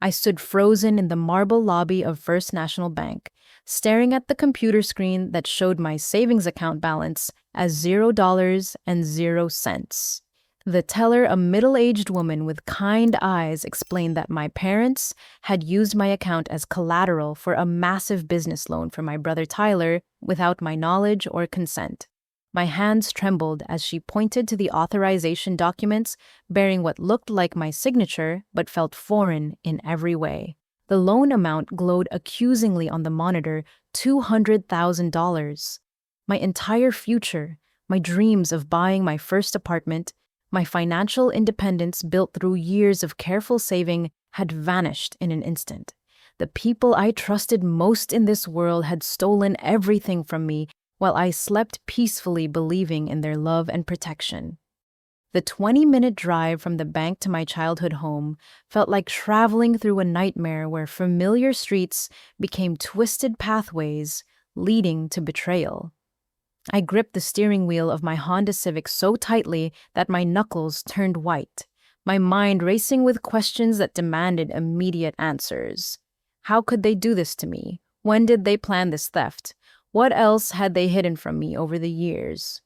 I stood frozen in the marble lobby of First National Bank, staring at the computer screen that showed my savings account balance as $0 and 0 cents. The teller, a middle-aged woman with kind eyes, explained that my parents had used my account as collateral for a massive business loan for my brother Tyler without my knowledge or consent. My hands trembled as she pointed to the authorization documents bearing what looked like my signature but felt foreign in every way. The loan amount glowed accusingly on the monitor, $200,000. My entire future, my dreams of buying my first apartment, my financial independence built through years of careful saving had vanished in an instant. The people I trusted most in this world had stolen everything from me while I slept peacefully believing in their love and protection. The 20-minute drive from the bank to my childhood home felt like traveling through a nightmare where familiar streets became twisted pathways leading to betrayal. I gripped the steering wheel of my Honda Civic so tightly that my knuckles turned white, my mind racing with questions that demanded immediate answers. How could they do this to me? When did they plan this theft? What else had they hidden from me over the years?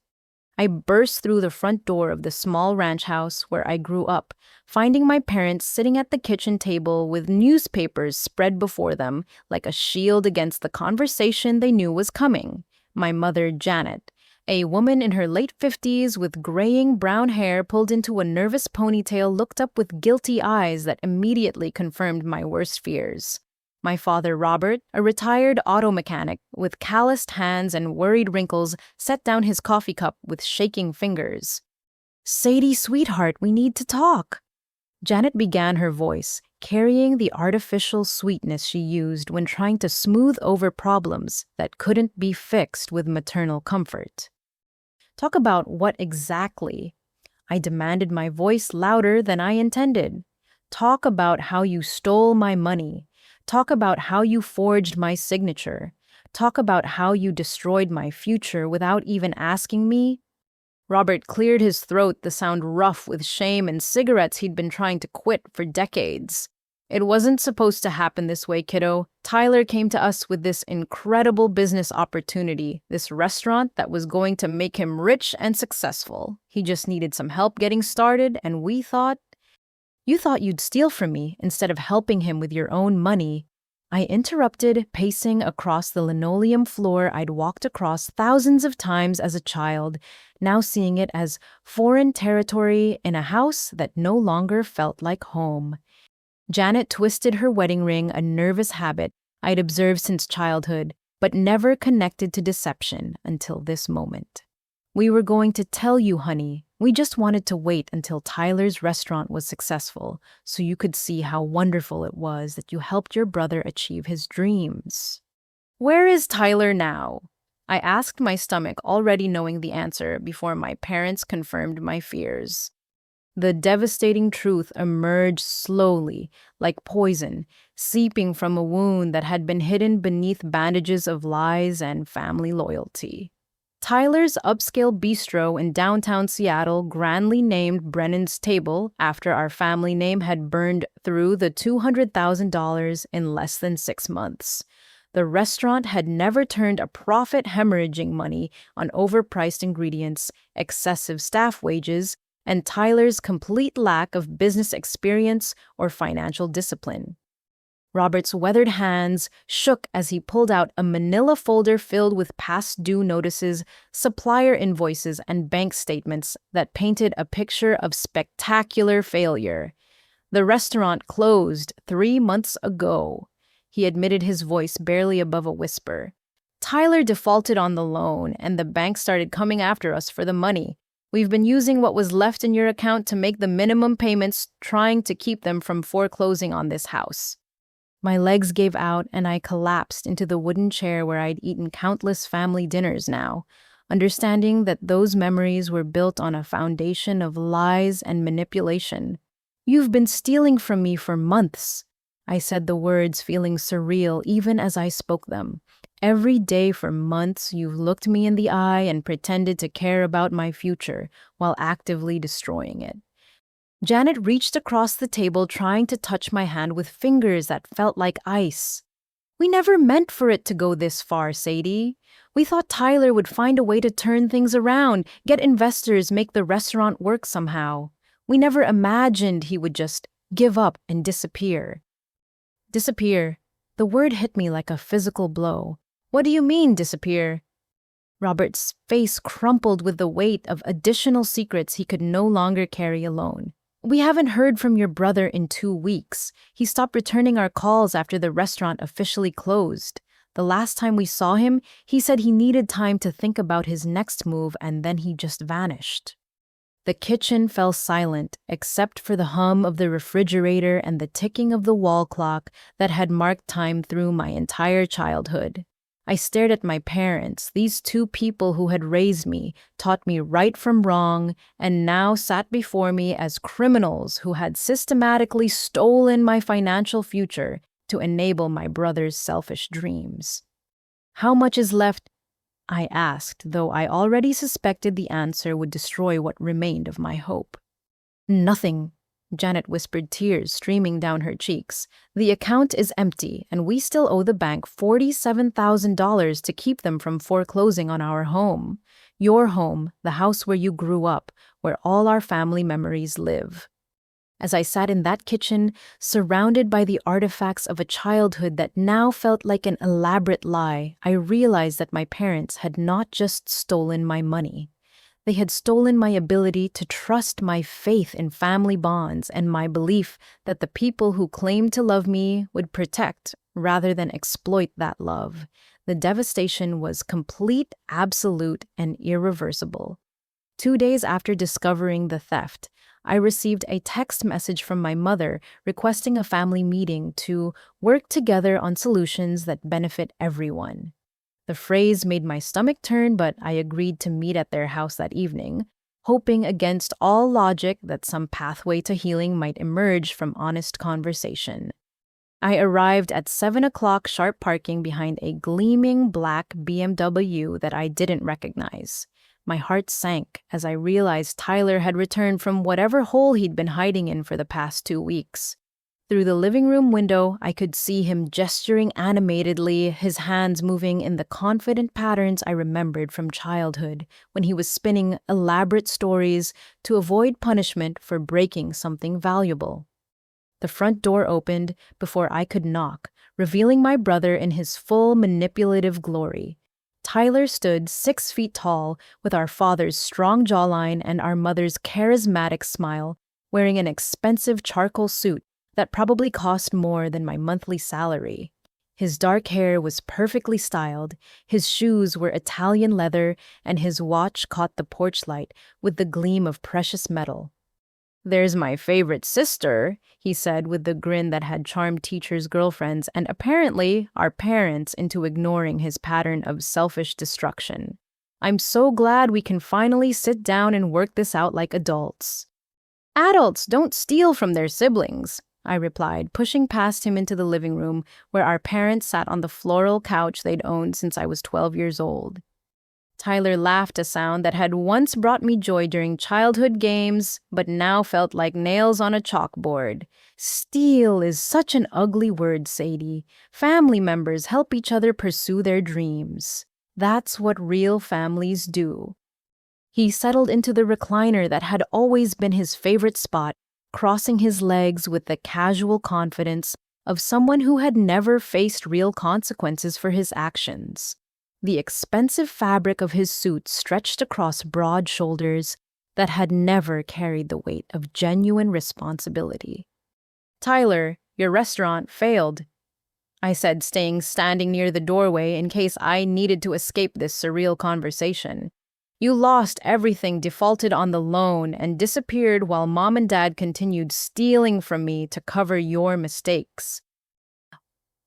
I burst through the front door of the small ranch house where I grew up, finding my parents sitting at the kitchen table with newspapers spread before them like a shield against the conversation they knew was coming. My mother, Janet, a woman in her late 50s with graying brown hair pulled into a nervous ponytail, looked up with guilty eyes that immediately confirmed my worst fears. My father, Robert, a retired auto mechanic with calloused hands and worried wrinkles, set down his coffee cup with shaking fingers. "Sadie, sweetheart, we need to talk." Janet began, her voice carrying the artificial sweetness she used when trying to smooth over problems that couldn't be fixed with maternal comfort. "Talk about what exactly?" I demanded, my voice louder than I intended. "Talk about how you stole my money. Talk about how you forged my signature. Talk about how you destroyed my future without even asking me." Robert cleared his throat, the sound rough with shame and cigarettes he'd been trying to quit for decades. "It wasn't supposed to happen this way, kiddo. Tyler came to us with this incredible business opportunity, this restaurant that was going to make him rich and successful. He just needed some help getting started, and we thought—" "You thought you'd steal from me instead of helping him with your own money," I interrupted, pacing across the linoleum floor I'd walked across thousands of times as a child, now seeing it as foreign territory in a house that no longer felt like home. Janet twisted her wedding ring, a nervous habit I'd observed since childhood, but never connected to deception until this moment. "We were going to tell you, honey. We just wanted to wait until Tyler's restaurant was successful so you could see how wonderful it was that you helped your brother achieve his dreams." "Where is Tyler now?" I asked, my stomach already knowing the answer before my parents confirmed my fears. The devastating truth emerged slowly, like poison, seeping from a wound that had been hidden beneath bandages of lies and family loyalty. Tyler's upscale bistro in downtown Seattle, grandly named Brennan's Table after our family name, had burned through the $200,000 in less than 6 months. The restaurant had never turned a profit, hemorrhaging money on overpriced ingredients, excessive staff wages, and Tyler's complete lack of business experience or financial discipline. Robert's weathered hands shook as he pulled out a manila folder filled with past due notices, supplier invoices, and bank statements that painted a picture of spectacular failure. "The restaurant closed 3 months ago," he admitted, his voice barely above a whisper. "Tyler defaulted on the loan, and the bank started coming after us for the money. We've been using what was left in your account to make the minimum payments, trying to keep them from foreclosing on this house." My legs gave out, and I collapsed into the wooden chair where I'd eaten countless family dinners now, understanding that those memories were built on a foundation of lies and manipulation. "You've been stealing from me for months." I said the words, feeling surreal even as I spoke them. "Every day for months, you've looked me in the eye and pretended to care about my future while actively destroying it." Janet reached across the table, trying to touch my hand with fingers that felt like ice. We never meant for it to go this far, Sadie. We thought Tyler would find a way to turn things around, get investors, make the restaurant work somehow. We never imagined he would just give up and disappear. Disappear. The word hit me like a physical blow. What do you mean, disappear? Robert's face crumpled with the weight of additional secrets he could no longer carry alone. We haven't heard from your brother in 2 weeks. He stopped returning our calls after the restaurant officially closed. The last time we saw him, he said he needed time to think about his next move, and then he just vanished. The kitchen fell silent, except for the hum of the refrigerator and the ticking of the wall clock that had marked time through my entire childhood. I stared at my parents, these two people who had raised me, taught me right from wrong, and now sat before me as criminals who had systematically stolen my financial future to enable my brother's selfish dreams. How much is left? I asked, though I already suspected the answer would destroy what remained of my hope. Nothing, Janet whispered, tears streaming down her cheeks. The account is empty, and we still owe the bank $47,000 to keep them from foreclosing on our home. Your home, the house where you grew up, where all our family memories live. As I sat in that kitchen, surrounded by the artifacts of a childhood that now felt like an elaborate lie, I realized that my parents had not just stolen my money. They had stolen my ability to trust, my faith in family bonds, and my belief that the people who claimed to love me would protect rather than exploit that love. The devastation was complete, absolute, and irreversible. 2 days after discovering the theft, I received a text message from my mother requesting a family meeting to work together on solutions that benefit everyone. The phrase made my stomach turn, but I agreed to meet at their house that evening, hoping against all logic that some pathway to healing might emerge from honest conversation. I arrived at 7 o'clock sharp, parking behind a gleaming black BMW that I didn't recognize. My heart sank as I realized Tyler had returned from whatever hole he'd been hiding in for the past 2 weeks. Through the living room window, I could see him gesturing animatedly, his hands moving in the confident patterns I remembered from childhood, when he was spinning elaborate stories to avoid punishment for breaking something valuable. The front door opened before I could knock, revealing my brother in his full manipulative glory. Tyler stood 6 feet tall, with our father's strong jawline and our mother's charismatic smile, wearing an expensive charcoal suit that probably cost more than my monthly salary. His dark hair was perfectly styled, his shoes were Italian leather, and his watch caught the porch light with the gleam of precious metal. "There's my favorite sister," he said with the grin that had charmed teachers' girlfriends and apparently our parents into ignoring his pattern of selfish destruction. "I'm so glad we can finally sit down and work this out like adults." "Adults don't steal from their siblings," I replied, pushing past him into the living room where our parents sat on the floral couch they'd owned since I was 12 years old. Tyler laughed, a sound that had once brought me joy during childhood games, but now felt like nails on a chalkboard. "Steal is such an ugly word, Sadie. Family members help each other pursue their dreams. That's what real families do." He settled into the recliner that had always been his favorite spot, crossing his legs with the casual confidence of someone who had never faced real consequences for his actions. The expensive fabric of his suit stretched across broad shoulders that had never carried the weight of genuine responsibility. "Tyler, your restaurant failed," I said, standing near the doorway in case I needed to escape this surreal conversation. "You lost everything, defaulted on the loan, and disappeared while Mom and Dad continued stealing from me to cover your mistakes."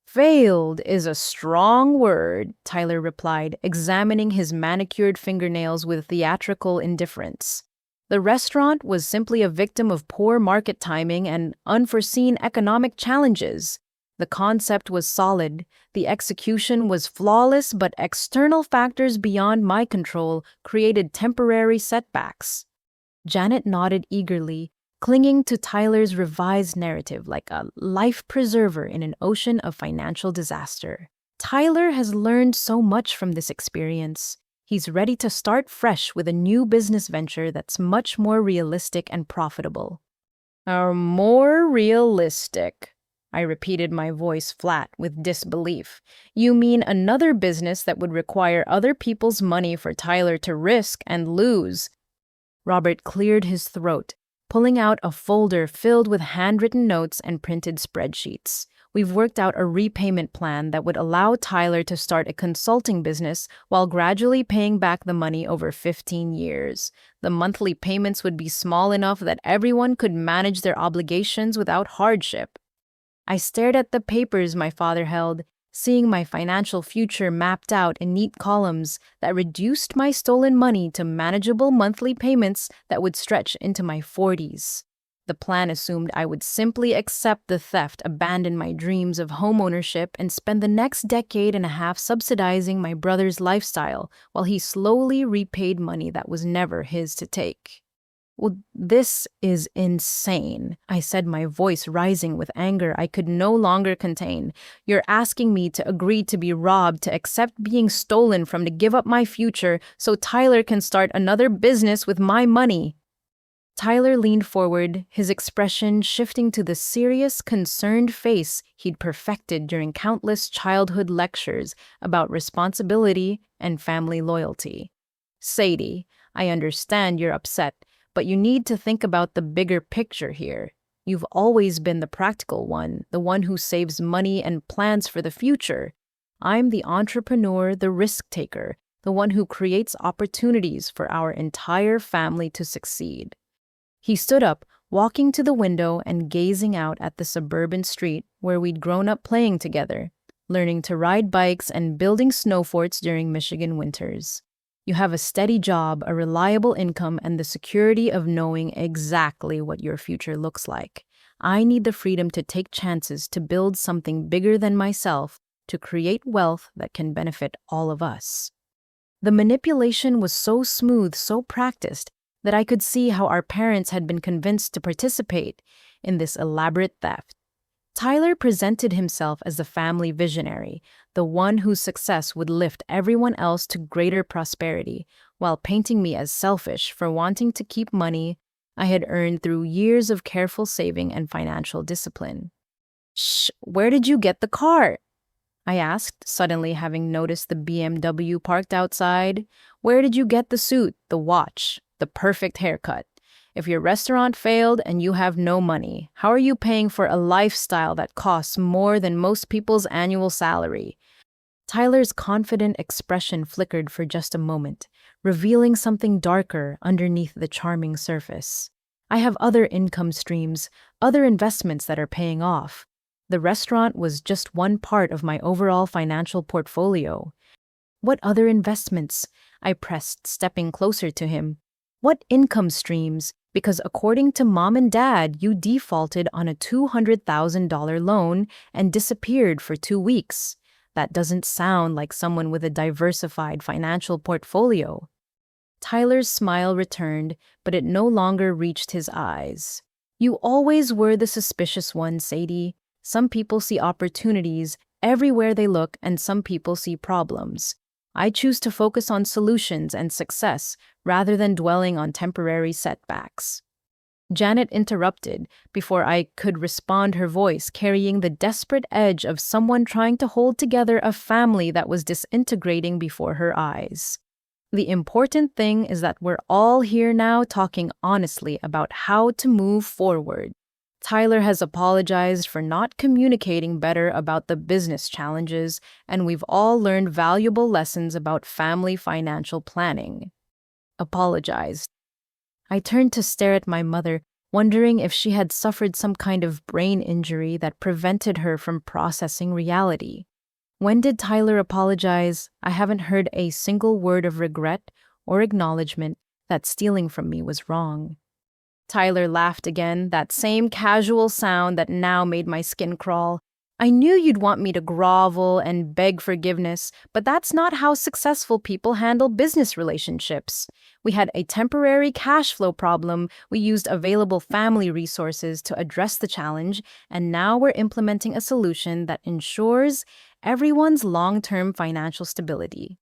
"Failed is a strong word," Tyler replied, examining his manicured fingernails with theatrical indifference. "The restaurant was simply a victim of poor market timing and unforeseen economic challenges. The concept was solid, the execution was flawless, but external factors beyond my control created temporary setbacks." Janet nodded eagerly, clinging to Tyler's revised narrative like a life preserver in an ocean of financial disaster. Tyler has learned so much from this experience. He's ready to start fresh with a new business venture that's much more realistic and profitable. More realistic, I repeated, my voice flat with disbelief. You mean another business that would require other people's money for Tyler to risk and lose? Robert cleared his throat, pulling out a folder filled with handwritten notes and printed spreadsheets. We've worked out a repayment plan that would allow Tyler to start a consulting business while gradually paying back the money over 15 years. The monthly payments would be small enough that everyone could manage their obligations without hardship. I stared at the papers my father held, seeing my financial future mapped out in neat columns that reduced my stolen money to manageable monthly payments that would stretch into my 40s. The plan assumed I would simply accept the theft, abandon my dreams of homeownership, and spend the next decade and a half subsidizing my brother's lifestyle while he slowly repaid money that was never his to take. Well, this is insane, I said, my voice rising with anger I could no longer contain. You're asking me to agree to be robbed, to accept being stolen from, to give up my future so Tyler can start another business with my money. Tyler leaned forward, his expression shifting to the serious, concerned face he'd perfected during countless childhood lectures about responsibility and family loyalty. Sadie, I understand you're upset, but you need to think about the bigger picture here. You've always been the practical one, the one who saves money and plans for the future. I'm the entrepreneur, the risk taker, the one who creates opportunities for our entire family to succeed. He stood up, walking to the window and gazing out at the suburban street where we'd grown up playing together, learning to ride bikes and building snow forts during Michigan winters. You have a steady job, a reliable income, and the security of knowing exactly what your future looks like. I need the freedom to take chances, to build something bigger than myself, to create wealth that can benefit all of us. The manipulation was so smooth, so practiced, that I could see how our parents had been convinced to participate in this elaborate theft. Tyler presented himself as the family visionary, the one whose success would lift everyone else to greater prosperity, while painting me as selfish for wanting to keep money I had earned through years of careful saving and financial discipline. "Shh, where did you get the car?" I asked, suddenly having noticed the BMW parked outside. "Where did you get the suit, the watch, the perfect haircut? If your restaurant failed and you have no money, how are you paying for a lifestyle that costs more than most people's annual salary?" Tyler's confident expression flickered for just a moment, revealing something darker underneath the charming surface. I have other income streams, other investments that are paying off. The restaurant was just one part of my overall financial portfolio. What other investments? I pressed, stepping closer to him. What income streams? Because according to Mom and Dad, you defaulted on a $200,000 loan and disappeared for 2 weeks. That doesn't sound like someone with a diversified financial portfolio. Tyler's smile returned, but it no longer reached his eyes. You always were the suspicious one, Sadie. Some people see opportunities everywhere they look, and some people see problems. I choose to focus on solutions and success rather than dwelling on temporary setbacks. Janet interrupted before I could respond, her voice carrying the desperate edge of someone trying to hold together a family that was disintegrating before her eyes. The important thing is that we're all here now talking honestly about how to move forward. Tyler has apologized for not communicating better about the business challenges, and we've all learned valuable lessons about family financial planning. Apologized. I turned to stare at my mother, wondering if she had suffered some kind of brain injury that prevented her from processing reality. When did Tyler apologize? I haven't heard a single word of regret or acknowledgement that stealing from me was wrong. Tyler laughed again, that same casual sound that now made my skin crawl. I knew you'd want me to grovel and beg forgiveness, but that's not how successful people handle business relationships. We had a temporary cash flow problem, we used available family resources to address the challenge, and now we're implementing a solution that ensures everyone's long-term financial stability.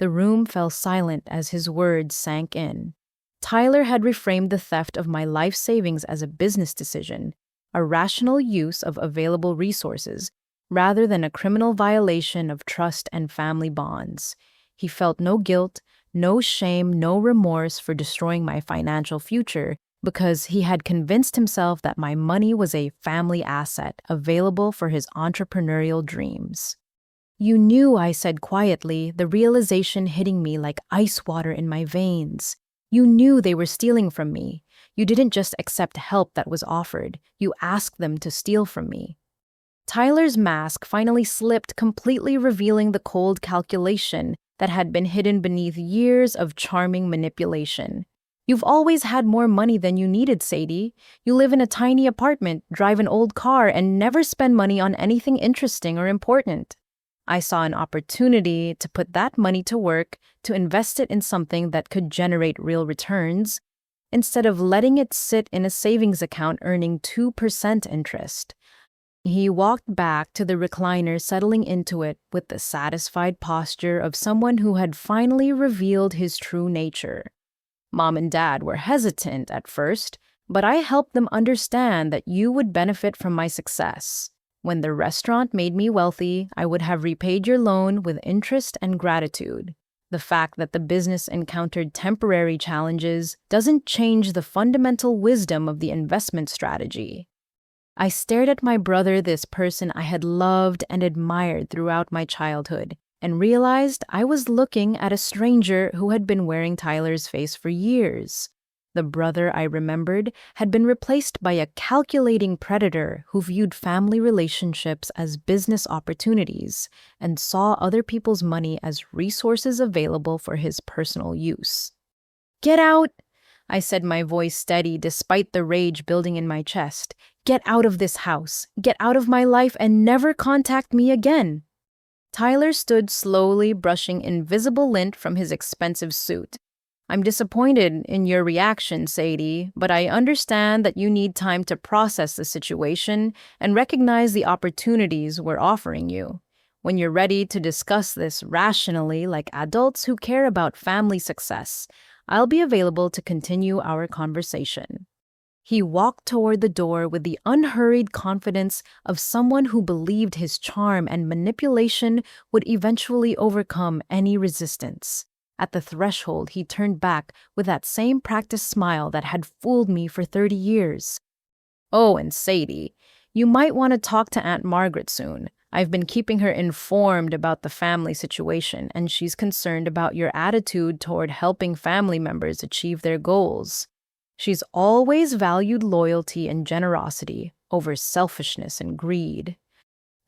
The room fell silent as his words sank in. Tyler had reframed the theft of my life savings as a business decision, a rational use of available resources, rather than a criminal violation of trust and family bonds. He felt no guilt, no shame, no remorse for destroying my financial future because he had convinced himself that my money was a family asset available for his entrepreneurial dreams. You knew, I said quietly, the realization hitting me like ice water in my veins. You knew they were stealing from me. You didn't just accept help that was offered. You asked them to steal from me. Tyler's mask finally slipped, completely revealing the cold calculation that had been hidden beneath years of charming manipulation. You've always had more money than you needed, Sadie. You live in a tiny apartment, drive an old car, and never spend money on anything interesting or important. I saw an opportunity to put that money to work, to invest it in something that could generate real returns, instead of letting it sit in a savings account earning 2% interest. He walked back to the recliner, settling into it with the satisfied posture of someone who had finally revealed his true nature. Mom and Dad were hesitant at first, but I helped them understand that you would benefit from my success. When the restaurant made me wealthy, I would have repaid your loan with interest and gratitude. The fact that the business encountered temporary challenges doesn't change the fundamental wisdom of the investment strategy. I stared at my brother, this person I had loved and admired throughout my childhood, and realized I was looking at a stranger who had been wearing Tyler's face for years. The brother I remembered had been replaced by a calculating predator who viewed family relationships as business opportunities and saw other people's money as resources available for his personal use. "Get out!" I said, my voice steady despite the rage building in my chest. "Get out of this house. Get out of my life and never contact me again." Tyler stood slowly, brushing invisible lint from his expensive suit. "I'm disappointed in your reaction, Sadie, but I understand that you need time to process the situation and recognize the opportunities we're offering you. When you're ready to discuss this rationally, like adults who care about family success, I'll be available to continue our conversation." He walked toward the door with the unhurried confidence of someone who believed his charm and manipulation would eventually overcome any resistance. At the threshold, he turned back with that same practiced smile that had fooled me for 30 years. "Oh, and Sadie, you might want to talk to Aunt Margaret soon. I've been keeping her informed about the family situation, and she's concerned about your attitude toward helping family members achieve their goals. She's always valued loyalty and generosity over selfishness and greed."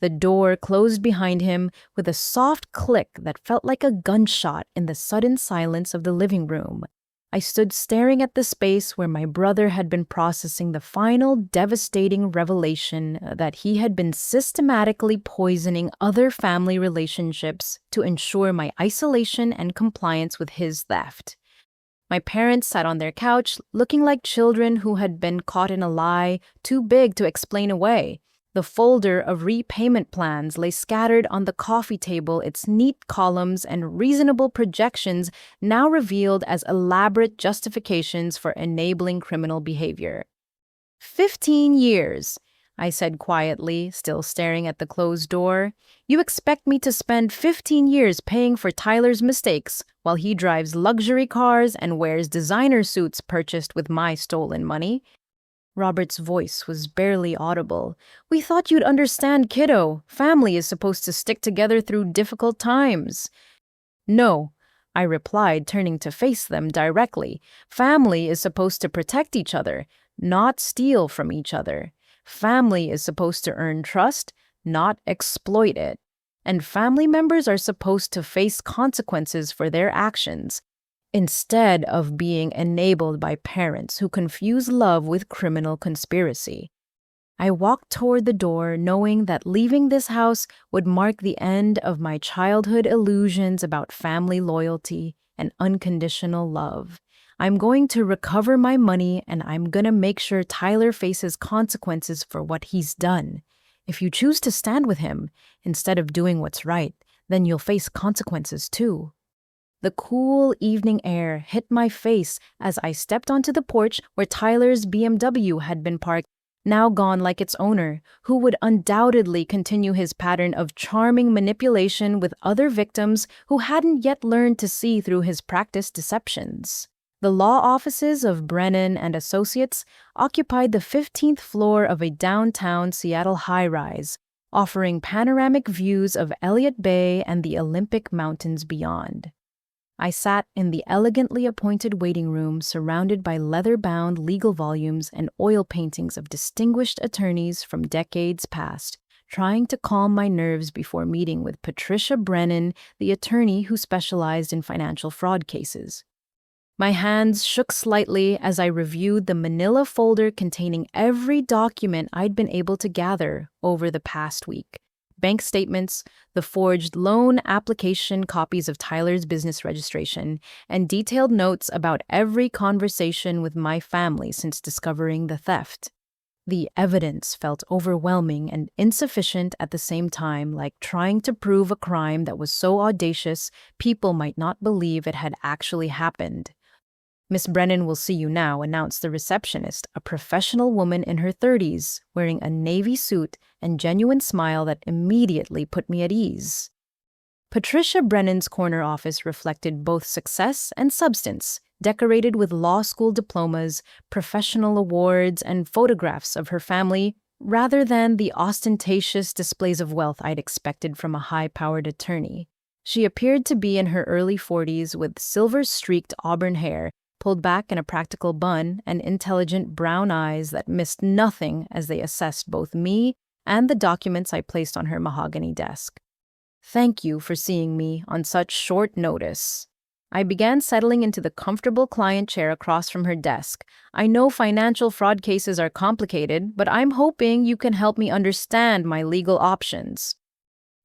The door closed behind him with a soft click that felt like a gunshot in the sudden silence of the living room. I stood staring at the space where my brother had been processing the final devastating revelation that he had been systematically poisoning other family relationships to ensure my isolation and compliance with his theft. My parents sat on their couch, looking like children who had been caught in a lie too big to explain away. The folder of repayment plans lay scattered on the coffee table, its neat columns and reasonable projections now revealed as elaborate justifications for enabling criminal behavior. 15 years, I said quietly, still staring at the closed door. "You expect me to spend 15 years paying for Tyler's mistakes while he drives luxury cars and wears designer suits purchased with my stolen money?" Robert's voice was barely audible. "We thought you'd understand, kiddo. Family is supposed to stick together through difficult times." "No," I replied, turning to face them directly. "Family is supposed to protect each other, not steal from each other. Family is supposed to earn trust, not exploit it. And family members are supposed to face consequences for their actions, instead of being enabled by parents who confuse love with criminal conspiracy." I walked toward the door, knowing that leaving this house would mark the end of my childhood illusions about family loyalty and unconditional love. I'm going to recover my money, and I'm going to make sure Tyler faces consequences for what he's done. If you choose to stand with him instead of doing what's right, then you'll face consequences too. The cool evening air hit my face as I stepped onto the porch where Tyler's BMW had been parked, now gone like its owner, who would undoubtedly continue his pattern of charming manipulation with other victims who hadn't yet learned to see through his practiced deceptions. The law offices of Brennan and Associates occupied the 15th floor of a downtown Seattle high-rise, offering panoramic views of Elliott Bay and the Olympic Mountains beyond. I sat in the elegantly appointed waiting room surrounded by leather-bound legal volumes and oil paintings of distinguished attorneys from decades past, trying to calm my nerves before meeting with Patricia Brennan, the attorney who specialized in financial fraud cases. My hands shook slightly as I reviewed the manila folder containing every document I'd been able to gather over the past week. Bank statements, the forged loan application copies of Tyler's business registration, and detailed notes about every conversation with my family since discovering the theft. The evidence felt overwhelming and insufficient at the same time, like trying to prove a crime that was so audacious people might not believe it had actually happened. "Miss Brennan will see you now," announced the receptionist, a professional woman in her 30s, wearing a navy suit and genuine smile that immediately put me at ease. Patricia Brennan's corner office reflected both success and substance, decorated with law school diplomas, professional awards, and photographs of her family, rather than the ostentatious displays of wealth I'd expected from a high-powered attorney. She appeared to be in her early 40s with silver-streaked auburn hair, pulled back in a practical bun, and intelligent brown eyes that missed nothing as they assessed both me and the documents I placed on her mahogany desk. "Thank you for seeing me on such short notice." I began settling into the comfortable client chair across from her desk. "I know financial fraud cases are complicated, but I'm hoping you can help me understand my legal options."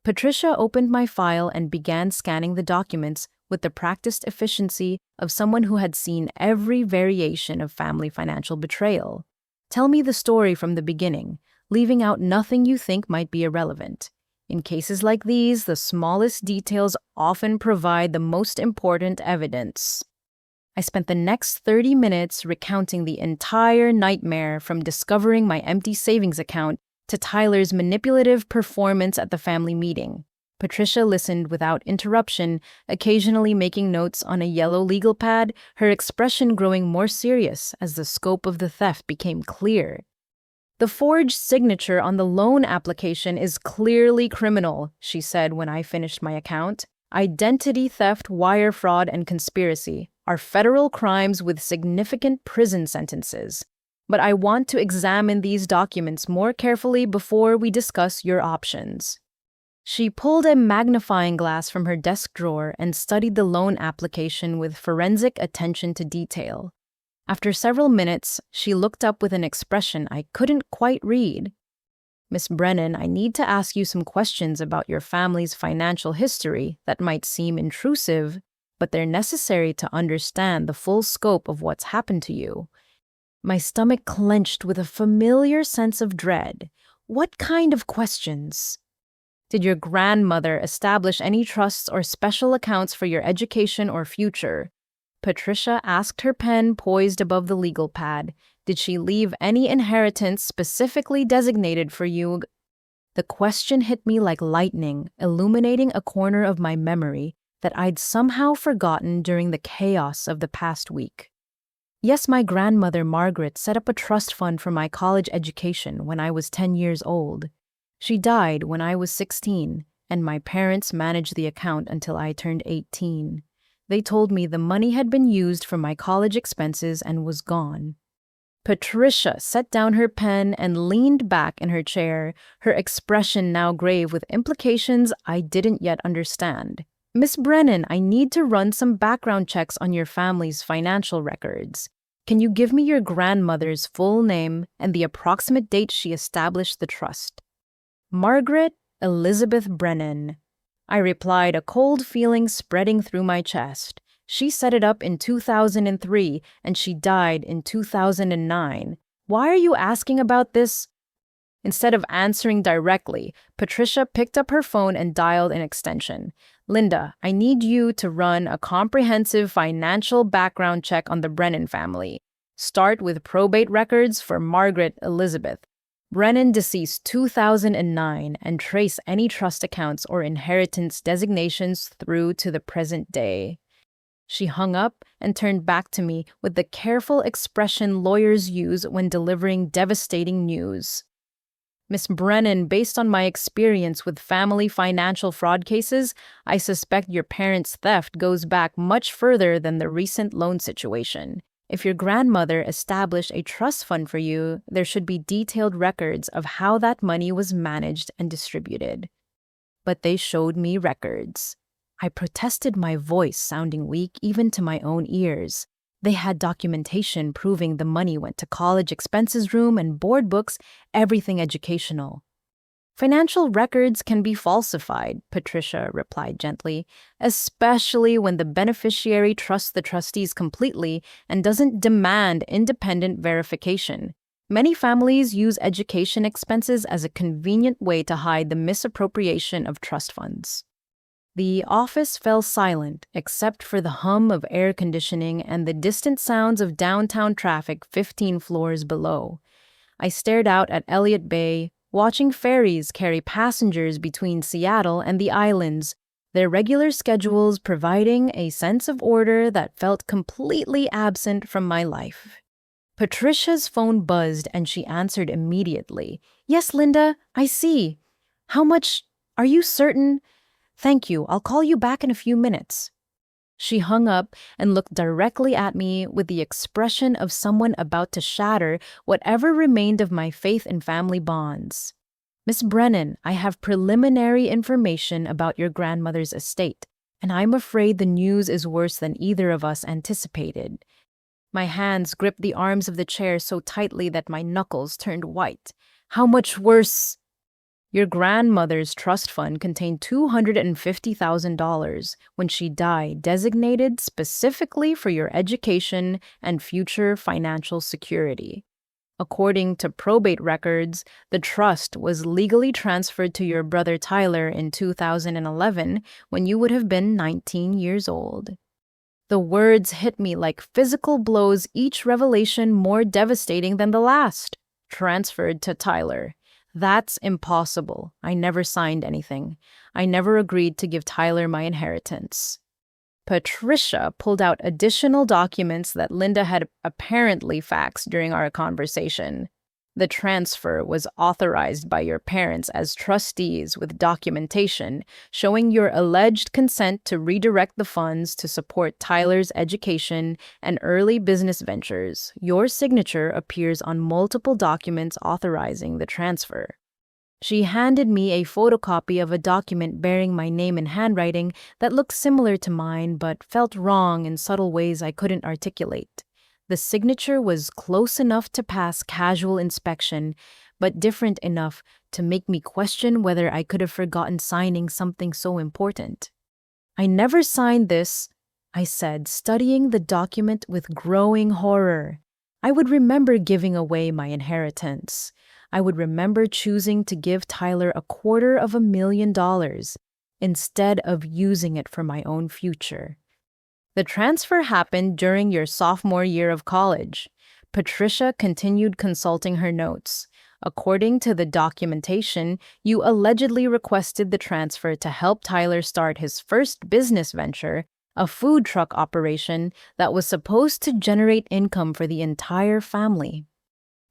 Patricia opened my file and began scanning the documents with the practiced efficiency of someone who had seen every variation of family financial betrayal. "Tell me the story from the beginning, leaving out nothing you think might be irrelevant. In cases like these, the smallest details often provide the most important evidence." I spent the next 30 minutes recounting the entire nightmare, from discovering my empty savings account to Tyler's manipulative performance at the family meeting. Patricia listened without interruption, occasionally making notes on a yellow legal pad, her expression growing more serious as the scope of the theft became clear. "The forged signature on the loan application is clearly criminal," she said when I finished my account. "Identity theft, wire fraud, and conspiracy are federal crimes with significant prison sentences. But I want to examine these documents more carefully before we discuss your options." She pulled a magnifying glass from her desk drawer and studied the loan application with forensic attention to detail. After several minutes, she looked up with an expression I couldn't quite read. "Miss Brennan, I need to ask you some questions about your family's financial history that might seem intrusive, but they're necessary to understand the full scope of what's happened to you." My stomach clenched with a familiar sense of dread. What kind of questions? "Did your grandmother establish any trusts or special accounts for your education or future?" Patricia asked, her pen poised above the legal pad. "Did she leave any inheritance specifically designated for you?" The question hit me like lightning, illuminating a corner of my memory that I'd somehow forgotten during the chaos of the past week. "Yes, my grandmother Margaret set up a trust fund for my college education when I was 10 years old. She died when I was 16, and my parents managed the account until I turned 18. They told me the money had been used for my college expenses and was gone." Patricia set down her pen and leaned back in her chair, her expression now grave with implications I didn't yet understand. "Miss Brennan, I need to run some background checks on your family's financial records. Can you give me your grandmother's full name and the approximate date she established the trust? Margaret Elizabeth Brennan. I replied, a cold feeling spreading through my chest. She set it up in 2003 and she died in 2009. Why are you asking about this? Instead of answering directly, Patricia picked up her phone and dialed an extension. Linda, I need you to run a comprehensive financial background check on the Brennan family. Start with probate records for Margaret Elizabeth. Brennan deceased 2009 and trace any trust accounts or inheritance designations through to the present day. She hung up and turned back to me with the careful expression lawyers use when delivering devastating news. Miss Brennan, based on my experience with family financial fraud cases, I suspect your parents' theft goes back much further than the recent loan situation. If your grandmother established a trust fund for you, there should be detailed records of how that money was managed and distributed. But they showed me records. I protested, my voice sounding weak even to my own ears. They had documentation proving the money went to college expenses room and board books, everything educational. Financial records can be falsified, Patricia replied gently, especially when the beneficiary trusts the trustees completely and doesn't demand independent verification. Many families use education expenses as a convenient way to hide the misappropriation of trust funds. The office fell silent except for the hum of air conditioning and the distant sounds of downtown traffic 15 floors below. I stared out at Elliott Bay, watching ferries carry passengers between Seattle and the islands, their regular schedules providing a sense of order that felt completely absent from my life. Patricia's phone buzzed and she answered immediately. Yes, Linda, I see. How much? Are you certain? Thank you, I'll call you back in a few minutes. She hung up and looked directly at me with the expression of someone about to shatter whatever remained of my faith and family bonds. Miss Brennan, I have preliminary information about your grandmother's estate, and I'm afraid the news is worse than either of us anticipated. My hands gripped the arms of the chair so tightly that my knuckles turned white. How much worse? Your grandmother's trust fund contained $250,000 when she died, designated specifically for your education and future financial security. According to probate records, the trust was legally transferred to your brother Tyler in 2011 when you would have been 19 years old. The words hit me like physical blows, each revelation more devastating than the last. Transferred to Tyler. That's impossible. I never signed anything. I never agreed to give Tyler my inheritance. Patricia pulled out additional documents that Linda had apparently faxed during our conversation. The transfer was authorized by your parents as trustees with documentation showing your alleged consent to redirect the funds to support Tyler's education and early business ventures. Your signature appears on multiple documents authorizing the transfer. She handed me a photocopy of a document bearing my name in handwriting that looked similar to mine but felt wrong in subtle ways I couldn't articulate. The signature was close enough to pass casual inspection, but different enough to make me question whether I could have forgotten signing something so important. I never signed this, I said, studying the document with growing horror. I would remember giving away my inheritance. I would remember choosing to give Tyler $250,000 instead of using it for my own future. The transfer happened during your sophomore year of college. Patricia continued consulting her notes. According to the documentation, you allegedly requested the transfer to help Tyler start his first business venture, a food truck operation that was supposed to generate income for the entire family.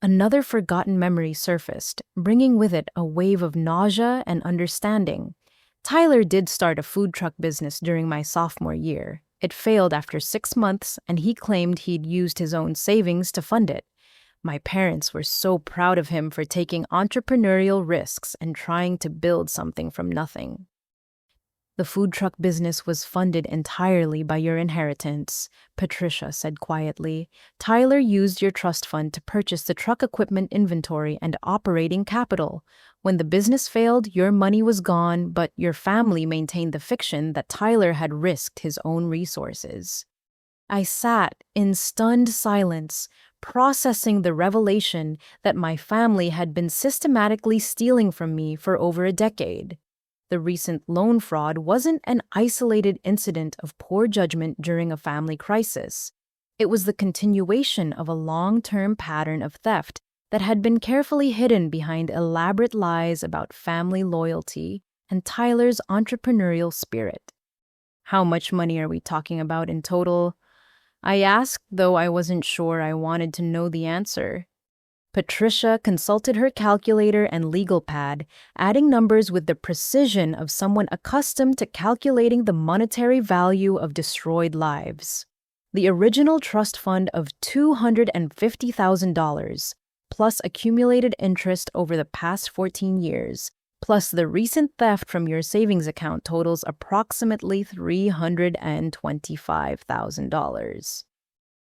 Another forgotten memory surfaced, bringing with it a wave of nausea and understanding. Tyler did start a food truck business during my sophomore year. It failed after 6 months, and he claimed he'd used his own savings to fund it. My parents were so proud of him for taking entrepreneurial risks and trying to build something from nothing. The food truck business was funded entirely by your inheritance, Patricia said quietly. Tyler used your trust fund to purchase the truck equipment inventory and operating capital. When the business failed, your money was gone, but your family maintained the fiction that Tyler had risked his own resources. I sat in stunned silence, processing the revelation that my family had been systematically stealing from me for over a decade. The recent loan fraud wasn't an isolated incident of poor judgment during a family crisis. It was the continuation of a long-term pattern of theft that had been carefully hidden behind elaborate lies about family loyalty and Tyler's entrepreneurial spirit. How much money are we talking about in total? I asked, though I wasn't sure I wanted to know the answer. Patricia consulted her calculator and legal pad, adding numbers with the precision of someone accustomed to calculating the monetary value of destroyed lives. The original trust fund of $250,000, plus accumulated interest over the past 14 years, plus the recent theft from your savings account totals approximately $325,000.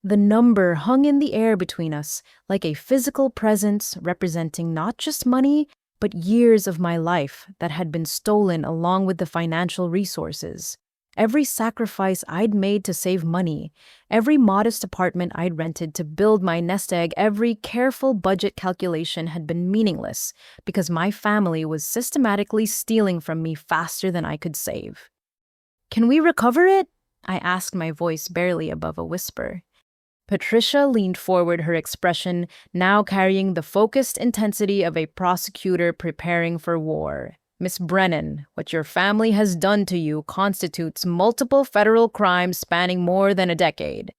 The number hung in the air between us, like a physical presence representing not just money, but years of my life that had been stolen along with the financial resources. Every sacrifice I'd made to save money, every modest apartment I'd rented to build my nest egg, every careful budget calculation had been meaningless because my family was systematically stealing from me faster than I could save. "Can we recover it?" I asked, my voice barely above a whisper. Patricia leaned forward, her expression now carrying the focused intensity of a prosecutor preparing for war. "Miss Brennan, what your family has done to you constitutes multiple federal crimes spanning more than a decade.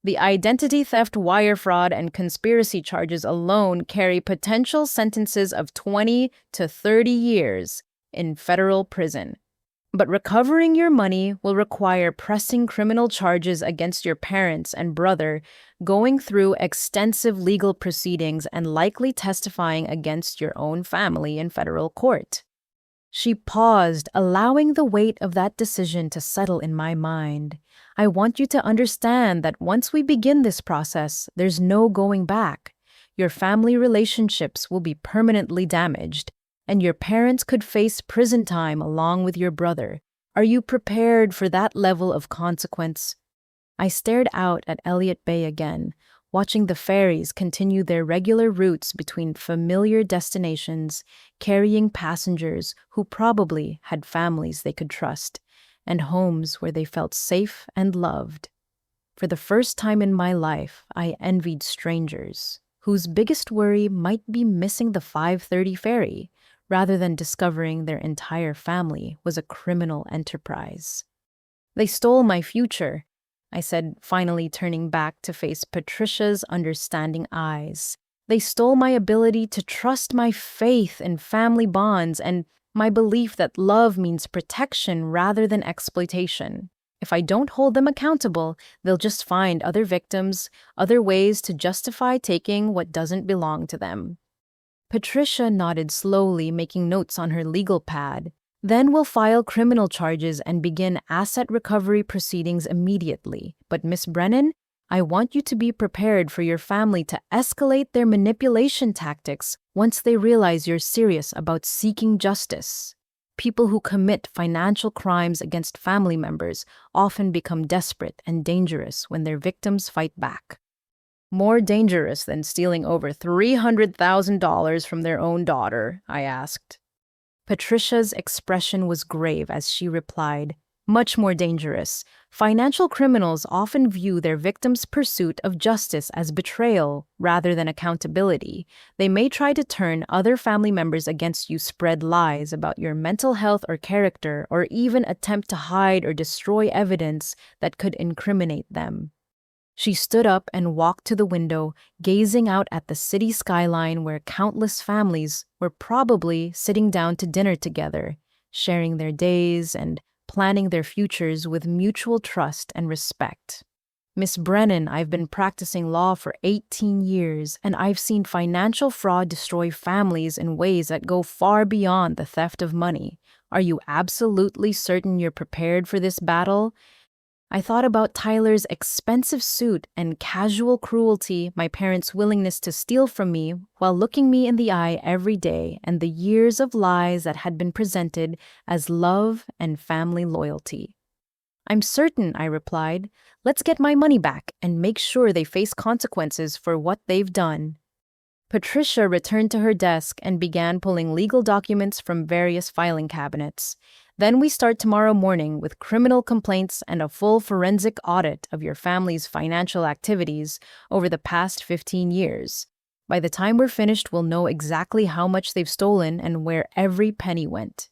The identity theft, wire fraud, and conspiracy charges alone carry potential sentences of 20 to 30 years in federal prison. But recovering your money will require pressing criminal charges against your parents and brother, going through extensive legal proceedings, and likely testifying against your own family in federal court." She paused, allowing the weight of that decision to settle in my mind. "I want you to understand that once we begin this process, there's no going back. Your family relationships will be permanently damaged, and your parents could face prison time along with your brother. Are you prepared for that level of consequence?" I stared out at Elliott Bay again, watching the ferries continue their regular routes between familiar destinations, carrying passengers who probably had families they could trust, and homes where they felt safe and loved. For the first time in my life, I envied strangers, whose biggest worry might be missing the 5:30 ferry, rather than discovering their entire family was a criminal enterprise. "They stole my future," I said, finally turning back to face Patricia's understanding eyes. "They stole my ability to trust, my faith in family bonds, and my belief that love means protection rather than exploitation. If I don't hold them accountable, they'll just find other victims, other ways to justify taking what doesn't belong to them." Patricia nodded slowly, making notes on her legal pad. "Then we'll file criminal charges and begin asset recovery proceedings immediately. But Miss Brennan, I want you to be prepared for your family to escalate their manipulation tactics once they realize you're serious about seeking justice. People who commit financial crimes against family members often become desperate and dangerous when their victims fight back. More dangerous than stealing over $300,000 from their own daughter?" I asked. Patricia's expression was grave as she replied, "Much more dangerous. Financial criminals often view their victims' pursuit of justice as betrayal rather than accountability. They may try to turn other family members against you, spread lies about your mental health or character, or even attempt to hide or destroy evidence that could incriminate them." She stood up and walked to the window, gazing out at the city skyline where countless families were probably sitting down to dinner together, sharing their days and planning their futures with mutual trust and respect. Miss Brennan, I've been practicing law for 18 years, and I've seen financial fraud destroy families in ways that go far beyond the theft of money. Are you absolutely certain you're prepared for this battle? I thought about Tyler's expensive suit and casual cruelty, my parents' willingness to steal from me while looking me in the eye every day, and the years of lies that had been presented as love and family loyalty. I'm certain, I replied. Let's get my money back and make sure they face consequences for what they've done. Patricia returned to her desk and began pulling legal documents from various filing cabinets. Then we start tomorrow morning with criminal complaints and a full forensic audit of your family's financial activities over the past 15 years. By the time we're finished, we'll know exactly how much they've stolen and where every penny went.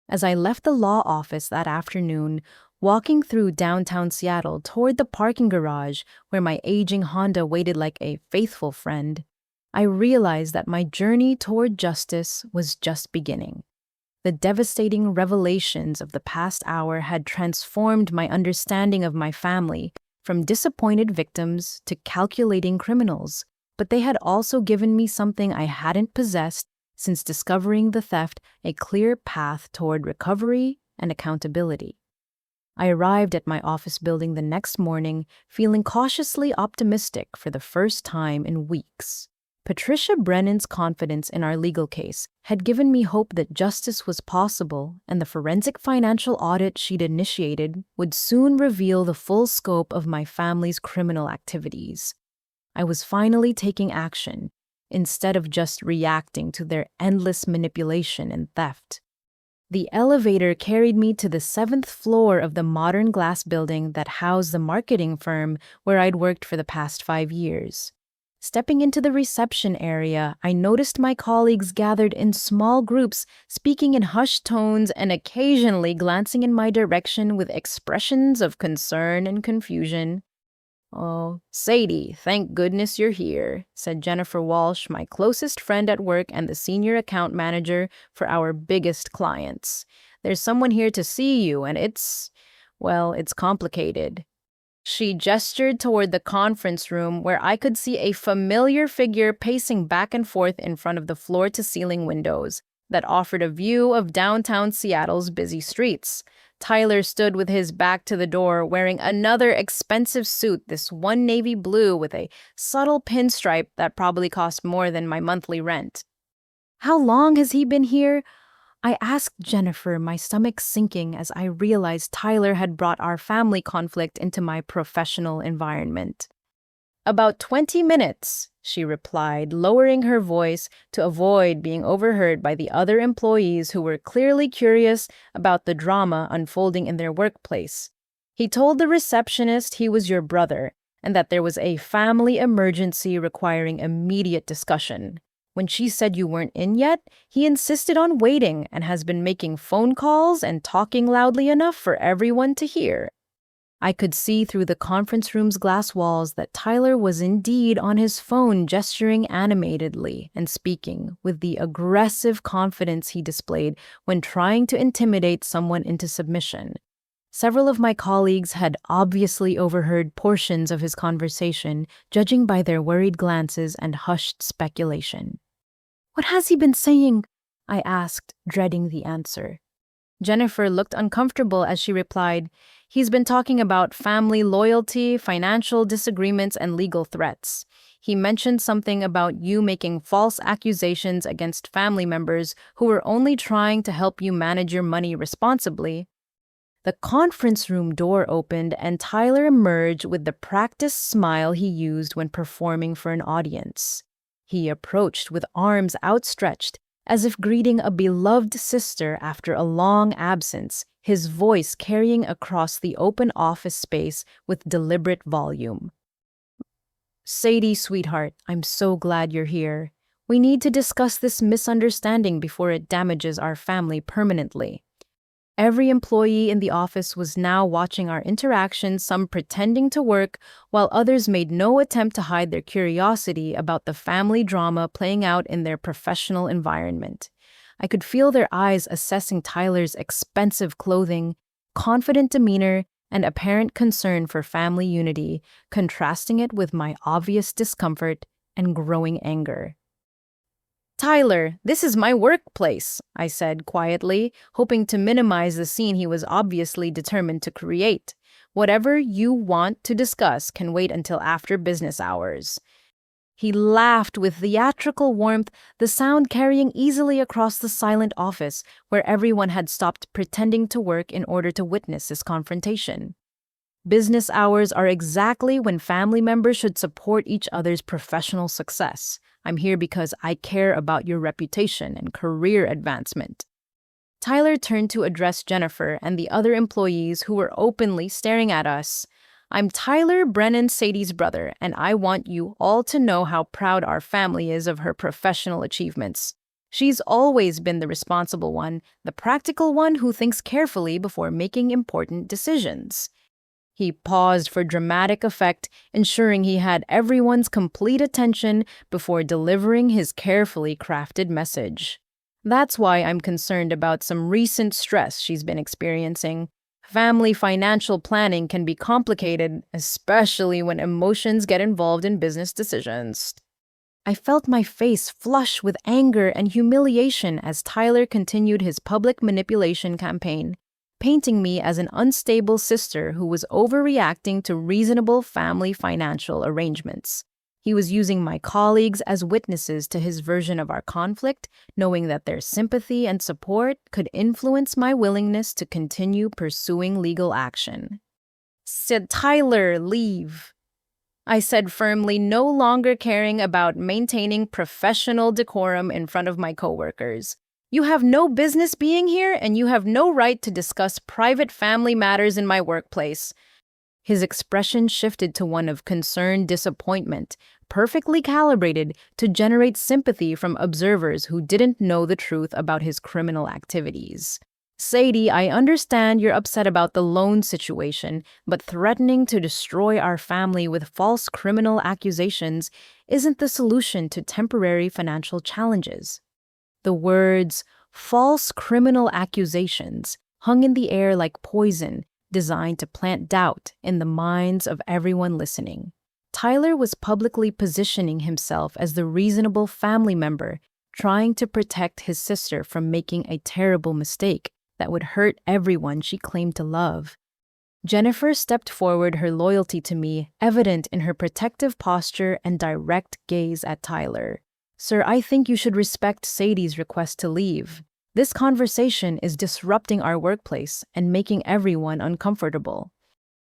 As I left the law office that afternoon, walking through downtown Seattle toward the parking garage where my aging Honda waited like a faithful friend, I realized that my journey toward justice was just beginning. The devastating revelations of the past hour had transformed my understanding of my family from disappointed victims to calculating criminals, but they had also given me something I hadn't possessed since discovering the theft: a clear path toward recovery and accountability. I arrived at my office building the next morning, feeling cautiously optimistic for the first time in weeks. Patricia Brennan's confidence in our legal case had given me hope that justice was possible, and the forensic financial audit she'd initiated would soon reveal the full scope of my family's criminal activities. I was finally taking action, instead of just reacting to their endless manipulation and theft. The elevator carried me to the 7th floor of the modern glass building that housed the marketing firm where I'd worked for the past 5 years. Stepping into the reception area, I noticed my colleagues gathered in small groups, speaking in hushed tones and occasionally glancing in my direction with expressions of concern and confusion. "Oh, Sadie, thank goodness you're here," said Jennifer Walsh, my closest friend at work and the senior account manager for our biggest clients. "There's someone here to see you, and it's complicated." She gestured toward the conference room where I could see a familiar figure pacing back and forth in front of the floor-to-ceiling windows that offered a view of downtown Seattle's busy streets. Tyler stood with his back to the door, wearing another expensive suit, this one navy blue with a subtle pinstripe that probably cost more than my monthly rent. "How long has he been here?" I asked Jennifer, my stomach sinking as I realized Tyler had brought our family conflict into my professional environment. "About 20 minutes, she replied, lowering her voice to avoid being overheard by the other employees who were clearly curious about the drama unfolding in their workplace. "He told the receptionist he was your brother and that there was a family emergency requiring immediate discussion. When she said you weren't in yet, he insisted on waiting and has been making phone calls and talking loudly enough for everyone to hear." I could see through the conference room's glass walls that Tyler was indeed on his phone, gesturing animatedly and speaking with the aggressive confidence he displayed when trying to intimidate someone into submission. Several of my colleagues had obviously overheard portions of his conversation, judging by their worried glances and hushed speculation. "What has he been saying?" I asked, dreading the answer. Jennifer looked uncomfortable as she replied, "He's been talking about family loyalty, financial disagreements, and legal threats. He mentioned something about you making false accusations against family members who were only trying to help you manage your money responsibly." The conference room door opened and Tyler emerged with the practiced smile he used when performing for an audience. He approached with arms outstretched, as if greeting a beloved sister after a long absence, his voice carrying across the open office space with deliberate volume. "Sadie, sweetheart, I'm so glad you're here. We need to discuss this misunderstanding before it damages our family permanently." Every employee in the office was now watching our interactions, some pretending to work, while others made no attempt to hide their curiosity about the family drama playing out in their professional environment. I could feel their eyes assessing Tyler's expensive clothing, confident demeanor, and apparent concern for family unity, contrasting it with my obvious discomfort and growing anger. "Tyler, this is my workplace," I said quietly, hoping to minimize the scene he was obviously determined to create. "Whatever you want to discuss can wait until after business hours." He laughed with theatrical warmth, the sound carrying easily across the silent office where everyone had stopped pretending to work in order to witness this confrontation. "Business hours are exactly when family members should support each other's professional success. I'm here because I care about your reputation and career advancement." Tyler turned to address Jennifer and the other employees who were openly staring at us. "I'm Tyler Brennan, Sadie's brother, and I want you all to know how proud our family is of her professional achievements. She's always been the responsible one, the practical one who thinks carefully before making important decisions." He paused for dramatic effect, ensuring he had everyone's complete attention before delivering his carefully crafted message. "That's why I'm concerned about some recent stress she's been experiencing. Family financial planning can be complicated, especially when emotions get involved in business decisions." I felt my face flush with anger and humiliation as Tyler continued his public manipulation campaign, painting me as an unstable sister who was overreacting to reasonable family financial arrangements. He was using my colleagues as witnesses to his version of our conflict, knowing that their sympathy and support could influence my willingness to continue pursuing legal action. "Said Tyler, leave," I said firmly, no longer caring about maintaining professional decorum in front of my coworkers. "You have no business being here, and you have no right to discuss private family matters in my workplace." His expression shifted to one of concerned disappointment, perfectly calibrated to generate sympathy from observers who didn't know the truth about his criminal activities. "Sadie, I understand you're upset about the loan situation, but threatening to destroy our family with false criminal accusations isn't the solution to temporary financial challenges." The words, "false criminal accusations," hung in the air like poison, designed to plant doubt in the minds of everyone listening. Tyler was publicly positioning himself as the reasonable family member, trying to protect his sister from making a terrible mistake that would hurt everyone she claimed to love. Jennifer stepped forward, her loyalty to me evident in her protective posture and direct gaze at Tyler. "Sir, I think you should respect Sadie's request to leave. This conversation is disrupting our workplace and making everyone uncomfortable."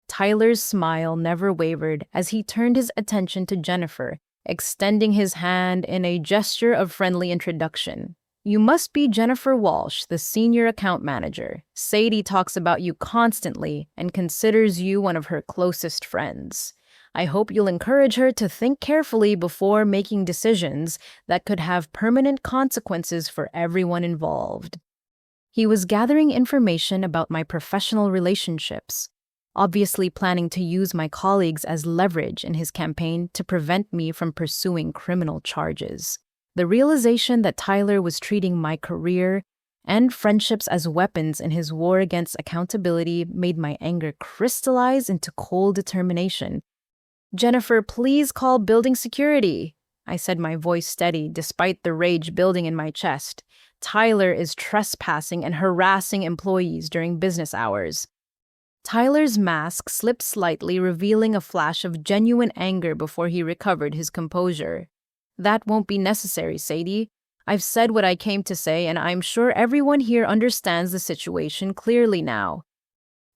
Tyler's smile never wavered as he turned his attention to Jennifer, extending his hand in a gesture of friendly introduction. "You must be Jennifer Walsh, the senior account manager. Sadie talks about you constantly and considers you one of her closest friends. I hope you'll encourage her to think carefully before making decisions that could have permanent consequences for everyone involved." He was gathering information about my professional relationships, obviously planning to use my colleagues as leverage in his campaign to prevent me from pursuing criminal charges. The realization that Tyler was treating my career and friendships as weapons in his war against accountability made my anger crystallize into cold determination. "Jennifer, please call building security," I said, my voice steady despite the rage building in my chest. "Tyler is trespassing and harassing employees during business hours." Tyler's mask slipped slightly, revealing a flash of genuine anger before he recovered his composure. "That won't be necessary, Sadie. I've said what I came to say, and I'm sure everyone here understands the situation clearly now."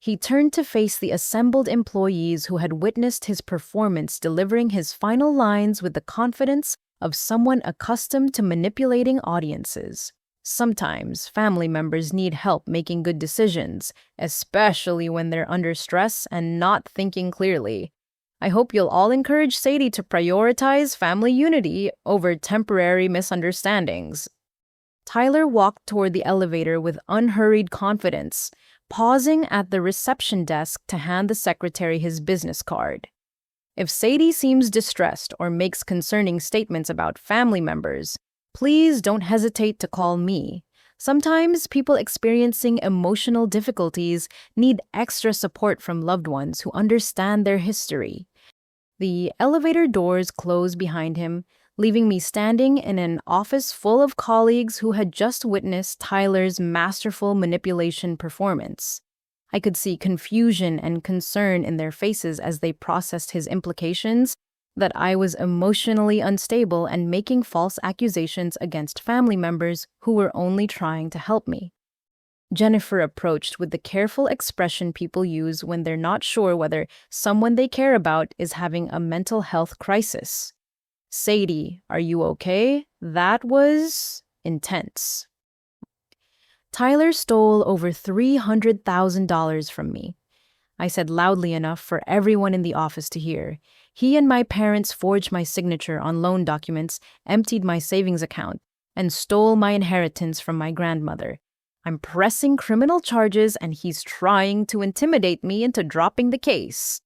He turned to face the assembled employees who had witnessed his performance, delivering his final lines with the confidence of someone accustomed to manipulating audiences. "Sometimes family members need help making good decisions, especially when they're under stress and not thinking clearly. I hope you'll all encourage Sadie to prioritize family unity over temporary misunderstandings." Tyler walked toward the elevator with unhurried confidence, pausing at the reception desk to hand the secretary his business card. "If Sadie seems distressed or makes concerning statements about family members, please don't hesitate to call me. Sometimes people experiencing emotional difficulties need extra support from loved ones who understand their history. The elevator doors closed behind him, leaving me standing in an office full of colleagues who had just witnessed Tyler's masterful manipulation performance. I could see confusion and concern in their faces as they processed his implications, that I was emotionally unstable and making false accusations against family members who were only trying to help me. Jennifer approached with the careful expression people use when they're not sure whether someone they care about is having a mental health crisis. "Sadie, are you okay?" That was intense. "Tyler stole over $300,000 from me," I said loudly enough for everyone in the office to hear. "He and my parents forged my signature on loan documents, emptied my savings account, and stole my inheritance from my grandmother. I'm pressing criminal charges and he's trying to intimidate me into dropping the case."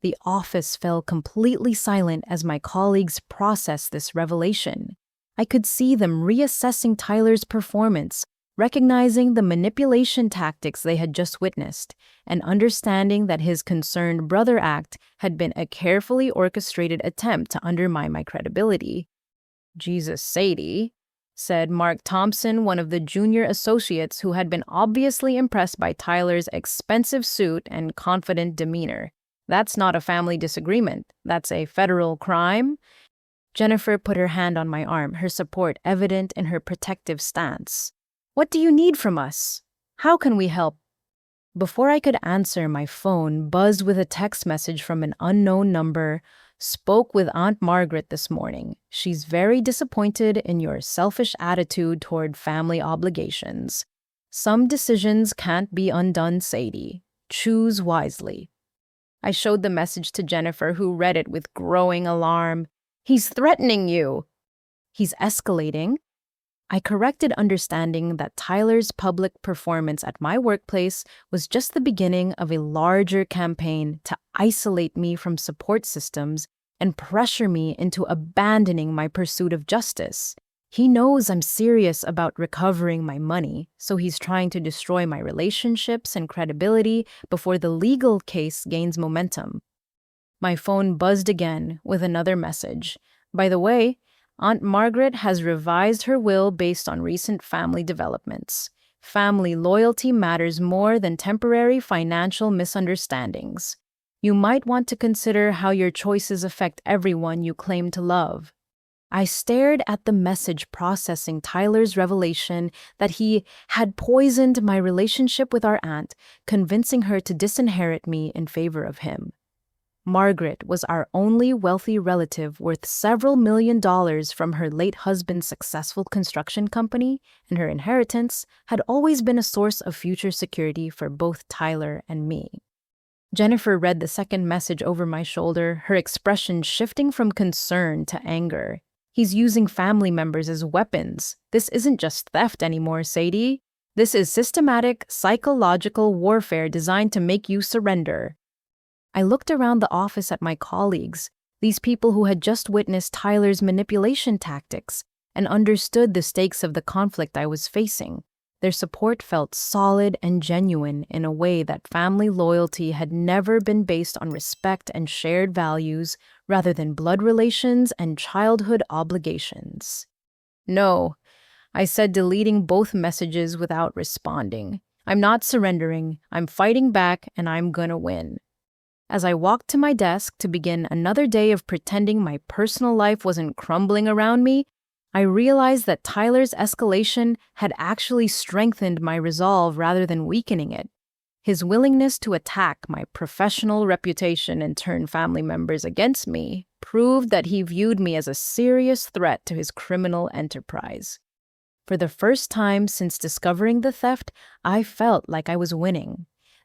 The office fell completely silent as my colleagues processed this revelation. I could see them reassessing Tyler's performance, recognizing the manipulation tactics they had just witnessed, and understanding that his concerned brother act had been a carefully orchestrated attempt to undermine my credibility. "Jesus, Sadie," said Mark Thompson, one of the junior associates who had been obviously impressed by Tyler's expensive suit and confident demeanor. "That's not a family disagreement. That's a federal crime." Jennifer put her hand on my arm, her support evident in her protective stance. "What do you need from us? How can we help?" Before I could answer, my phone buzzed with a text message from an unknown number. "Spoke with Aunt Margaret this morning. She's very disappointed in your selfish attitude toward family obligations. Some decisions can't be undone, Sadie. Choose wisely." I showed the message to Jennifer, who read it with growing alarm. "He's threatening you." "He's escalating." I corrected, understanding that Tyler's public performance at my workplace was just the beginning of a larger campaign to isolate me from support systems and pressure me into abandoning my pursuit of justice. He knows I'm serious about recovering my money, so he's trying to destroy my relationships and credibility before the legal case gains momentum. My phone buzzed again with another message. "By the way, Aunt Margaret has revised her will based on recent family developments. Family loyalty matters more than temporary financial misunderstandings. You might want to consider how your choices affect everyone you claim to love." I stared at the message, processing Tyler's revelation that he had poisoned my relationship with our aunt, convincing her to disinherit me in favor of him. Margaret was our only wealthy relative, worth several $1,000,000 from her late husband's successful construction company, and her inheritance had always been a source of future security for both Tyler and me. Jennifer read the second message over my shoulder, her expression shifting from concern to anger. "He's using family members as weapons. This isn't just theft anymore, Sadie. This is systematic, psychological warfare designed to make you surrender." I looked around the office at my colleagues, these people who had just witnessed Tyler's manipulation tactics and understood the stakes of the conflict I was facing. Their support felt solid and genuine in a way that family loyalty had never been based on respect and shared values, rather than blood relations and childhood obligations. "No," I said, deleting both messages without responding. "I'm not surrendering. I'm fighting back, and I'm gonna win." As I walked to my desk to begin another day of pretending my personal life wasn't crumbling around me, I realized that Tyler's escalation had actually strengthened my resolve rather than weakening it. His willingness to attack my professional reputation and turn family members against me proved that he viewed me as a serious threat to his criminal enterprise. For the first time since discovering the theft, I felt like I was winning.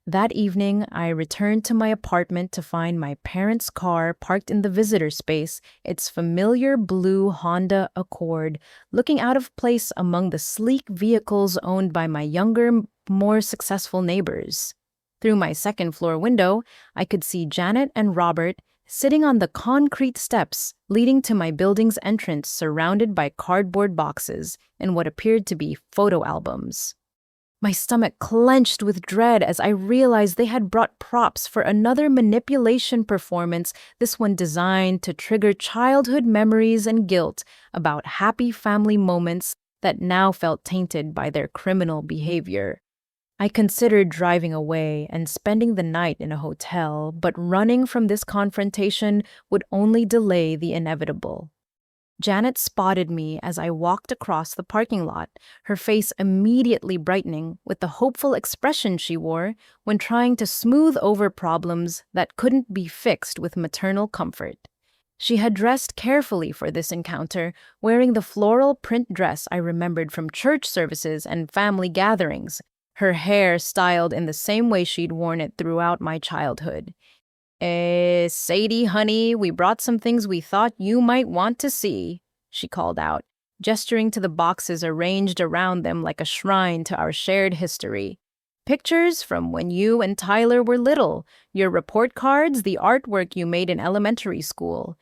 That evening, I returned to my apartment to find my parents' car parked in the visitor space, its familiar blue Honda Accord, looking out of place among the sleek vehicles owned by my younger, more successful neighbors. Through my second-floor window, I could see Janet and Robert, sitting on the concrete steps leading to my building's entrance surrounded by cardboard boxes and what appeared to be photo albums. My stomach clenched with dread as I realized they had brought props for another manipulation performance, this one designed to trigger childhood memories and guilt about happy family moments that now felt tainted by their criminal behavior. I considered driving away and spending the night in a hotel, but running from this confrontation would only delay the inevitable. Janet spotted me as I walked across the parking lot, her face immediately brightening with the hopeful expression she wore when trying to smooth over problems that couldn't be fixed with maternal comfort. She had dressed carefully for this encounter, wearing the floral print dress I remembered from church services and family gatherings, her hair styled in the same way she'd worn it throughout my childhood. Sadie, honey, we brought some things we thought you might want to see, she called out, gesturing to the boxes arranged around them like a shrine to our shared history. Pictures from when you and Tyler were little, your report cards, the artwork you made in elementary school.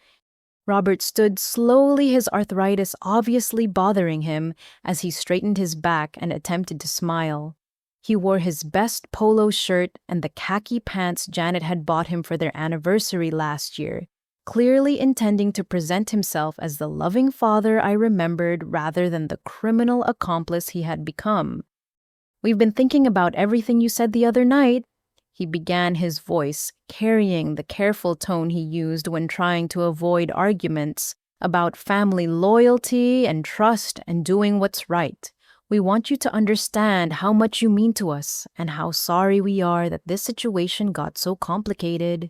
Robert stood slowly, his arthritis obviously bothering him, as he straightened his back and attempted to smile. He wore his best polo shirt and the khaki pants Janet had bought him for their anniversary last year, clearly intending to present himself as the loving father I remembered rather than the criminal accomplice he had become. "We've been thinking about everything you said the other night," he began, his voice carrying the careful tone he used when trying to avoid arguments about family loyalty and trust and doing what's right. "We want you to understand how much you mean to us and how sorry we are that this situation got so complicated."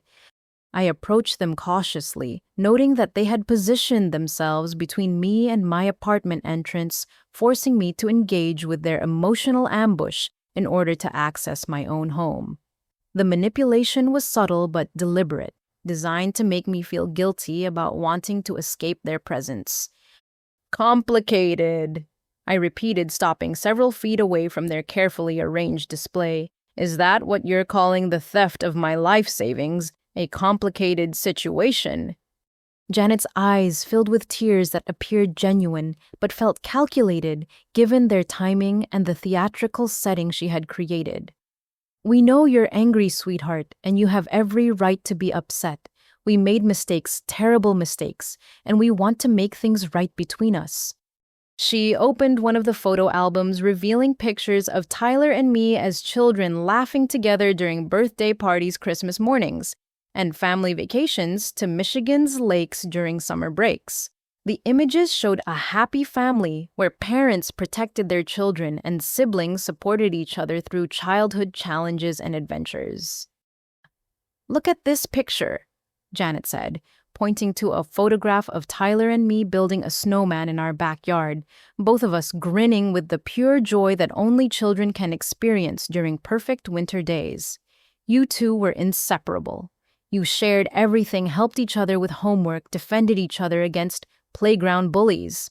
I approached them cautiously, noting that they had positioned themselves between me and my apartment entrance, forcing me to engage with their emotional ambush in order to access my own home. The manipulation was subtle but deliberate, designed to make me feel guilty about wanting to escape their presence. "Complicated," I repeated, stopping several feet away from their carefully arranged display. "Is that what you're calling the theft of my life savings? A complicated situation?" Janet's eyes filled with tears that appeared genuine, but felt calculated, given their timing and the theatrical setting she had created. "We know you're angry, sweetheart, and you have every right to be upset. We made mistakes, terrible mistakes, and we want to make things right between us." She opened one of the photo albums, revealing pictures of Tyler and me as children laughing together during birthday parties, Christmas mornings, and family vacations to Michigan's lakes during summer breaks. The images showed a happy family where parents protected their children and siblings supported each other through childhood challenges and adventures. "Look at this picture," Janet said, pointing to a photograph of Tyler and me building a snowman in our backyard, both of us grinning with the pure joy that only children can experience during perfect winter days. "You two were inseparable. You shared everything, helped each other with homework, defended each other against playground bullies."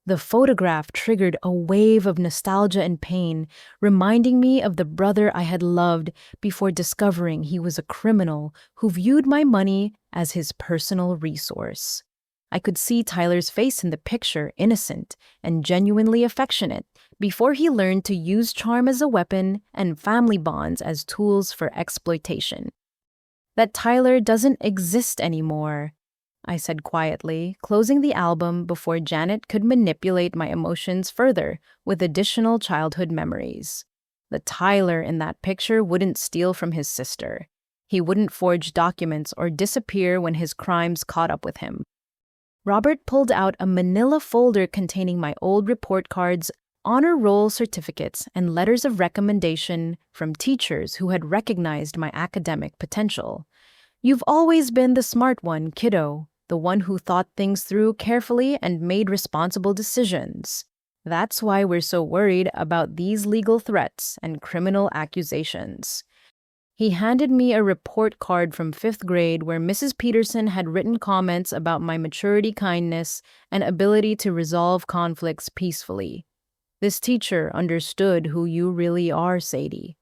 The photograph triggered a wave of nostalgia and pain, reminding me of the brother I had loved before discovering he was a criminal who viewed my money as his personal resource. I could see Tyler's face in the picture, innocent and genuinely affectionate, before he learned to use charm as a weapon and family bonds as tools for exploitation. "That Tyler doesn't exist anymore," I said quietly, closing the album before Janet could manipulate my emotions further with additional childhood memories. The Tyler in that picture wouldn't steal from his sister. He wouldn't forge documents or disappear when his crimes caught up with him. Robert pulled out a manila folder containing my old report cards, honor roll certificates, and letters of recommendation from teachers who had recognized my academic potential. "You've always been the smart one, kiddo, the one who thought things through carefully and made responsible decisions. That's why we're so worried about these legal threats and criminal accusations." He handed me a report card from 5th grade where Mrs. Peterson had written comments about my maturity, kindness, and ability to resolve conflicts peacefully. "This teacher understood who you really are, Sadie.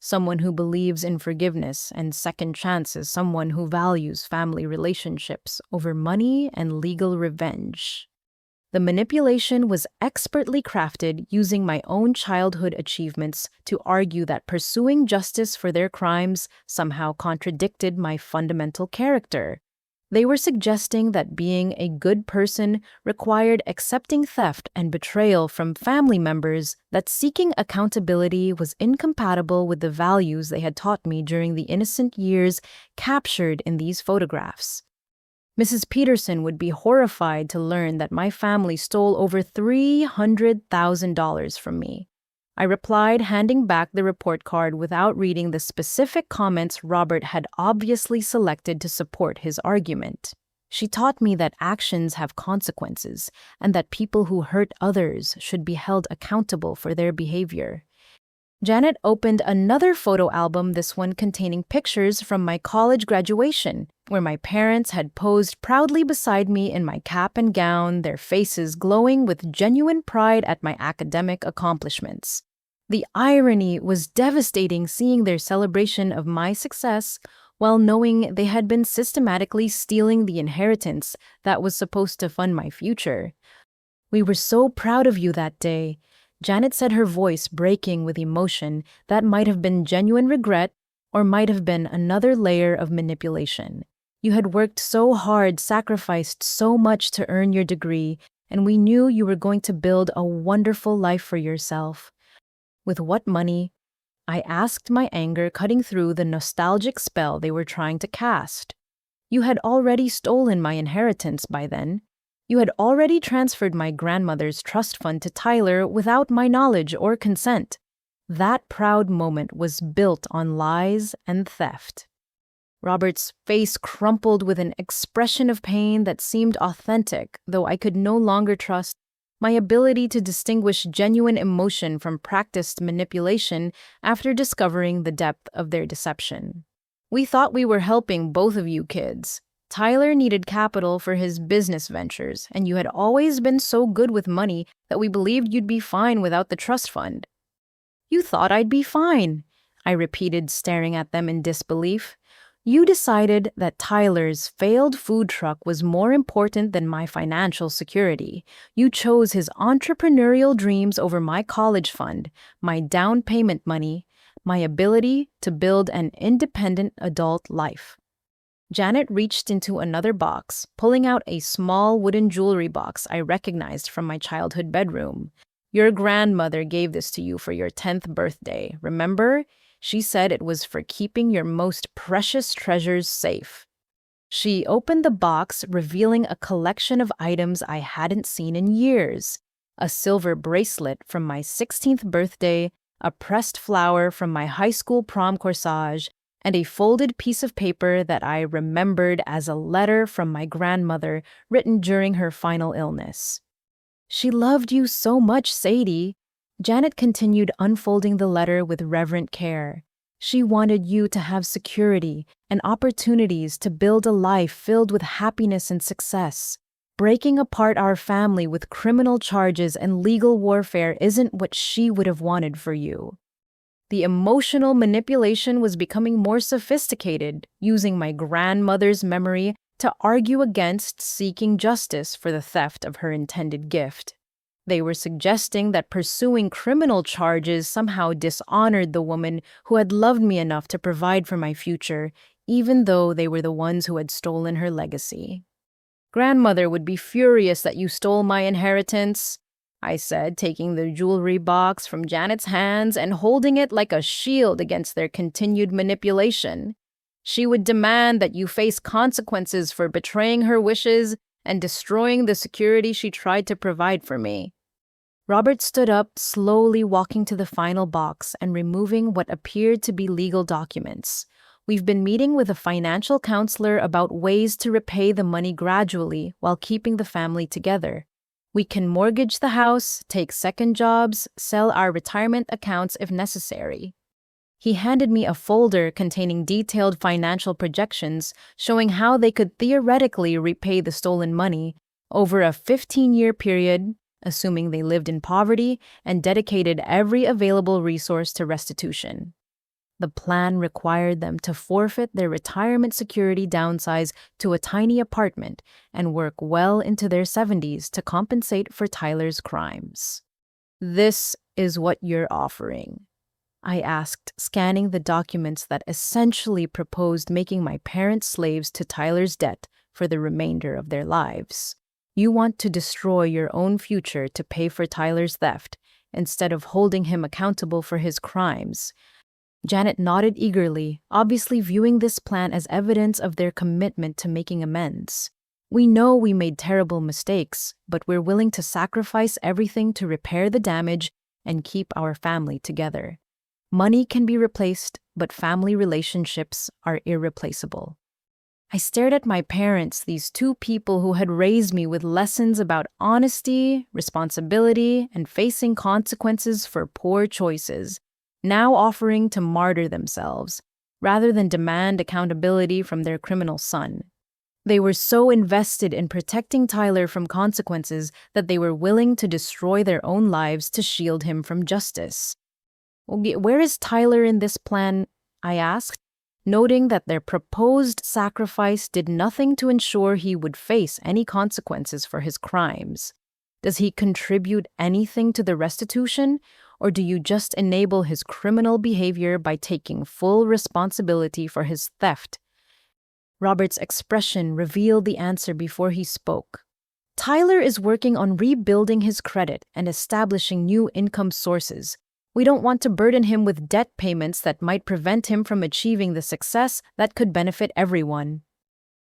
someone who believes in forgiveness and second chances, someone who values family relationships over money and legal revenge. The manipulation was expertly crafted using my own childhood achievements to argue that pursuing justice for their crimes somehow contradicted my fundamental character. They were suggesting that being a good person required accepting theft and betrayal from family members, that seeking accountability was incompatible with the values they had taught me during the innocent years captured in these photographs. Mrs. Peterson would be horrified to learn that my family stole over $300,000 from me. I replied, handing back the report card without reading the specific comments Robert had obviously selected to support his argument. She taught me that actions have consequences and that people who hurt others should be held accountable for their behavior. Janet opened another photo album, this one containing pictures from my college graduation, where my parents had posed proudly beside me in my cap and gown, their faces glowing with genuine pride at my academic accomplishments. The irony was devastating, seeing their celebration of my success while knowing they had been systematically stealing the inheritance that was supposed to fund my future. "We were so proud of you that day," Janet said, her voice breaking with emotion that might have been genuine regret or might have been another layer of manipulation. "You had worked so hard, sacrificed so much to earn your degree, and we knew you were going to build a wonderful life for yourself." "With what money?" I asked, my anger cutting through the nostalgic spell they were trying to cast. "You had already stolen my inheritance by then. You had already transferred my grandmother's trust fund to Tyler without my knowledge or consent." That proud moment was built on lies and theft. Robert's face crumpled with an expression of pain that seemed authentic, though I could no longer trust my ability to distinguish genuine emotion from practiced manipulation after discovering the depth of their deception. "We thought we were helping both of you kids. Tyler needed capital for his business ventures, and you had always been so good with money that we believed you'd be fine without the trust fund." "You thought I'd be fine," I repeated, staring at them in disbelief. "You decided that Tyler's failed food truck was more important than my financial security. You chose his entrepreneurial dreams over my college fund, my down payment money, my ability to build an independent adult life." Janet reached into another box, pulling out a small wooden jewelry box I recognized from my childhood bedroom. "Your grandmother gave this to you for your 10th birthday, remember? She said it was for keeping your most precious treasures safe." She opened the box, revealing a collection of items I hadn't seen in years. A silver bracelet from my 16th birthday, a pressed flower from my high school prom corsage, and a folded piece of paper that I remembered as a letter from my grandmother written during her final illness. "She loved you so much, Sadie." Janet continued, unfolding the letter with reverent care. "She wanted you to have security and opportunities to build a life filled with happiness and success. Breaking apart our family with criminal charges and legal warfare isn't what she would have wanted for you." The emotional manipulation was becoming more sophisticated, using my grandmother's memory to argue against seeking justice for the theft of her intended gift. They were suggesting that pursuing criminal charges somehow dishonored the woman who had loved me enough to provide for my future, even though they were the ones who had stolen her legacy. "Grandmother would be furious that you stole my inheritance," I said, taking the jewelry box from Janet's hands and holding it like a shield against their continued manipulation. "She would demand that you face consequences for betraying her wishes and destroying the security she tried to provide for me." Robert stood up, slowly walking to the final box and removing what appeared to be legal documents. "We've been meeting with a financial counselor about ways to repay the money gradually while keeping the family together. We can mortgage the house, take second jobs, sell our retirement accounts if necessary." He handed me a folder containing detailed financial projections showing how they could theoretically repay the stolen money over a 15-year period, assuming they lived in poverty and dedicated every available resource to restitution. The plan required them to forfeit their retirement security, downsize to a tiny apartment, and work well into their 70s to compensate for Tyler's crimes. "This is what you're offering?" I asked, scanning the documents that essentially proposed making my parents slaves to Tyler's debt for the remainder of their lives. "You want to destroy your own future to pay for Tyler's theft, instead of holding him accountable for his crimes." Janet nodded eagerly, obviously viewing this plan as evidence of their commitment to making amends. "We know we made terrible mistakes, but we're willing to sacrifice everything to repair the damage and keep our family together. Money can be replaced, but family relationships are irreplaceable." I stared at my parents, these two people who had raised me with lessons about honesty, responsibility, and facing consequences for poor choices, now offering to martyr themselves, rather than demand accountability from their criminal son. They were so invested in protecting Tyler from consequences that they were willing to destroy their own lives to shield him from justice. "Where is Tyler in this plan?" I asked, noting that their proposed sacrifice did nothing to ensure he would face any consequences for his crimes. "Does he contribute anything to the restitution, or do you just enable his criminal behavior by taking full responsibility for his theft?" Robert's expression revealed the answer before he spoke. "Tyler is working on rebuilding his credit and establishing new income sources. We don't want to burden him with debt payments that might prevent him from achieving the success that could benefit everyone."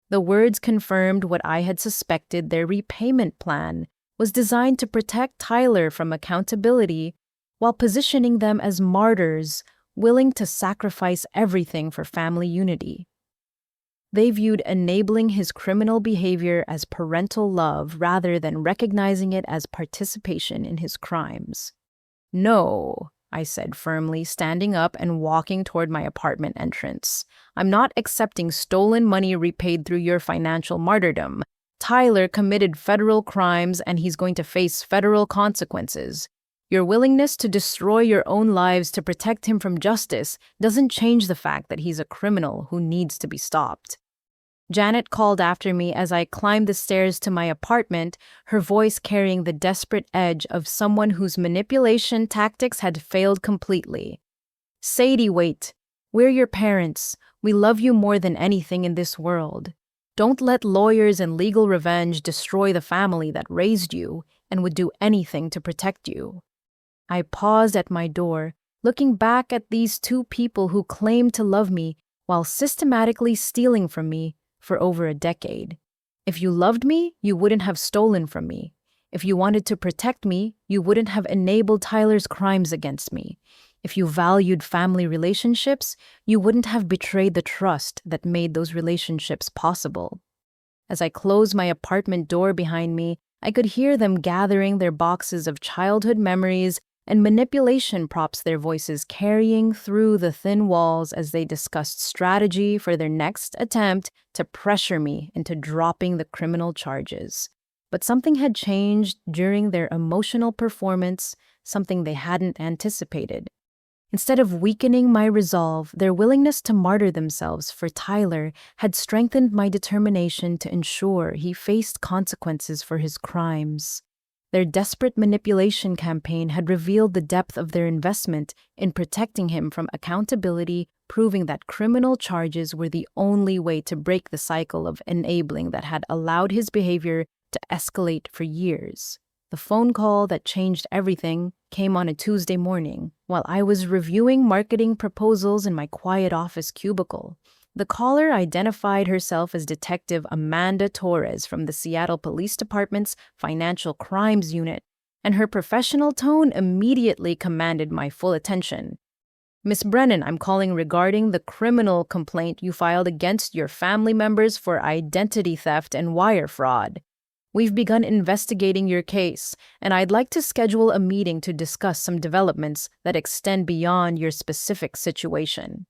The words confirmed what I had suspected. Their repayment plan was designed to protect Tyler from accountability while positioning them as martyrs, willing to sacrifice everything for family unity. They viewed enabling his criminal behavior as parental love rather than recognizing it as participation in his crimes. "No," I said firmly, standing up and walking toward my apartment entrance. "I'm not accepting stolen money repaid through your financial martyrdom. Tyler committed federal crimes and he's going to face federal consequences. Your willingness to destroy your own lives to protect him from justice doesn't change the fact that he's a criminal who needs to be stopped." Janet called after me as I climbed the stairs to my apartment, her voice carrying the desperate edge of someone whose manipulation tactics had failed completely. "Sadie, wait. We're your parents. We love you more than anything in this world. Don't let lawyers and legal revenge destroy the family that raised you and would do anything to protect you." I paused at my door, looking back at these two people who claimed to love me while systematically stealing from me for over a decade. If you loved me, you wouldn't have stolen from me. If you wanted to protect me, you wouldn't have enabled Tyler's crimes against me. If you valued family relationships, you wouldn't have betrayed the trust that made those relationships possible. As I closed my apartment door behind me, I could hear them gathering their boxes of childhood memories and manipulation props, their voices carrying through the thin walls as they discussed strategy for their next attempt to pressure me into dropping the criminal charges. But something had changed during their emotional performance, something they hadn't anticipated. Instead of weakening my resolve, their willingness to martyr themselves for Tyler had strengthened my determination to ensure he faced consequences for his crimes. Their desperate manipulation campaign had revealed the depth of their investment in protecting him from accountability, proving that criminal charges were the only way to break the cycle of enabling that had allowed his behavior to escalate for years. The phone call that changed everything came on a Tuesday morning while I was reviewing marketing proposals in my quiet office cubicle. The caller identified herself as Detective Amanda Torres from the Seattle Police Department's Financial Crimes Unit, and her professional tone immediately commanded my full attention. "Miss Brennan, I'm calling regarding the criminal complaint you filed against your family members for identity theft and wire fraud. We've begun investigating your case, and I'd like to schedule a meeting to discuss some developments that extend beyond your specific situation."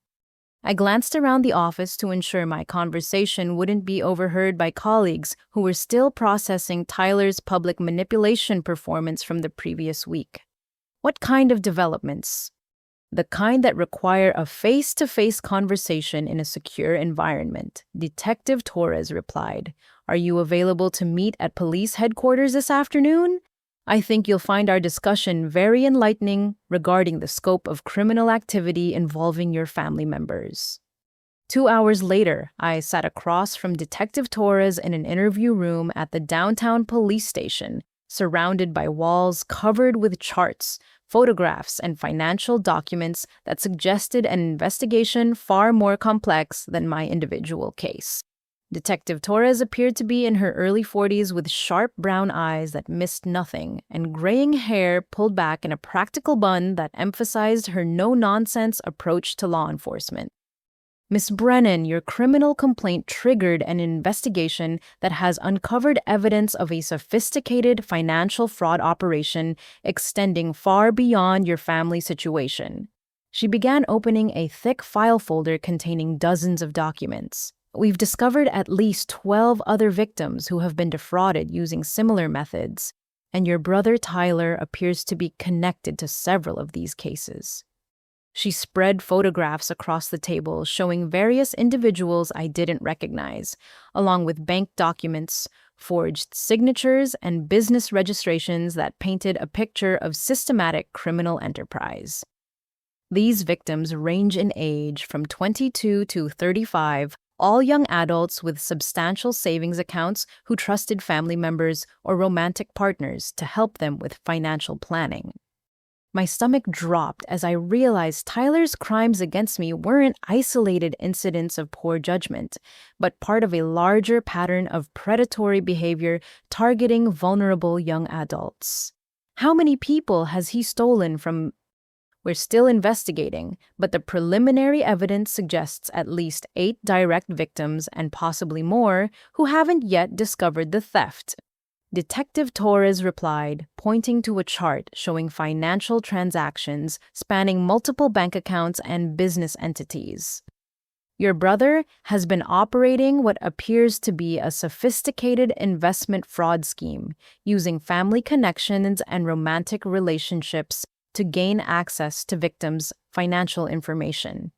I glanced around the office to ensure my conversation wouldn't be overheard by colleagues who were still processing Tyler's public manipulation performance from the previous week. "What kind of developments?" The kind that require a face-to-face conversation in a secure environment. Detective Torres replied, "Are you available to meet at police headquarters this afternoon? I think you'll find our discussion very enlightening regarding the scope of criminal activity involving your family members." 2 hours later, I sat across from Detective Torres in an interview room at the downtown police station, surrounded by walls covered with charts, photographs, and financial documents that suggested an investigation far more complex than my individual case. Detective Torres appeared to be in her early 40s with sharp brown eyes that missed nothing and graying hair pulled back in a practical bun that emphasized her no-nonsense approach to law enforcement. "Miss Brennan, your criminal complaint triggered an investigation that has uncovered evidence of a sophisticated financial fraud operation extending far beyond your family situation." She began opening a thick file folder containing dozens of documents. "We've discovered at least 12 other victims who have been defrauded using similar methods, and your brother Tyler appears to be connected to several of these cases." She spread photographs across the table showing various individuals I didn't recognize, along with bank documents, forged signatures, and business registrations that painted a picture of systematic criminal enterprise. These victims range in age from 22 to 35, all young adults with substantial savings accounts who trusted family members or romantic partners to help them with financial planning. My stomach dropped as I realized Tyler's crimes against me weren't isolated incidents of poor judgment, but part of a larger pattern of predatory behavior targeting vulnerable young adults. How many people has he stolen from? We're still investigating, but the preliminary evidence suggests at least 8 direct victims and possibly more who haven't yet discovered the theft. Detective Torres replied, pointing to a chart showing financial transactions spanning multiple bank accounts and business entities. "Your brother has been operating what appears to be a sophisticated investment fraud scheme, using family connections and romantic relationships to gain access to victims' financial information."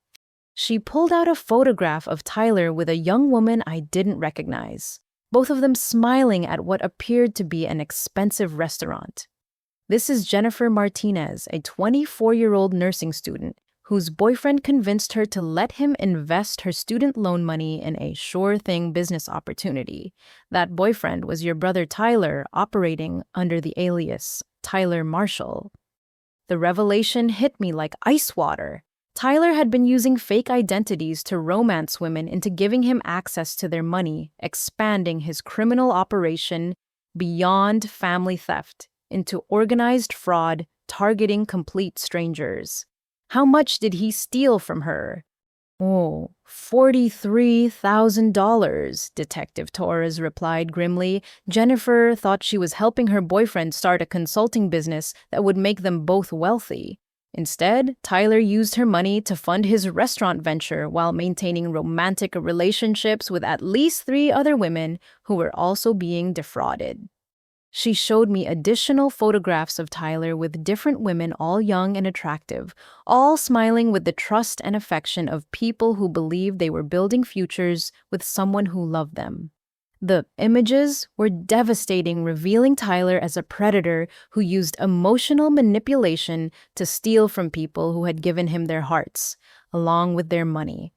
She pulled out a photograph of Tyler with a young woman I didn't recognize, both of them smiling at what appeared to be an expensive restaurant. "This is Jennifer Martinez, a 24-year-old nursing student whose boyfriend convinced her to let him invest her student loan money in a sure-thing business opportunity. That boyfriend was your brother Tyler, operating under the alias Tyler Marshall." The revelation hit me like ice water. Tyler had been using fake identities to romance women into giving him access to their money, expanding his criminal operation beyond family theft into organized fraud targeting complete strangers. How much did he steal from her? "Oh, $43,000, Detective Torres replied grimly. "Jennifer thought she was helping her boyfriend start a consulting business that would make them both wealthy. Instead, Tyler used her money to fund his restaurant venture while maintaining romantic relationships with at least 3 other women who were also being defrauded." She showed me additional photographs of Tyler with different women, all young and attractive, all smiling with the trust and affection of people who believed they were building futures with someone who loved them. The images were devastating, revealing Tyler as a predator who used emotional manipulation to steal from people who had given him their hearts, along with their money.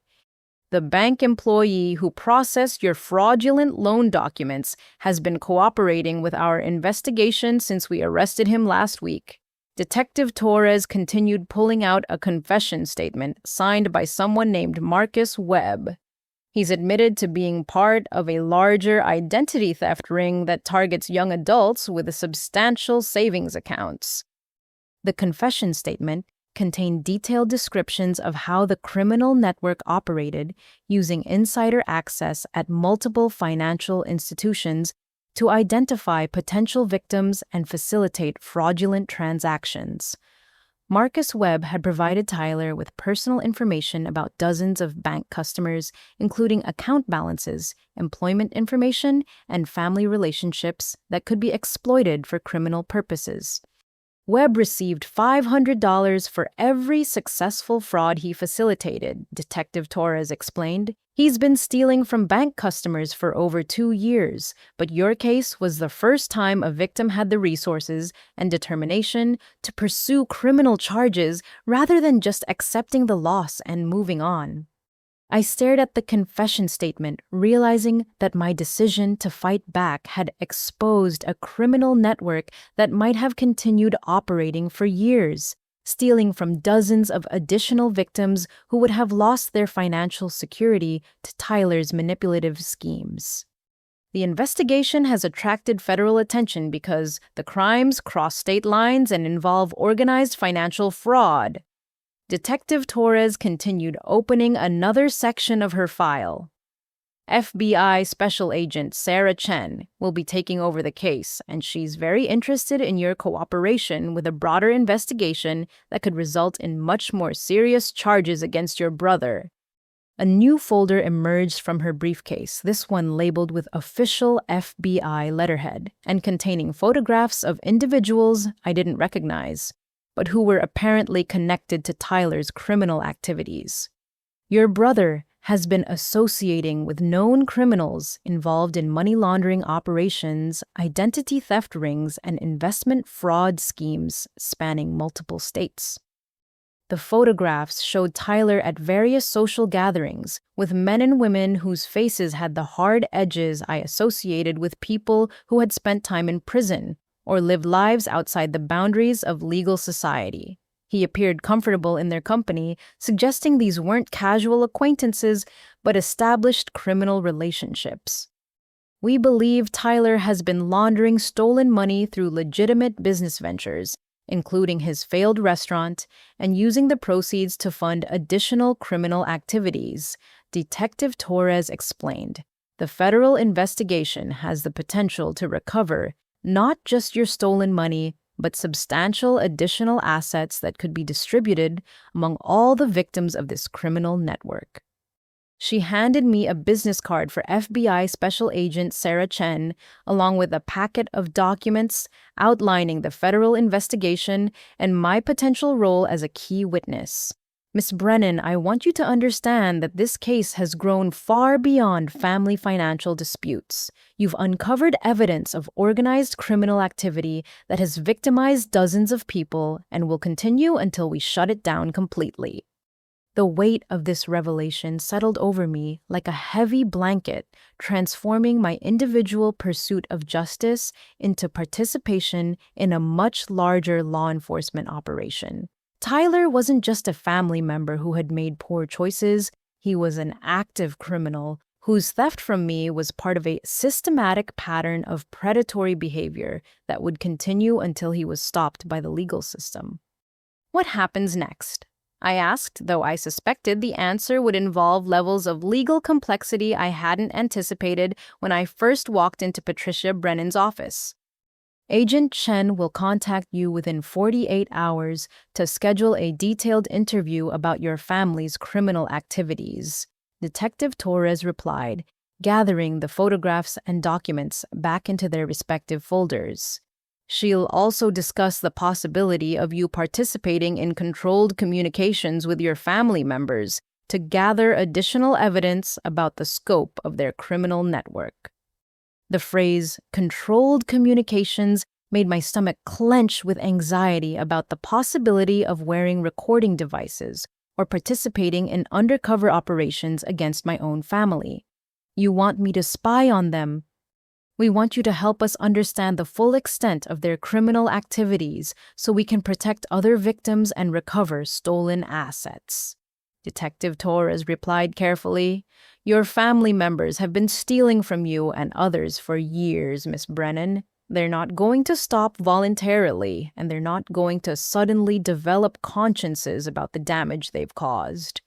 "The bank employee who processed your fraudulent loan documents has been cooperating with our investigation since we arrested him last week." Detective Torres continued, pulling out a confession statement signed by someone named Marcus Webb. "He's admitted to being part of a larger identity theft ring that targets young adults with substantial savings accounts." The confession statement contained detailed descriptions of how the criminal network operated, using insider access at multiple financial institutions to identify potential victims and facilitate fraudulent transactions. Marcus Webb had provided Tyler with personal information about dozens of bank customers, including account balances, employment information, and family relationships that could be exploited for criminal purposes. Webb received $500 for every successful fraud he facilitated, Detective Torres explained. He's been stealing from bank customers for over 2 years, but your case was the first time a victim had the resources and determination to pursue criminal charges rather than just accepting the loss and moving on. I stared at the confession statement, realizing that my decision to fight back had exposed a criminal network that might have continued operating for years, stealing from dozens of additional victims who would have lost their financial security to Tyler's manipulative schemes. The investigation has attracted federal attention because the crimes cross state lines and involve organized financial fraud. Detective Torres continued, opening another section of her file. FBI Special Agent Sarah Chen will be taking over the case, and she's very interested in your cooperation with a broader investigation that could result in much more serious charges against your brother. A new folder emerged from her briefcase, this one labeled with official FBI letterhead and containing photographs of individuals I didn't recognize, but who were apparently connected to Tyler's criminal activities. Your brother has been associating with known criminals involved in money laundering operations, identity theft rings, and investment fraud schemes spanning multiple states. The photographs showed Tyler at various social gatherings with men and women whose faces had the hard edges I associated with people who had spent time in prison or lived lives outside the boundaries of legal society. He appeared comfortable in their company, suggesting these weren't casual acquaintances, but established criminal relationships. We believe Tyler has been laundering stolen money through legitimate business ventures, including his failed restaurant, and using the proceeds to fund additional criminal activities, Detective Torres explained. The federal investigation has the potential to recover not just your stolen money, but substantial additional assets that could be distributed among all the victims of this criminal network. She handed me a business card for FBI Special Agent Sarah Chen, along with a packet of documents outlining the federal investigation and my potential role as a key witness. Ms. Brennan, I want you to understand that this case has grown far beyond family financial disputes. You've uncovered evidence of organized criminal activity that has victimized dozens of people and will continue until we shut it down completely. The weight of this revelation settled over me like a heavy blanket, transforming my individual pursuit of justice into participation in a much larger law enforcement operation. Tyler wasn't just a family member who had made poor choices, he was an active criminal whose theft from me was part of a systematic pattern of predatory behavior that would continue until he was stopped by the legal system. What happens next? I asked, though I suspected the answer would involve levels of legal complexity I hadn't anticipated when I first walked into Patricia Brennan's office. Agent Chen will contact you within 48 hours to schedule a detailed interview about your family's criminal activities, Detective Torres replied, gathering the photographs and documents back into their respective folders. She'll also discuss the possibility of you participating in controlled communications with your family members to gather additional evidence about the scope of their criminal network. The phrase controlled communications made my stomach clench with anxiety about the possibility of wearing recording devices or participating in undercover operations against my own family. You want me to spy on them. We want you to help us understand the full extent of their criminal activities so we can protect other victims and recover stolen assets. Detective Torres replied carefully, Your family members have been stealing from you and others for years, Miss Brennan. They're not going to stop voluntarily, and they're not going to suddenly develop consciences about the damage they've caused.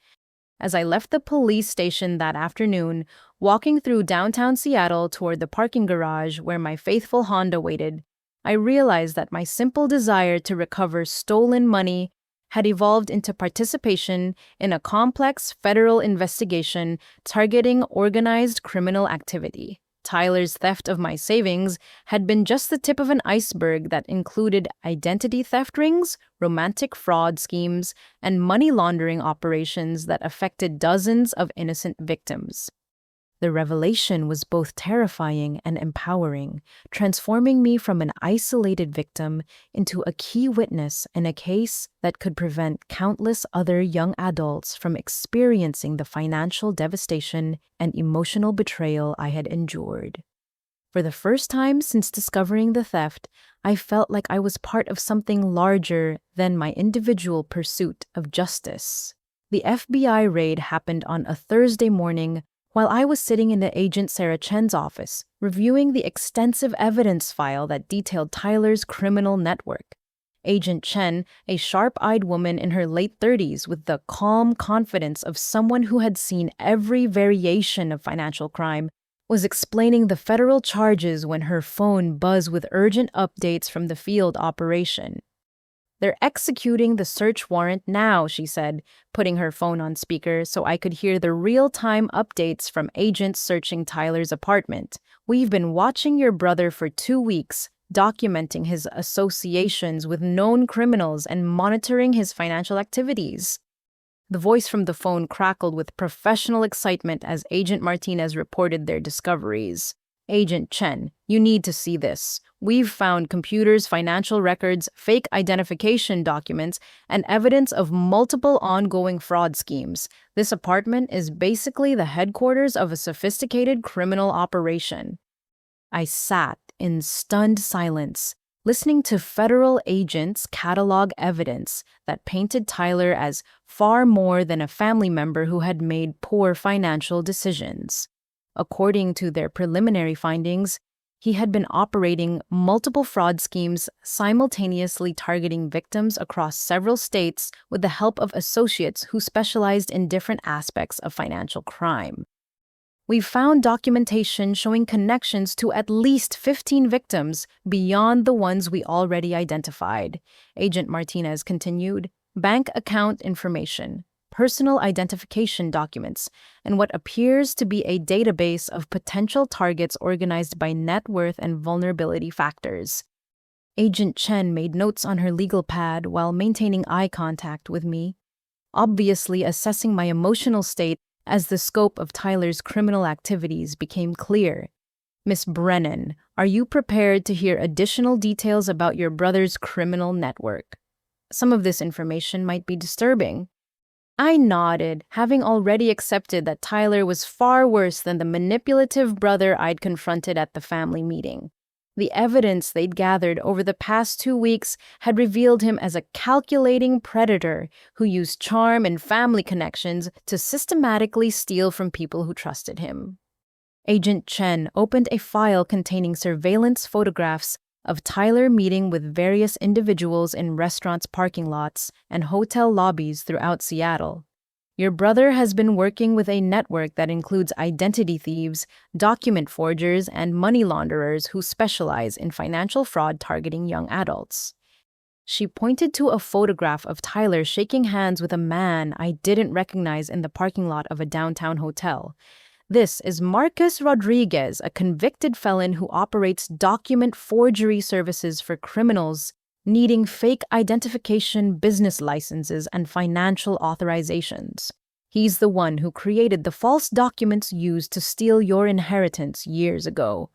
As I left the police station that afternoon, walking through downtown Seattle toward the parking garage where my faithful Honda waited, I realized that my simple desire to recover stolen money had evolved into participation in a complex federal investigation targeting organized criminal activity. Tyler's theft of my savings had been just the tip of an iceberg that included identity theft rings, romantic fraud schemes, and money laundering operations that affected dozens of innocent victims. The revelation was both terrifying and empowering, transforming me from an isolated victim into a key witness in a case that could prevent countless other young adults from experiencing the financial devastation and emotional betrayal I had endured. For the first time since discovering the theft, I felt like I was part of something larger than my individual pursuit of justice. The FBI raid happened on a Thursday morning while I was sitting in the Agent Sarah Chen's office, reviewing the extensive evidence file that detailed Tyler's criminal network. Agent Chen, a sharp-eyed woman in her late 30s with the calm confidence of someone who had seen every variation of financial crime, was explaining the federal charges when her phone buzzed with urgent updates from the field operation. "They're executing the search warrant now," she said, putting her phone on speaker so I could hear the real-time updates from agents searching Tyler's apartment. "We've been watching your brother for 2 weeks, documenting his associations with known criminals and monitoring his financial activities." The voice from the phone crackled with professional excitement as Agent Martinez reported their discoveries. "Agent Chen, you need to see this. We've found computers, financial records, fake identification documents, and evidence of multiple ongoing fraud schemes. This apartment is basically the headquarters of a sophisticated criminal operation." I sat in stunned silence, listening to federal agents catalog evidence that painted Tyler as far more than a family member who had made poor financial decisions. According to their preliminary findings, he had been operating multiple fraud schemes simultaneously targeting victims across several states with the help of associates who specialized in different aspects of financial crime. "We found documentation showing connections to at least 15 victims beyond the ones we already identified," Agent Martinez continued. "Bank account information, personal identification documents, and what appears to be a database of potential targets organized by net worth and vulnerability factors." Agent Chen made notes on her legal pad while maintaining eye contact with me, obviously assessing my emotional state as the scope of Tyler's criminal activities became clear. "Miss Brennan, are you prepared to hear additional details about your brother's criminal network? Some of this information might be disturbing." I nodded, having already accepted that Tyler was far worse than the manipulative brother I'd confronted at the family meeting. The evidence they'd gathered over the past 2 weeks had revealed him as a calculating predator who used charm and family connections to systematically steal from people who trusted him. Agent Chen opened a file containing surveillance photographs of Tyler meeting with various individuals in restaurants' parking lots and hotel lobbies throughout Seattle. "Your brother has been working with a network that includes identity thieves, document forgers, and money launderers who specialize in financial fraud targeting young adults." She pointed to a photograph of Tyler shaking hands with a man I didn't recognize in the parking lot of a downtown hotel. "This is Marcus Rodriguez, a convicted felon who operates document forgery services for criminals needing fake identification, business licenses, and financial authorizations. He's the one who created the false documents used to steal your inheritance years ago."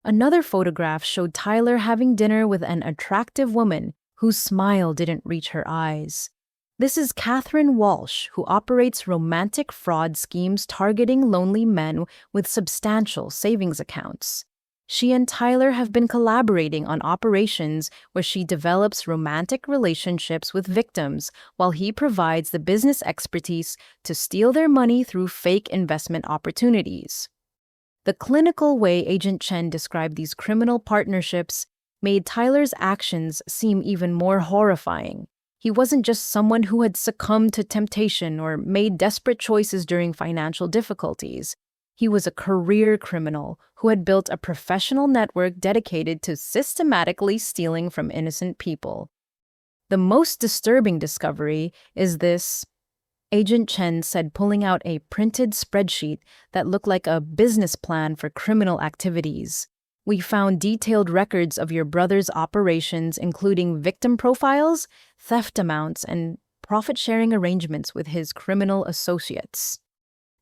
Another photograph showed Tyler having dinner with an attractive woman whose smile didn't reach her eyes. "This is Catherine Walsh, who operates romantic fraud schemes targeting lonely men with substantial savings accounts. She and Tyler have been collaborating on operations where she develops romantic relationships with victims while he provides the business expertise to steal their money through fake investment opportunities." The clinical way Agent Chen described these criminal partnerships made Tyler's actions seem even more horrifying. He wasn't just someone who had succumbed to temptation or made desperate choices during financial difficulties. He was a career criminal who had built a professional network dedicated to systematically stealing from innocent people. The most disturbing discovery is this: Agent Chen said, pulling out a printed spreadsheet that looked like a business plan for criminal activities. We found detailed records of your brother's operations, including victim profiles, theft amounts, and profit-sharing arrangements with his criminal associates.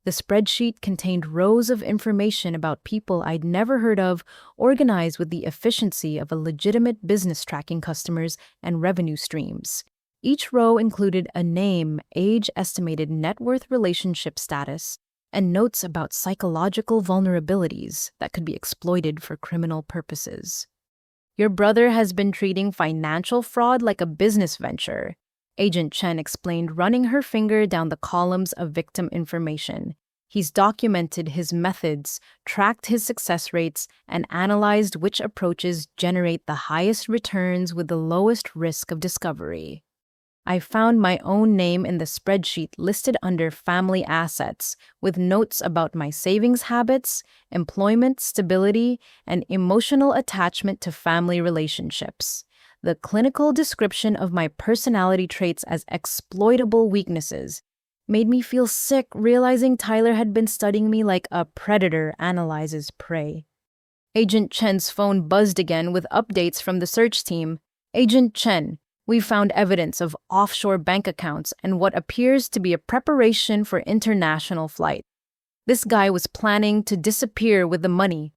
The spreadsheet contained rows of information about people I'd never heard of, organized with the efficiency of a legitimate business tracking customers and revenue streams. Each row included a name, age, estimated net worth, relationship status, and notes about psychological vulnerabilities that could be exploited for criminal purposes. Your brother has been treating financial fraud like a business venture, Agent Chen explained, running her finger down the columns of victim information. He's documented his methods, tracked his success rates, and analyzed which approaches generate the highest returns with the lowest risk of discovery. I found my own name in the spreadsheet listed under family assets, with notes about my savings habits, employment stability, and emotional attachment to family relationships. The clinical description of my personality traits as exploitable weaknesses made me feel sick, realizing Tyler had been studying me like a predator analyzes prey. Agent Chen's phone buzzed again with updates from the search team. Agent Chen, we found evidence of offshore bank accounts and what appears to be a preparation for international flight. This guy was planning to disappear with the money.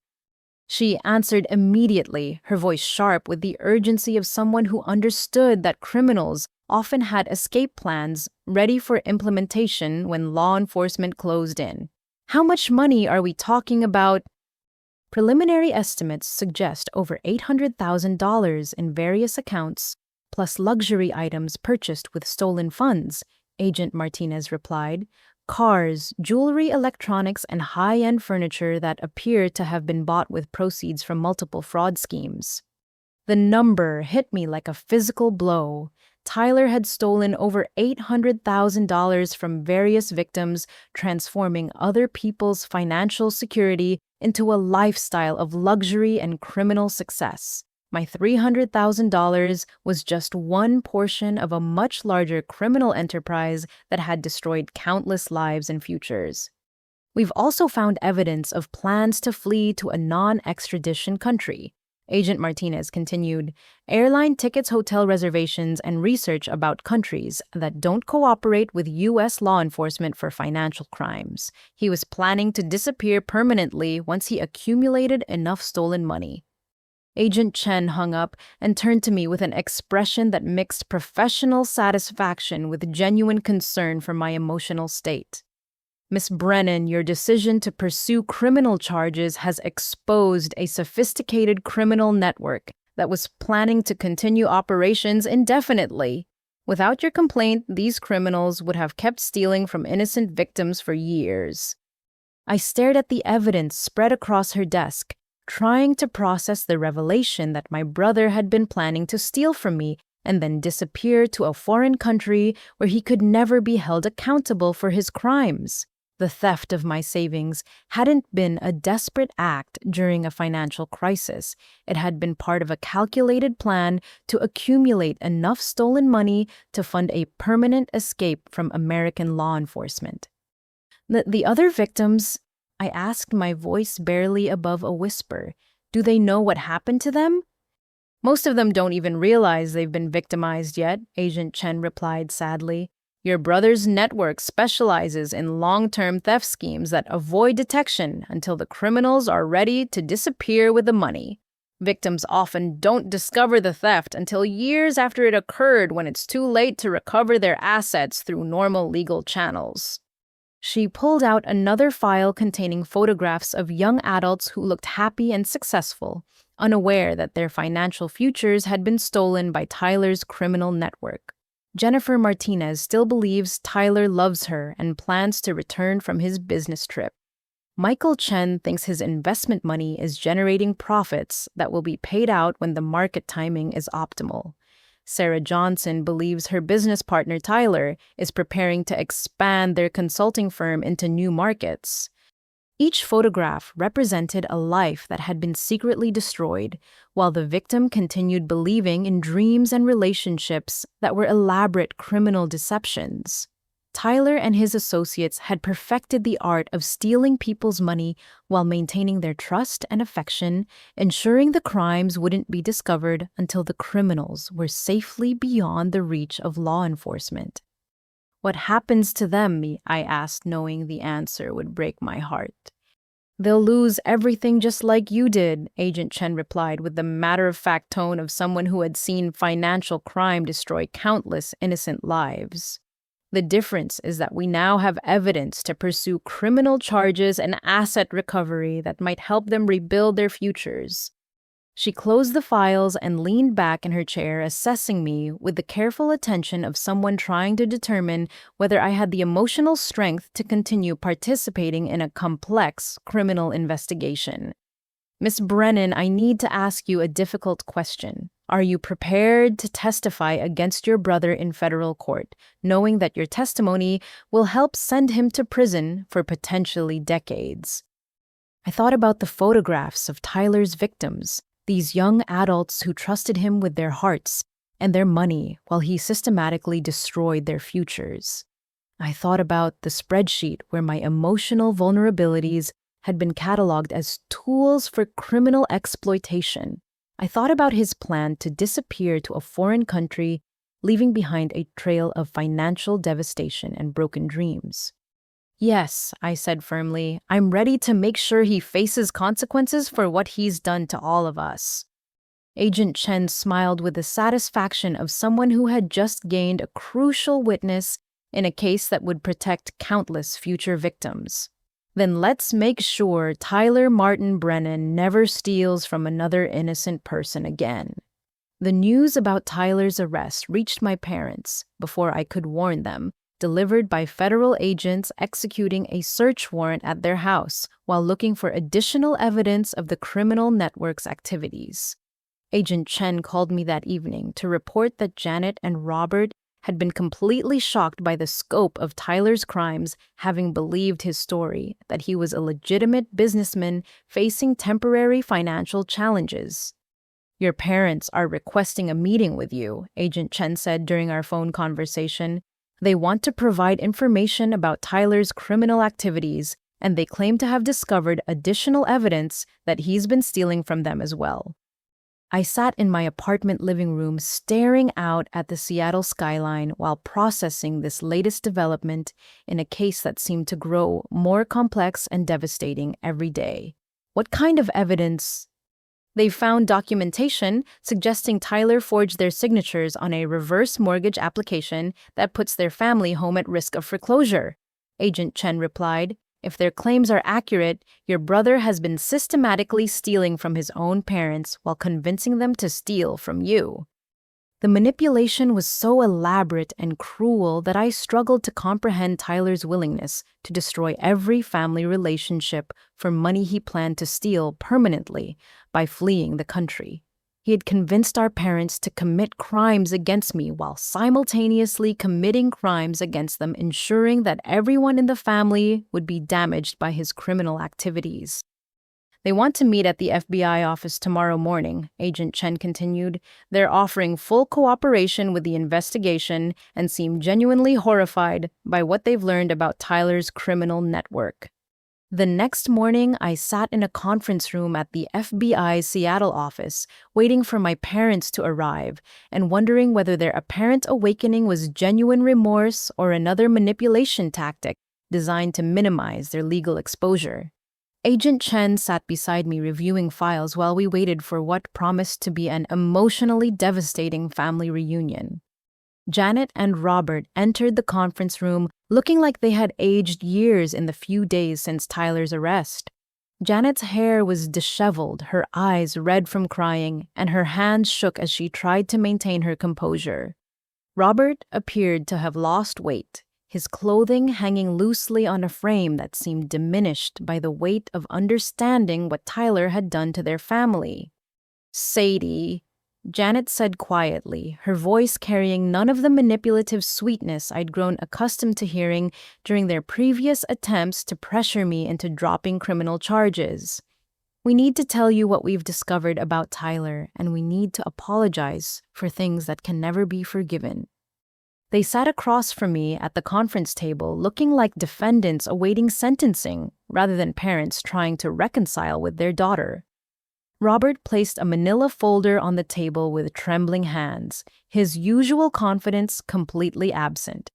She answered immediately, her voice sharp with the urgency of someone who understood that criminals often had escape plans ready for implementation when law enforcement closed in. How much money are we talking about? Preliminary estimates suggest over $800,000 in various accounts, plus luxury items purchased with stolen funds, Agent Martinez replied. Cars, jewelry, electronics, and high-end furniture that appear to have been bought with proceeds from multiple fraud schemes. The number hit me like a physical blow. Tyler had stolen over $800,000 from various victims, transforming other people's financial security into a lifestyle of luxury and criminal success. My $300,000 was just one portion of a much larger criminal enterprise that had destroyed countless lives and futures. We've also found evidence of plans to flee to a non-extradition country. Agent Martinez continued, airline tickets, hotel reservations, and research about countries that don't cooperate with U.S. law enforcement for financial crimes. He was planning to disappear permanently once he accumulated enough stolen money. Agent Chen hung up and turned to me with an expression that mixed professional satisfaction with genuine concern for my emotional state. Miss Brennan, your decision to pursue criminal charges has exposed a sophisticated criminal network that was planning to continue operations indefinitely. Without your complaint, these criminals would have kept stealing from innocent victims for years. I stared at the evidence spread across her desk, trying to process the revelation that my brother had been planning to steal from me and then disappear to a foreign country where he could never be held accountable for his crimes. The theft of my savings hadn't been a desperate act during a financial crisis. It had been part of a calculated plan to accumulate enough stolen money to fund a permanent escape from American law enforcement. The other victims, I asked, my voice barely above a whisper. Do they know what happened to them? Most of them don't even realize they've been victimized yet, Agent Chen replied sadly. Your brother's network specializes in long-term theft schemes that avoid detection until the criminals are ready to disappear with the money. Victims often don't discover the theft until years after it occurred, when it's too late to recover their assets through normal legal channels. She pulled out another file containing photographs of young adults who looked happy and successful, unaware that their financial futures had been stolen by Tyler's criminal network. Jennifer Martinez still believes Tyler loves her and plans to return from his business trip. Michael Chen thinks his investment money is generating profits that will be paid out when the market timing is optimal. Sarah Johnson believes her business partner Tyler is preparing to expand their consulting firm into new markets. Each photograph represented a life that had been secretly destroyed, while the victim continued believing in dreams and relationships that were elaborate criminal deceptions. Tyler and his associates had perfected the art of stealing people's money while maintaining their trust and affection, ensuring the crimes wouldn't be discovered until the criminals were safely beyond the reach of law enforcement. "What happens to them?" I asked, knowing the answer would break my heart. "They'll lose everything just like you did," Agent Chen replied with the matter-of-fact tone of someone who had seen financial crime destroy countless innocent lives. "The difference is that we now have evidence to pursue criminal charges and asset recovery that might help them rebuild their futures." She closed the files and leaned back in her chair, assessing me with the careful attention of someone trying to determine whether I had the emotional strength to continue participating in a complex criminal investigation. "Miss Brennan, I need to ask you a difficult question. Are you prepared to testify against your brother in federal court, knowing that your testimony will help send him to prison for potentially decades?" I thought about the photographs of Tyler's victims, these young adults who trusted him with their hearts and their money while he systematically destroyed their futures. I thought about the spreadsheet where my emotional vulnerabilities had been cataloged as tools for criminal exploitation. I thought about his plan to disappear to a foreign country, leaving behind a trail of financial devastation and broken dreams. "Yes," I said firmly, "I'm ready to make sure he faces consequences for what he's done to all of us." Agent Chen smiled with the satisfaction of someone who had just gained a crucial witness in a case that would protect countless future victims. "Then let's make sure Tyler Martin Brennan never steals from another innocent person again." The news about Tyler's arrest reached my parents before I could warn them, delivered by federal agents executing a search warrant at their house while looking for additional evidence of the criminal network's activities. Agent Chen called me that evening to report that Janet and Robert had been completely shocked by the scope of Tyler's crimes, having believed his story that he was a legitimate businessman facing temporary financial challenges. "Your parents are requesting a meeting with you," Agent Chen said during our phone conversation. "They want to provide information about Tyler's criminal activities, and they claim to have discovered additional evidence that he's been stealing from them as well." I sat in my apartment living room staring out at the Seattle skyline while processing this latest development in a case that seemed to grow more complex and devastating every day. What kind of evidence? They found documentation suggesting Tyler forged their signatures on a reverse mortgage application that puts their family home at risk of foreclosure, Agent Chen replied. "If their claims are accurate, your brother has been systematically stealing from his own parents while convincing them to steal from you." The manipulation was so elaborate and cruel that I struggled to comprehend Tyler's willingness to destroy every family relationship for money he planned to steal permanently by fleeing the country. He had convinced our parents to commit crimes against me while simultaneously committing crimes against them, ensuring that everyone in the family would be damaged by his criminal activities. "They want to meet at the FBI office tomorrow morning," Agent Chen continued. "They're offering full cooperation with the investigation and seem genuinely horrified by what they've learned about Tyler's criminal network." The next morning, I sat in a conference room at the FBI's Seattle office, waiting for my parents to arrive and wondering whether their apparent awakening was genuine remorse or another manipulation tactic designed to minimize their legal exposure. Agent Chen sat beside me reviewing files while we waited for what promised to be an emotionally devastating family reunion. Janet and Robert entered the conference room looking like they had aged years in the few days since Tyler's arrest. Janet's hair was disheveled, her eyes red from crying, and her hands shook as she tried to maintain her composure. Robert appeared to have lost weight, his clothing hanging loosely on a frame that seemed diminished by the weight of understanding what Tyler had done to their family. "Sadie," Janet said quietly, her voice carrying none of the manipulative sweetness I'd grown accustomed to hearing during their previous attempts to pressure me into dropping criminal charges. "We need to tell you what we've discovered about Tyler, and we need to apologize for things that can never be forgiven." They sat across from me at the conference table, looking like defendants awaiting sentencing rather than parents trying to reconcile with their daughter. Robert placed a manila folder on the table with trembling hands, his usual confidence completely absent.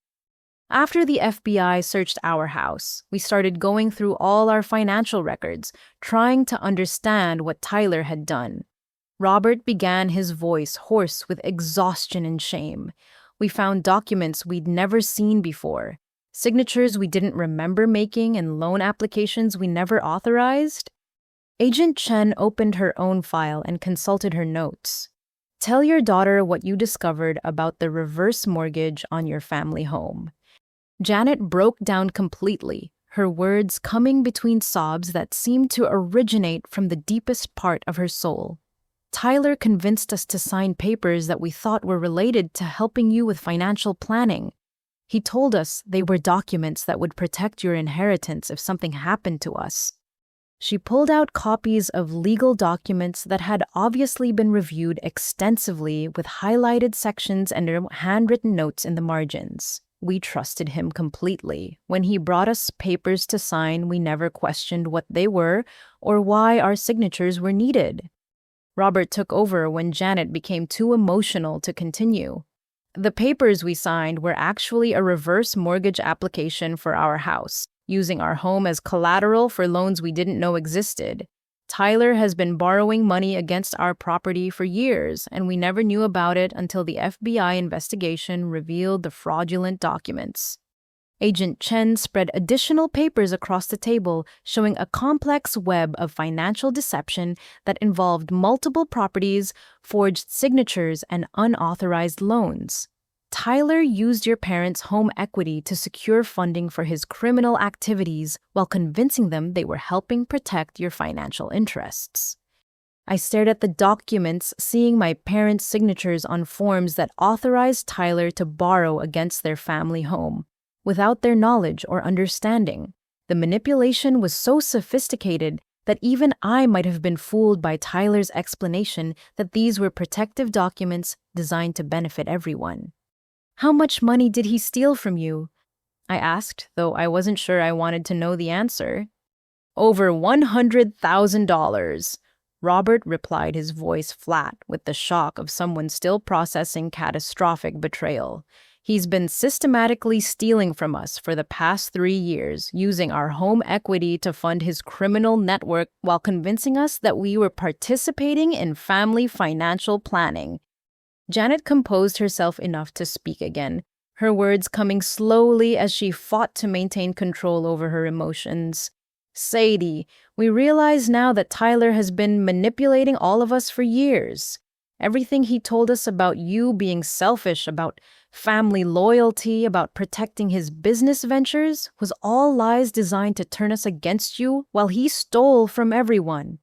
After the FBI searched our house, we started going through all our financial records, trying to understand what Tyler had done. Robert began, his voice hoarse with exhaustion and shame. We found documents we'd never seen before, signatures we didn't remember making, and loan applications we never authorized. Agent Chen opened her own file and consulted her notes. Tell your daughter what you discovered about the reverse mortgage on your family home. Janet broke down completely, her words coming between sobs that seemed to originate from the deepest part of her soul. Tyler convinced us to sign papers that we thought were related to helping you with financial planning. He told us they were documents that would protect your inheritance if something happened to us. She pulled out copies of legal documents that had obviously been reviewed extensively with highlighted sections and handwritten notes in the margins. We trusted him completely. When he brought us papers to sign, we never questioned what they were or why our signatures were needed. Robert took over when Janet became too emotional to continue. The papers we signed were actually a reverse mortgage application for our house, using our home as collateral for loans we didn't know existed. Tyler has been borrowing money against our property for years, and we never knew about it until the FBI investigation revealed the fraudulent documents. Agent Chen spread additional papers across the table, showing a complex web of financial deception that involved multiple properties, forged signatures, and unauthorized loans. Tyler used your parents' home equity to secure funding for his criminal activities while convincing them they were helping protect your financial interests. I stared at the documents, seeing my parents' signatures on forms that authorized Tyler to borrow against their family home, without their knowledge or understanding. The manipulation was so sophisticated that even I might have been fooled by Tyler's explanation that these were protective documents designed to benefit everyone. How much money did he steal from you? I asked, though I wasn't sure I wanted to know the answer. Over $100,000. Robert replied, his voice flat with the shock of someone still processing catastrophic betrayal. He's been systematically stealing from us for the past 3 years, using our home equity to fund his criminal network while convincing us that we were participating in family financial planning. Janet composed herself enough to speak again, her words coming slowly as she fought to maintain control over her emotions. Sadie, we realize now that Tyler has been manipulating all of us for years. Everything he told us about you being selfish, about family loyalty, about protecting his business ventures, was all lies designed to turn us against you while he stole from everyone.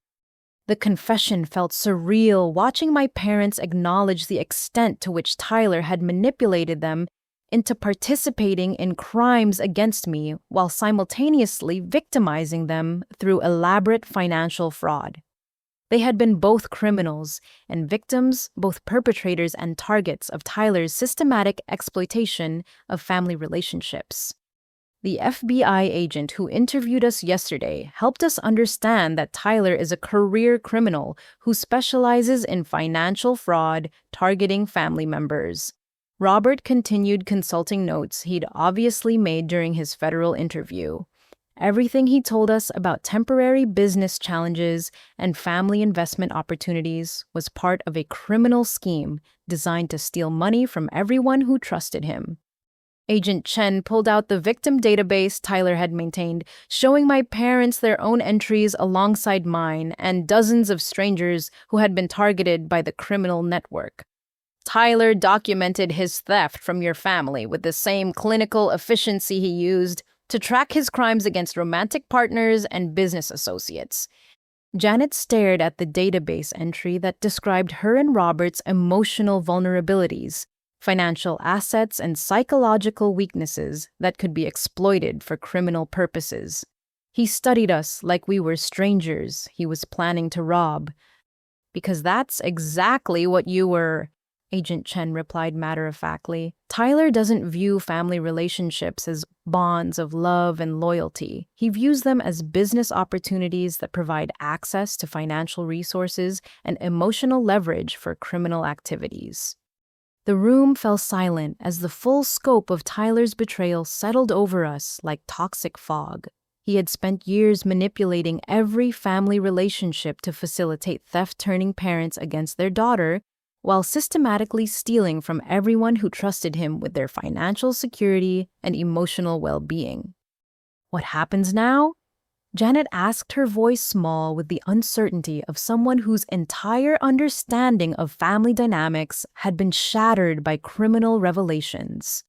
The confession felt surreal, watching my parents acknowledge the extent to which Tyler had manipulated them into participating in crimes against me while simultaneously victimizing them through elaborate financial fraud. They had been both criminals and victims, both perpetrators and targets of Tyler's systematic exploitation of family relationships. The FBI agent who interviewed us yesterday helped us understand that Tyler is a career criminal who specializes in financial fraud targeting family members. Robert continued consulting notes he'd obviously made during his federal interview. Everything he told us about temporary business challenges and family investment opportunities was part of a criminal scheme designed to steal money from everyone who trusted him. Agent Chen pulled out the victim database Tyler had maintained, showing my parents their own entries alongside mine and dozens of strangers who had been targeted by the criminal network. Tyler documented his theft from your family with the same clinical efficiency he used to track his crimes against romantic partners and business associates. Janet stared at the database entry that described her and Robert's emotional vulnerabilities, financial assets, and psychological weaknesses that could be exploited for criminal purposes. He studied us like we were strangers he was planning to rob. Because that's exactly what you were. Agent Chen replied matter-of-factly. Tyler doesn't view family relationships as bonds of love and loyalty. He views them as business opportunities that provide access to financial resources and emotional leverage for criminal activities. The room fell silent as the full scope of Tyler's betrayal settled over us like toxic fog. He had spent years manipulating every family relationship to facilitate theft-turning parents against their daughter, while systematically stealing from everyone who trusted him with their financial security and emotional well-being. What happens now? Janet asked, her voice small with the uncertainty of someone whose entire understanding of family dynamics had been shattered by criminal revelations.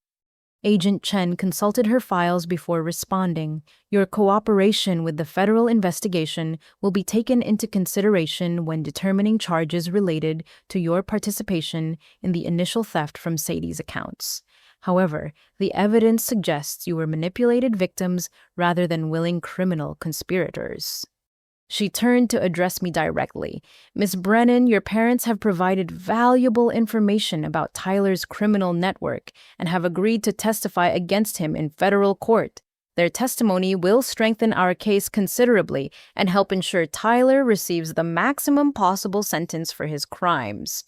Agent Chen consulted her files before responding. Your cooperation with the federal investigation will be taken into consideration when determining charges related to your participation in the initial theft from Sadie's accounts. However, the evidence suggests you were manipulated victims rather than willing criminal conspirators. She turned to address me directly. Miss Brennan, your parents have provided valuable information about Tyler's criminal network and have agreed to testify against him in federal court. Their testimony will strengthen our case considerably and help ensure Tyler receives the maximum possible sentence for his crimes.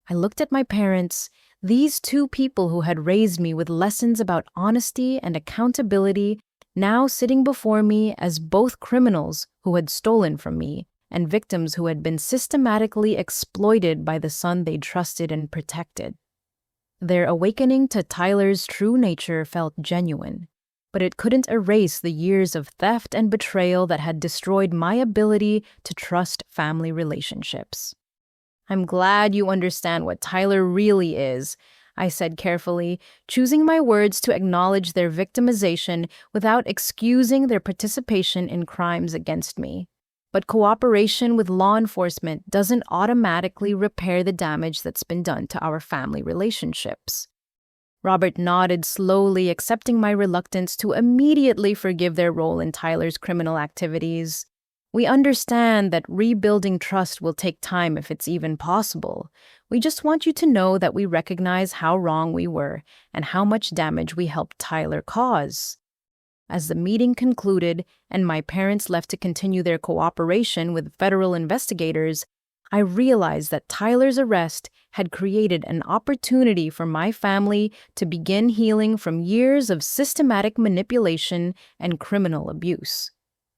I looked at my parents, these two people who had raised me with lessons about honesty and accountability, now sitting before me as both criminals who had stolen from me and victims who had been systematically exploited by the son they trusted and protected. Their awakening to Tyler's true nature felt genuine, but it couldn't erase the years of theft and betrayal that had destroyed my ability to trust family relationships. I'm glad you understand what Tyler really is, I said carefully, choosing my words to acknowledge their victimization without excusing their participation in crimes against me. But cooperation with law enforcement doesn't automatically repair the damage that's been done to our family relationships. Robert nodded slowly, accepting my reluctance to immediately forgive their role in Tyler's criminal activities. We understand that rebuilding trust will take time if it's even possible. We just want you to know that we recognize how wrong we were and how much damage we helped Tyler cause. As the meeting concluded and my parents left to continue their cooperation with federal investigators, I realized that Tyler's arrest had created an opportunity for my family to begin healing from years of systematic manipulation and criminal abuse.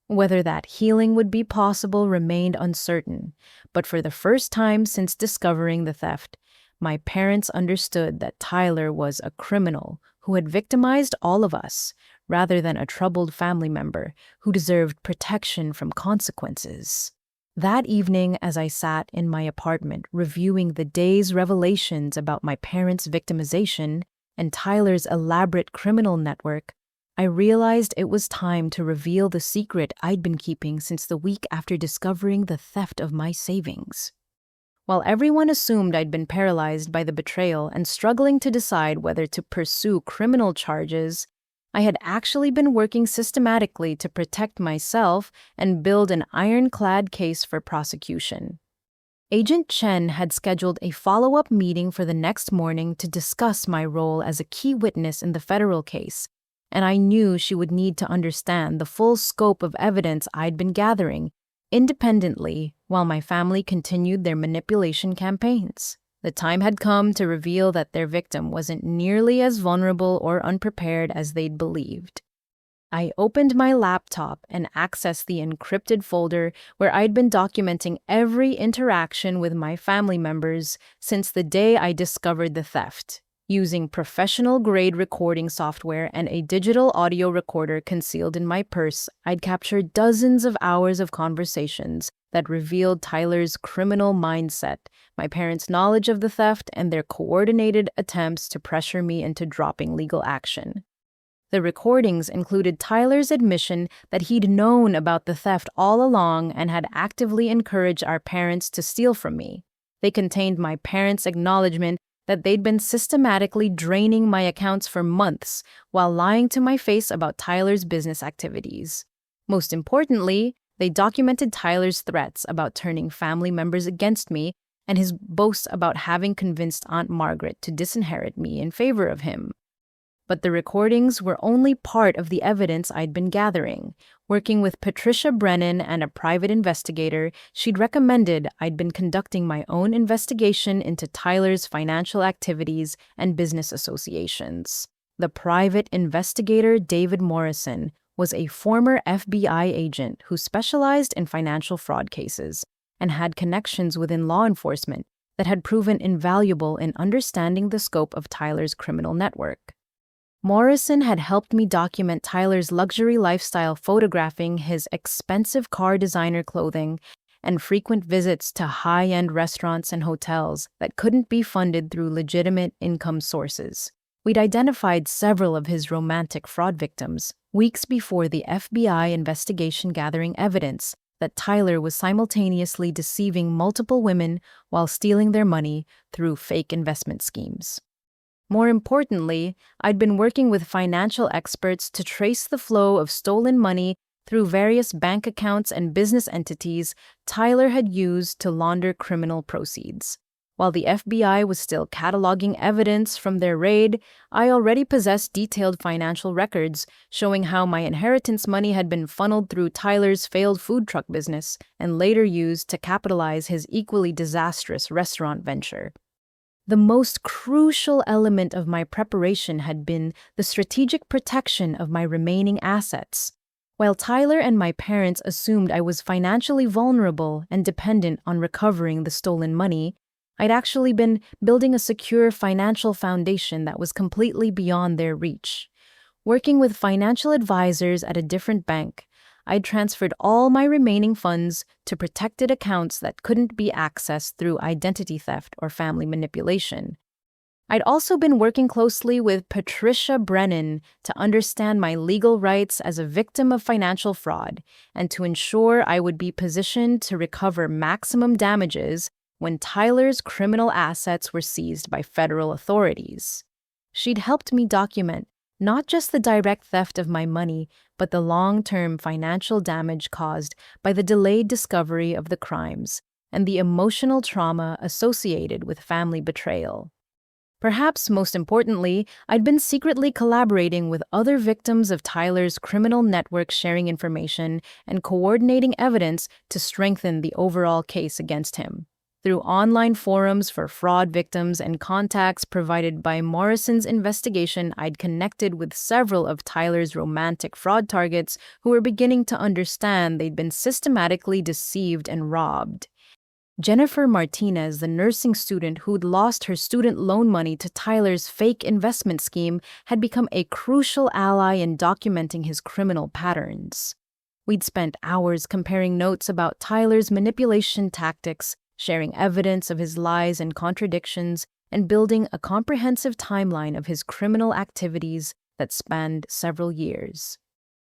Whether that healing would be possible remained uncertain, but for the first time since discovering the theft, my parents understood that Tyler was a criminal who had victimized all of us, rather than a troubled family member who deserved protection from consequences. That evening, as I sat in my apartment reviewing the day's revelations about my parents' victimization and Tyler's elaborate criminal network, I realized it was time to reveal the secret I'd been keeping since the week after discovering the theft of my savings. While everyone assumed I'd been paralyzed by the betrayal and struggling to decide whether to pursue criminal charges, I had actually been working systematically to protect myself and build an ironclad case for prosecution. Agent Chen had scheduled a follow-up meeting for the next morning to discuss my role as a key witness in the federal case, and I knew she would need to understand the full scope of evidence I'd been gathering independently while my family continued their manipulation campaigns. The time had come to reveal that their victim wasn't nearly as vulnerable or unprepared as they'd believed. I opened my laptop and accessed the encrypted folder where I'd been documenting every interaction with my family members since the day I discovered the theft. Using professional-grade recording software and a digital audio recorder concealed in my purse, I'd captured dozens of hours of conversations that revealed Tyler's criminal mindset, my parents' knowledge of the theft, and their coordinated attempts to pressure me into dropping legal action. The recordings included Tyler's admission that he'd known about the theft all along and had actively encouraged our parents to steal from me. They contained my parents' acknowledgement that they'd been systematically draining my accounts for months while lying to my face about Tyler's business activities. Most importantly, they documented Tyler's threats about turning family members against me and his boast about having convinced Aunt Margaret to disinherit me in favor of him. But the recordings were only part of the evidence I'd been gathering. Working with Patricia Brennan and a private investigator, she'd recommended I'd been conducting my own investigation into Tyler's financial activities and business associations. The private investigator, David Morrison, was a former FBI agent who specialized in financial fraud cases and had connections within law enforcement that had proven invaluable in understanding the scope of Tyler's criminal network. Morrison had helped me document Tyler's luxury lifestyle, photographing his expensive car designer clothing and frequent visits to high-end restaurants and hotels that couldn't be funded through legitimate income sources. We'd identified several of his romantic fraud victims weeks before the FBI investigation, gathering evidence that Tyler was simultaneously deceiving multiple women while stealing their money through fake investment schemes. More importantly, I'd been working with financial experts to trace the flow of stolen money through various bank accounts and business entities Tyler had used to launder criminal proceeds. While the FBI was still cataloging evidence from their raid, I already possessed detailed financial records showing how my inheritance money had been funneled through Tyler's failed food truck business and later used to capitalize his equally disastrous restaurant venture. The most crucial element of my preparation had been the strategic protection of my remaining assets. While Tyler and my parents assumed I was financially vulnerable and dependent on recovering the stolen money, I'd actually been building a secure financial foundation that was completely beyond their reach. Working with financial advisors at a different bank, I'd transferred all my remaining funds to protected accounts that couldn't be accessed through identity theft or family manipulation. I'd also been working closely with Patricia Brennan to understand my legal rights as a victim of financial fraud and to ensure I would be positioned to recover maximum damages when Tyler's criminal assets were seized by federal authorities. She'd helped me document not just the direct theft of my money, but the long-term financial damage caused by the delayed discovery of the crimes and the emotional trauma associated with family betrayal. Perhaps most importantly, I'd been secretly collaborating with other victims of Tyler's criminal network, sharing information and coordinating evidence to strengthen the overall case against him. Through online forums for fraud victims and contacts provided by Morrison's investigation, I'd connected with several of Tyler's romantic fraud targets who were beginning to understand they'd been systematically deceived and robbed. Jennifer Martinez, the nursing student who'd lost her student loan money to Tyler's fake investment scheme, had become a crucial ally in documenting his criminal patterns. We'd spent hours comparing notes about Tyler's manipulation tactics, sharing evidence of his lies and contradictions, and building a comprehensive timeline of his criminal activities that spanned several years.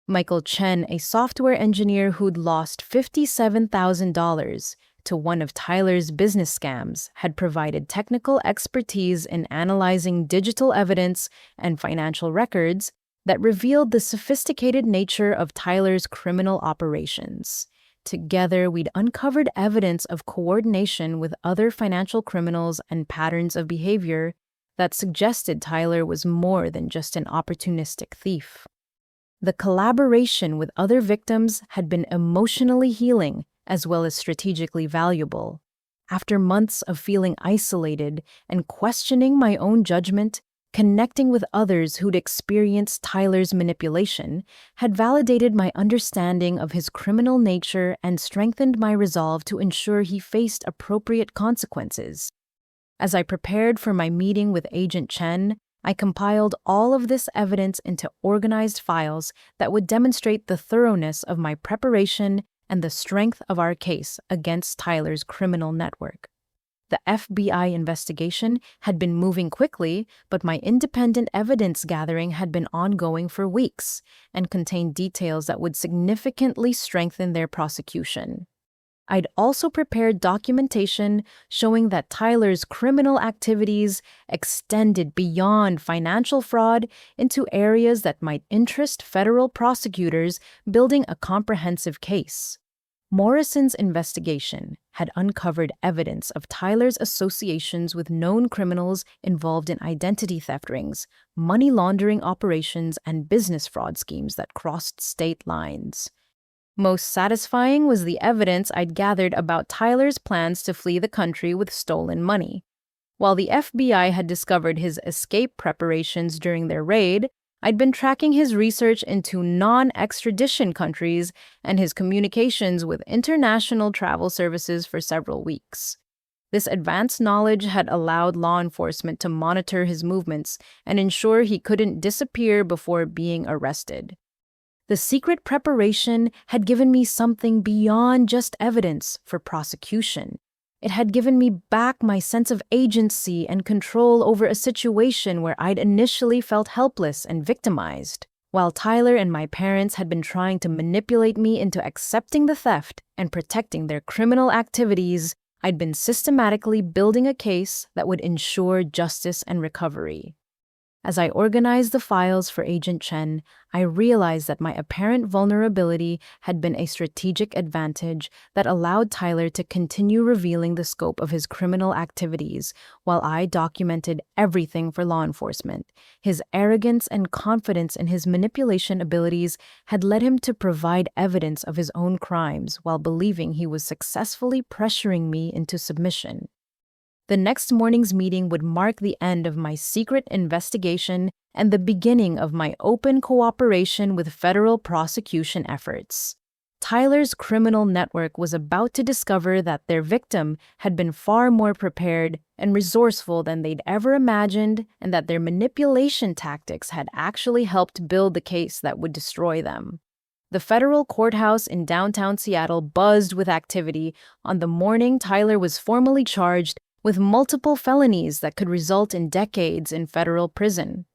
Michael Chen, a software engineer who'd lost $57,000 to one of Tyler's business scams, had provided technical expertise in analyzing digital evidence and financial records that revealed the sophisticated nature of Tyler's criminal operations. Together, we'd uncovered evidence of coordination with other financial criminals and patterns of behavior that suggested Tyler was more than just an opportunistic thief. The collaboration with other victims had been emotionally healing as well as strategically valuable. After months of feeling isolated and questioning my own judgment, connecting with others who'd experienced Tyler's manipulation had validated my understanding of his criminal nature and strengthened my resolve to ensure he faced appropriate consequences. As I prepared for my meeting with Agent Chen, I compiled all of this evidence into organized files that would demonstrate the thoroughness of my preparation and the strength of our case against Tyler's criminal network. The FBI investigation had been moving quickly, but my independent evidence gathering had been ongoing for weeks and contained details that would significantly strengthen their prosecution. I'd also prepared documentation showing that Tyler's criminal activities extended beyond financial fraud into areas that might interest federal prosecutors, building a comprehensive case. Morrison's investigation had uncovered evidence of Tyler's associations with known criminals involved in identity theft rings, money laundering operations, and business fraud schemes that crossed state lines. Most satisfying was the evidence I'd gathered about Tyler's plans to flee the country with stolen money. While the FBI had discovered his escape preparations during their raid, I'd been tracking his research into non-extradition countries and his communications with international travel services for several weeks. This advanced knowledge had allowed law enforcement to monitor his movements and ensure he couldn't disappear before being arrested. The secret preparation had given me something beyond just evidence for prosecution. It had given me back my sense of agency and control over a situation where I'd initially felt helpless and victimized. While Tyler and my parents had been trying to manipulate me into accepting the theft and protecting their criminal activities, I'd been systematically building a case that would ensure justice and recovery. As I organized the files for Agent Chen, I realized that my apparent vulnerability had been a strategic advantage that allowed Tyler to continue revealing the scope of his criminal activities while I documented everything for law enforcement. His arrogance and confidence in his manipulation abilities had led him to provide evidence of his own crimes while believing he was successfully pressuring me into submission. The next morning's meeting would mark the end of my secret investigation and the beginning of my open cooperation with federal prosecution efforts. Tyler's criminal network was about to discover that their victim had been far more prepared and resourceful than they'd ever imagined, and that their manipulation tactics had actually helped build the case that would destroy them. The federal courthouse in downtown Seattle buzzed with activity on the morning Tyler was formally charged with multiple felonies that could result in decades in federal prison.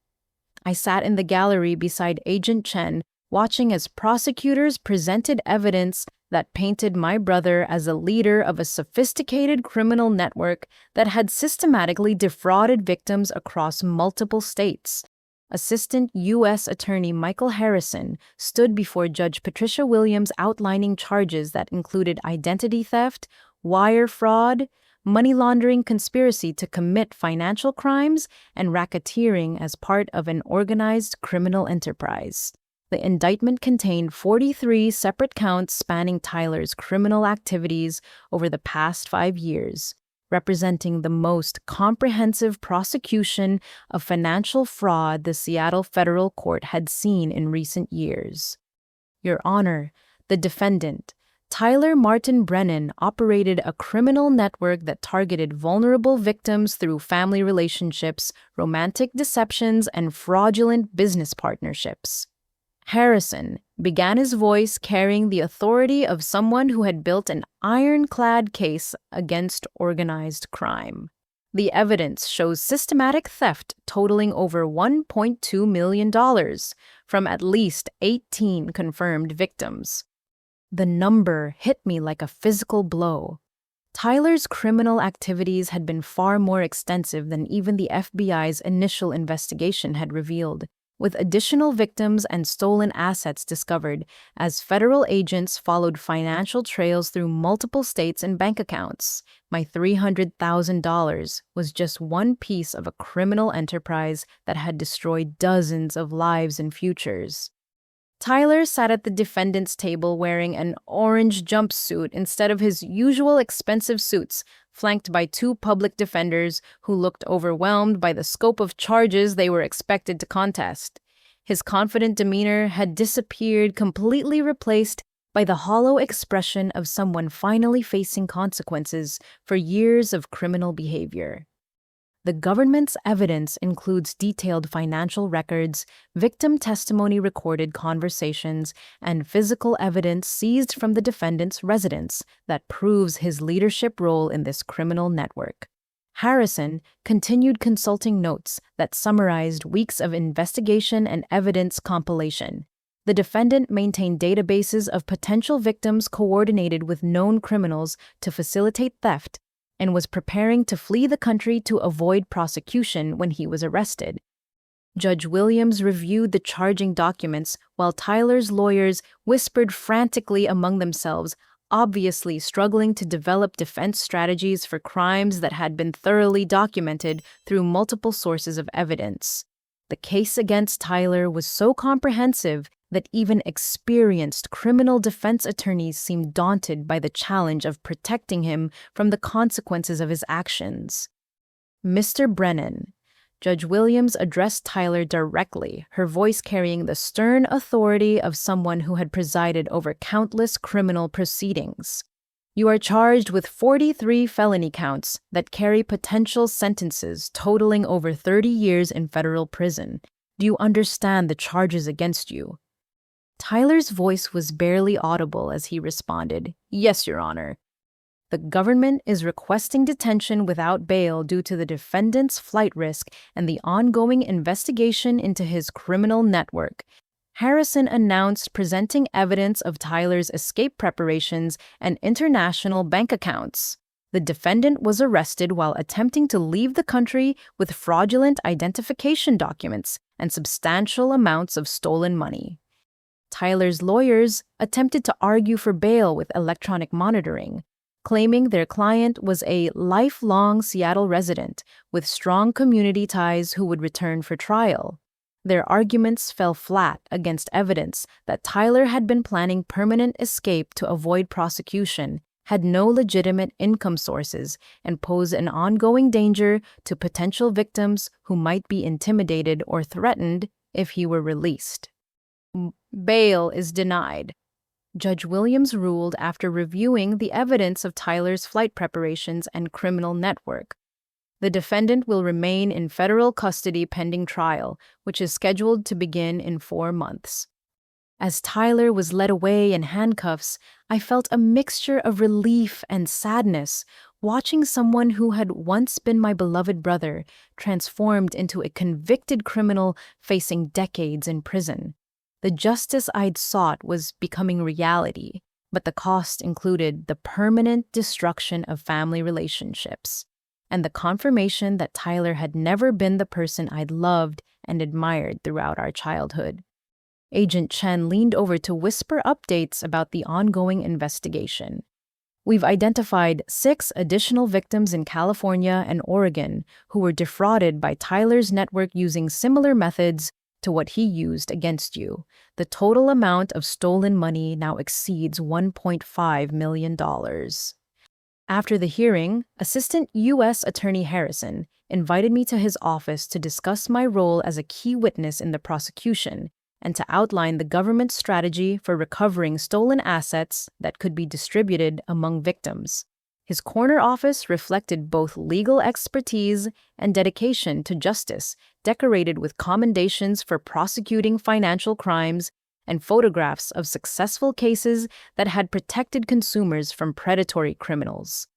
I sat in the gallery beside Agent Chen, watching as prosecutors presented evidence that painted my brother as a leader of a sophisticated criminal network that had systematically defrauded victims across multiple states. Assistant U.S. Attorney Michael Harrison stood before Judge Patricia Williams outlining charges that included identity theft, wire fraud, money laundering, conspiracy to commit financial crimes, and racketeering as part of an organized criminal enterprise. The indictment contained 43 separate counts spanning Tyler's criminal activities over the past 5 years, representing the most comprehensive prosecution of financial fraud the Seattle Federal Court had seen in recent years. Your Honor, the defendant, Tyler Martin Brennan, operated a criminal network that targeted vulnerable victims through family relationships, romantic deceptions, and fraudulent business partnerships. Harrison began his voice carrying the authority of someone who had built an ironclad case against organized crime. The evidence shows systematic theft totaling over $1.2 million from at least 18 confirmed victims. The number hit me like a physical blow. Tyler's criminal activities had been far more extensive than even the FBI's initial investigation had revealed, with additional victims and stolen assets discovered as federal agents followed financial trails through multiple states and bank accounts. My $300,000 was just one piece of a criminal enterprise that had destroyed dozens of lives and futures. Tyler sat at the defendant's table wearing an orange jumpsuit instead of his usual expensive suits, flanked by 2 public defenders who looked overwhelmed by the scope of charges they were expected to contest. His confident demeanor had disappeared, completely replaced by the hollow expression of someone finally facing consequences for years of criminal behavior. The government's evidence includes detailed financial records, victim testimony, recorded conversations, and physical evidence seized from the defendant's residence that proves his leadership role in this criminal network. Harrison continued consulting notes that summarized weeks of investigation and evidence compilation. The defendant maintained databases of potential victims coordinated with known criminals to facilitate theft, and was preparing to flee the country to avoid prosecution when he was arrested. Judge Williams reviewed the charging documents while Tyler's lawyers whispered frantically among themselves, obviously struggling to develop defense strategies for crimes that had been thoroughly documented through multiple sources of evidence. The case against Tyler was so comprehensive that even experienced criminal defense attorneys seemed daunted by the challenge of protecting him from the consequences of his actions. Mr. Brennan, Judge Williams addressed Tyler directly, her voice carrying the stern authority of someone who had presided over countless criminal proceedings. You are charged with 43 felony counts that carry potential sentences totaling over 30 years in federal prison. Do you understand the charges against you? Tyler's voice was barely audible as he responded, "Yes, Your Honor." The government is requesting detention without bail due to the defendant's flight risk and the ongoing investigation into his criminal network. Harrison announced, presenting evidence of Tyler's escape preparations and international bank accounts. The defendant was arrested while attempting to leave the country with fraudulent identification documents and substantial amounts of stolen money. Tyler's lawyers attempted to argue for bail with electronic monitoring, claiming their client was a lifelong Seattle resident with strong community ties who would return for trial. Their arguments fell flat against evidence that Tyler had been planning permanent escape to avoid prosecution, had no legitimate income sources, and posed an ongoing danger to potential victims who might be intimidated or threatened if he were released. Bail is denied, Judge Williams ruled after reviewing the evidence of Tyler's flight preparations and criminal network. The defendant will remain in federal custody pending trial, which is scheduled to begin in 4 months. As Tyler was led away in handcuffs, I felt a mixture of relief and sadness, watching someone who had once been my beloved brother transformed into a convicted criminal facing decades in prison. The justice I'd sought was becoming reality, but the cost included the permanent destruction of family relationships and the confirmation that Tyler had never been the person I'd loved and admired throughout our childhood. Agent Chen leaned over to whisper updates about the ongoing investigation. We've identified 6 additional victims in California and Oregon who were defrauded by Tyler's network using similar methods to what he used against you. The total amount of stolen money now exceeds $1.5 million. After the hearing, Assistant U.S. Attorney Harrison invited me to his office to discuss my role as a key witness in the prosecution and to outline the government's strategy for recovering stolen assets that could be distributed among victims. His corner office reflected both legal expertise and dedication to justice, decorated with commendations for prosecuting financial crimes and photographs of successful cases that had protected consumers from predatory criminals.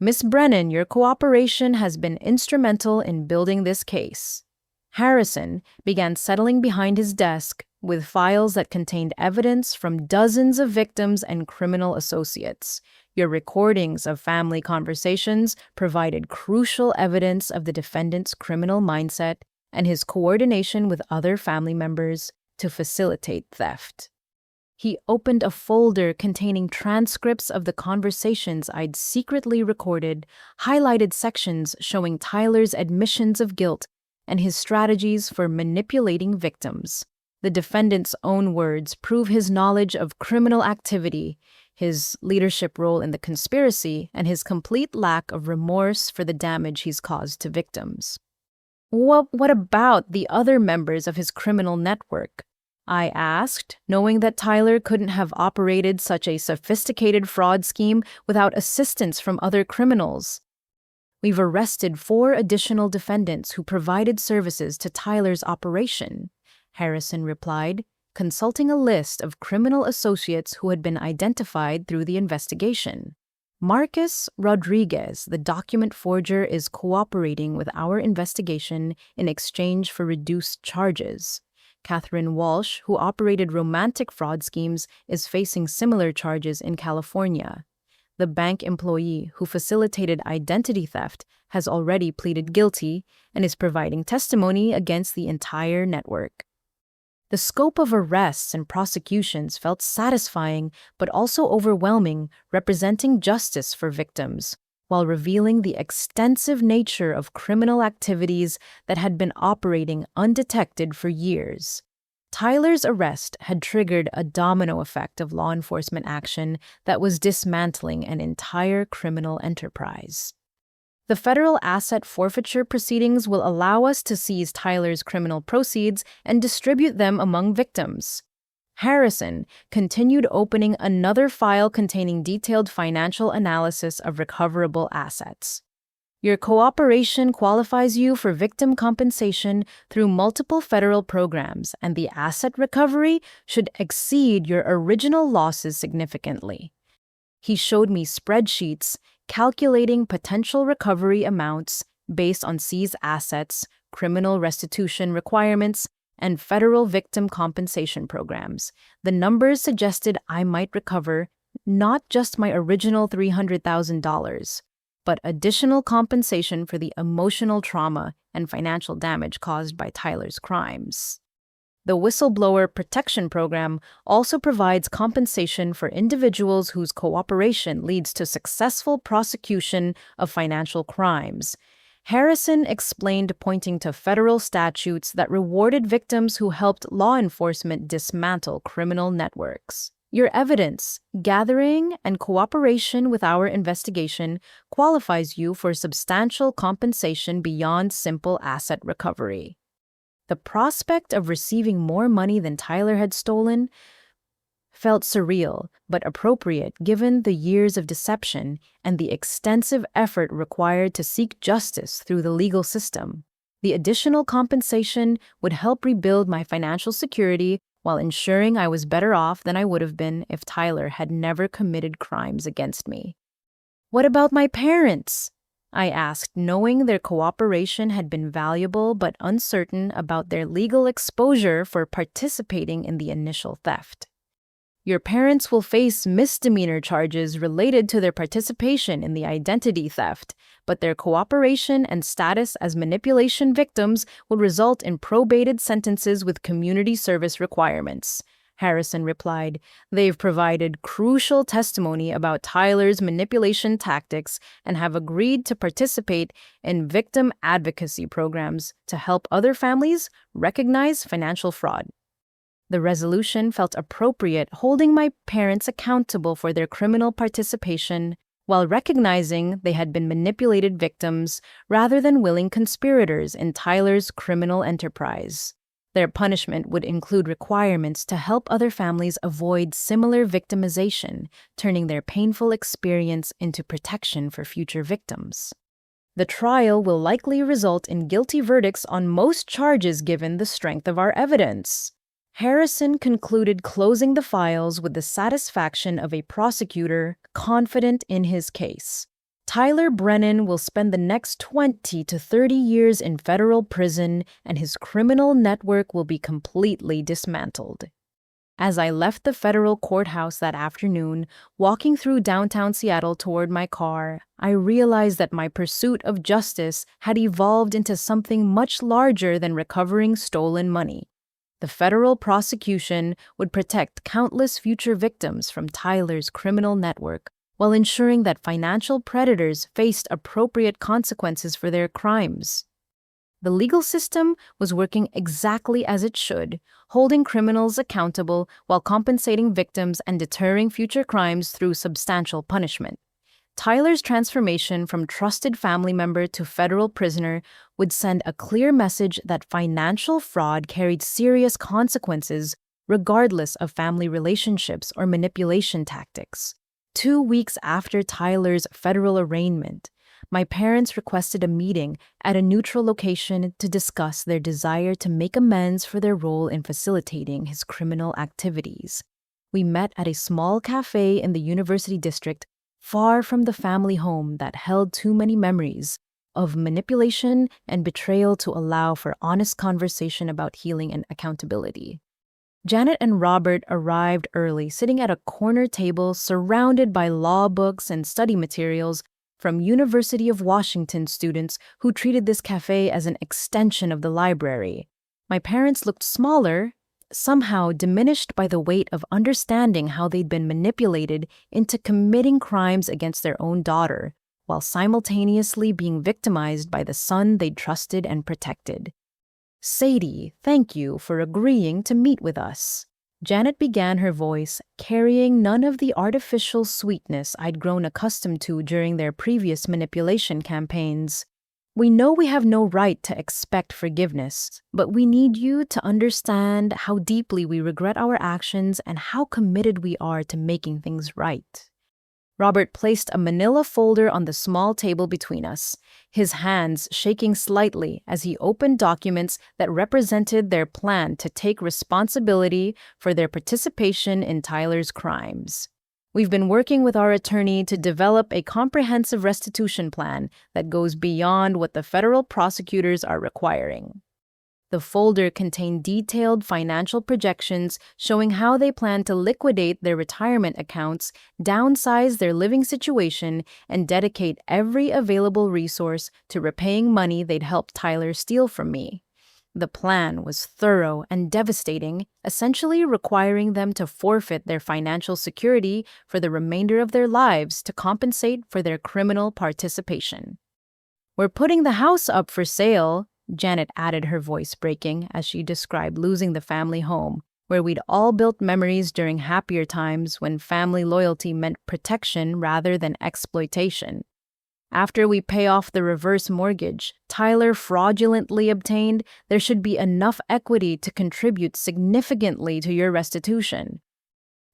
Miss Brennan, your cooperation has been instrumental in building this case. Harrison began settling behind his desk with files that contained evidence from dozens of victims and criminal associates. Your recordings of family conversations provided crucial evidence of the defendant's criminal mindset and his coordination with other family members to facilitate theft. He opened a folder containing transcripts of the conversations I'd secretly recorded, highlighted sections showing Tyler's admissions of guilt and his strategies for manipulating victims. The defendant's own words prove his knowledge of criminal activity, his leadership role in the conspiracy, and his complete lack of remorse for the damage he's caused to victims. What about the other members of his criminal network? I asked, knowing that Tyler couldn't have operated such a sophisticated fraud scheme without assistance from other criminals. We've arrested 4 additional defendants who provided services to Tyler's operation, Harrison replied, consulting a list of criminal associates who had been identified through the investigation. Marcus Rodriguez, the document forger, is cooperating with our investigation in exchange for reduced charges. Catherine Walsh, who operated romantic fraud schemes, is facing similar charges in California. The bank employee who facilitated identity theft has already pleaded guilty and is providing testimony against the entire network. The scope of arrests and prosecutions felt satisfying but also overwhelming, representing justice for victims, while revealing the extensive nature of criminal activities that had been operating undetected for years. Tyler's arrest had triggered a domino effect of law enforcement action that was dismantling an entire criminal enterprise. The federal asset forfeiture proceedings will allow us to seize Tyler's criminal proceeds and distribute them among victims. Harrison continued opening another file containing detailed financial analysis of recoverable assets. Your cooperation qualifies you for victim compensation through multiple federal programs, and the asset recovery should exceed your original losses significantly. He showed me spreadsheets calculating potential recovery amounts based on seized assets, criminal restitution requirements, and federal victim compensation programs. The numbers suggested I might recover not just my original $300,000, but additional compensation for the emotional trauma and financial damage caused by Tyler's crimes. The Whistleblower Protection Program also provides compensation for individuals whose cooperation leads to successful prosecution of financial crimes. Harrison explained, pointing to federal statutes that rewarded victims who helped law enforcement dismantle criminal networks. Your evidence, gathering, and cooperation with our investigation qualifies you for substantial compensation beyond simple asset recovery. The prospect of receiving more money than Tyler had stolen felt surreal but appropriate given the years of deception and the extensive effort required to seek justice through the legal system. The additional compensation would help rebuild my financial security while ensuring I was better off than I would have been if Tyler had never committed crimes against me. What about my parents? I asked, knowing their cooperation had been valuable but uncertain about their legal exposure for participating in the initial theft. Your parents will face misdemeanor charges related to their participation in the identity theft, but their cooperation and status as manipulation victims will result in probated sentences with community service requirements. Harrison replied, they've provided crucial testimony about Tyler's manipulation tactics and have agreed to participate in victim advocacy programs to help other families recognize financial fraud. The resolution felt appropriate, holding my parents accountable for their criminal participation while recognizing they had been manipulated victims rather than willing conspirators in Tyler's criminal enterprise. Their punishment would include requirements to help other families avoid similar victimization, turning their painful experience into protection for future victims. The trial will likely result in guilty verdicts on most charges given the strength of our evidence. Harrison concluded closing the files with the satisfaction of a prosecutor confident in his case. Tyler Brennan will spend the next 20 to 30 years in federal prison, and his criminal network will be completely dismantled. As I left the federal courthouse that afternoon, walking through downtown Seattle toward my car, I realized that my pursuit of justice had evolved into something much larger than recovering stolen money. The federal prosecution would protect countless future victims from Tyler's criminal network, while ensuring that financial predators faced appropriate consequences for their crimes. The legal system was working exactly as it should, holding criminals accountable while compensating victims and deterring future crimes through substantial punishment. Tyler's transformation from trusted family member to federal prisoner would send a clear message that financial fraud carried serious consequences regardless of family relationships or manipulation tactics. 2 weeks after Tyler's federal arraignment, my parents requested a meeting at a neutral location to discuss their desire to make amends for their role in facilitating his criminal activities. We met at a small cafe in the University District, far from the family home that held too many memories of manipulation and betrayal to allow for honest conversation about healing and accountability. Janet and Robert arrived early, sitting at a corner table surrounded by law books and study materials from University of Washington students who treated this cafe as an extension of the library. My parents looked smaller, somehow diminished by the weight of understanding how they'd been manipulated into committing crimes against their own daughter, while simultaneously being victimized by the son they'd trusted and protected. "Sadie, thank you for agreeing to meet with us." Janet began, her voice carrying none of the artificial sweetness I'd grown accustomed to during their previous manipulation campaigns. "We know we have no right to expect forgiveness, but we need you to understand how deeply we regret our actions and how committed we are to making things right." Robert placed a manila folder on the small table between us, his hands shaking slightly as he opened documents that represented their plan to take responsibility for their participation in Tyler's crimes. "We've been working with our attorney to develop a comprehensive restitution plan that goes beyond what the federal prosecutors are requiring." The folder contained detailed financial projections showing how they plan to liquidate their retirement accounts, downsize their living situation, and dedicate every available resource to repaying money they'd helped Tyler steal from me. The plan was thorough and devastating, essentially requiring them to forfeit their financial security for the remainder of their lives to compensate for their criminal participation. "We're putting the house up for sale," Janet added, her voice breaking as she described losing the family home, where we'd all built memories during happier times when family loyalty meant protection rather than exploitation. "After we pay off the reverse mortgage Tyler fraudulently obtained, there should be enough equity to contribute significantly to your restitution."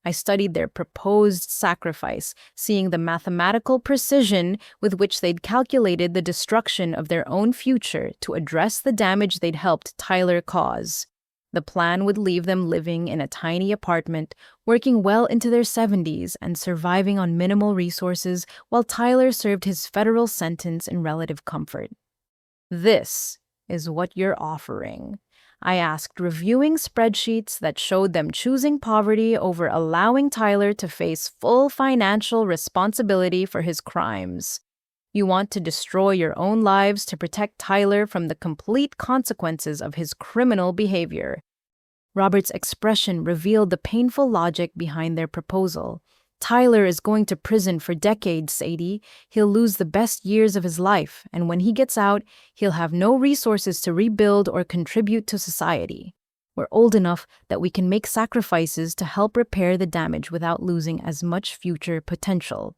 I studied their proposed sacrifice, seeing the mathematical precision with which they'd calculated the destruction of their own future to address the damage they'd helped Tyler cause. The plan would leave them living in a tiny apartment, working well into their 70s and surviving on minimal resources while Tyler served his federal sentence in relative comfort. "This is what you're offering?" I asked, reviewing spreadsheets that showed them choosing poverty over allowing Tyler to face full financial responsibility for his crimes. "You want to destroy your own lives to protect Tyler from the complete consequences of his criminal behavior." Robert's expression revealed the painful logic behind their proposal. "Tyler is going to prison for decades, Sadie. He'll lose the best years of his life, and when he gets out, he'll have no resources to rebuild or contribute to society. We're old enough that we can make sacrifices to help repair the damage without losing as much future potential."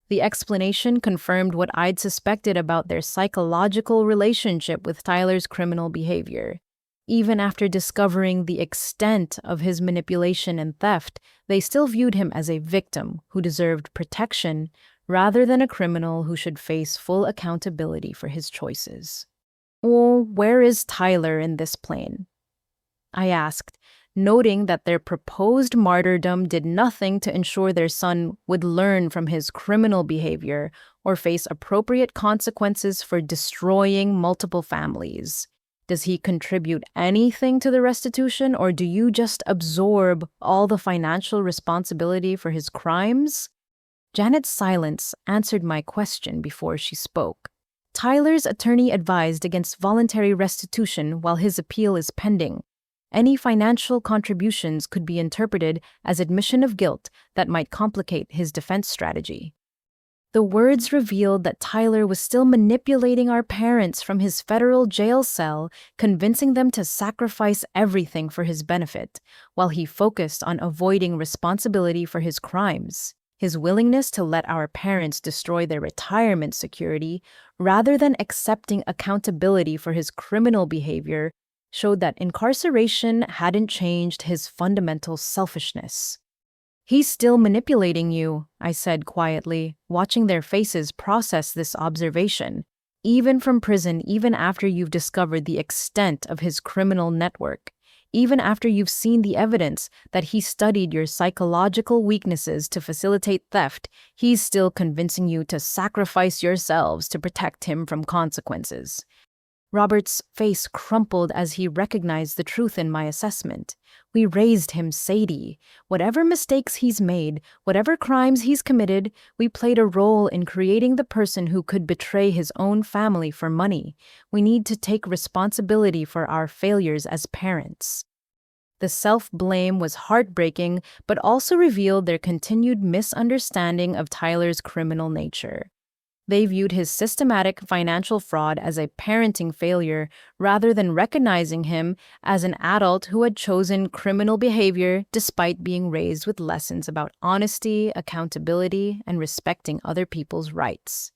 The explanation confirmed what I'd suspected about their psychological relationship with Tyler's criminal behavior. Even after discovering the extent of his manipulation and theft, they still viewed him as a victim who deserved protection rather than a criminal who should face full accountability for his choices. "Well, where is Tyler in this plan?" I asked, noting that their proposed martyrdom did nothing to ensure their son would learn from his criminal behavior or face appropriate consequences for destroying multiple families. "Does he contribute anything to the restitution, or do you just absorb all the financial responsibility for his crimes?" Janet's silence answered my question before she spoke. "Tyler's attorney advised against voluntary restitution while his appeal is pending. Any financial contributions could be interpreted as admission of guilt that might complicate his defense strategy." The words revealed that Tyler was still manipulating our parents from his federal jail cell, convincing them to sacrifice everything for his benefit, while he focused on avoiding responsibility for his crimes. His willingness to let our parents destroy their retirement security, rather than accepting accountability for his criminal behavior, showed that incarceration hadn't changed his fundamental selfishness. "He's still manipulating you," I said quietly, watching their faces process this observation. "Even from prison, even after you've discovered the extent of his criminal network, even after you've seen the evidence that he studied your psychological weaknesses to facilitate theft, he's still convincing you to sacrifice yourselves to protect him from consequences." Robert's face crumpled as he recognized the truth in my assessment. "We raised him, Sadie. Whatever mistakes he's made, whatever crimes he's committed, we played a role in creating the person who could betray his own family for money. We need to take responsibility for our failures as parents." The self-blame was heartbreaking, but also revealed their continued misunderstanding of Tyler's criminal nature. They viewed his systematic financial fraud as a parenting failure rather than recognizing him as an adult who had chosen criminal behavior despite being raised with lessons about honesty, accountability, and respecting other people's rights.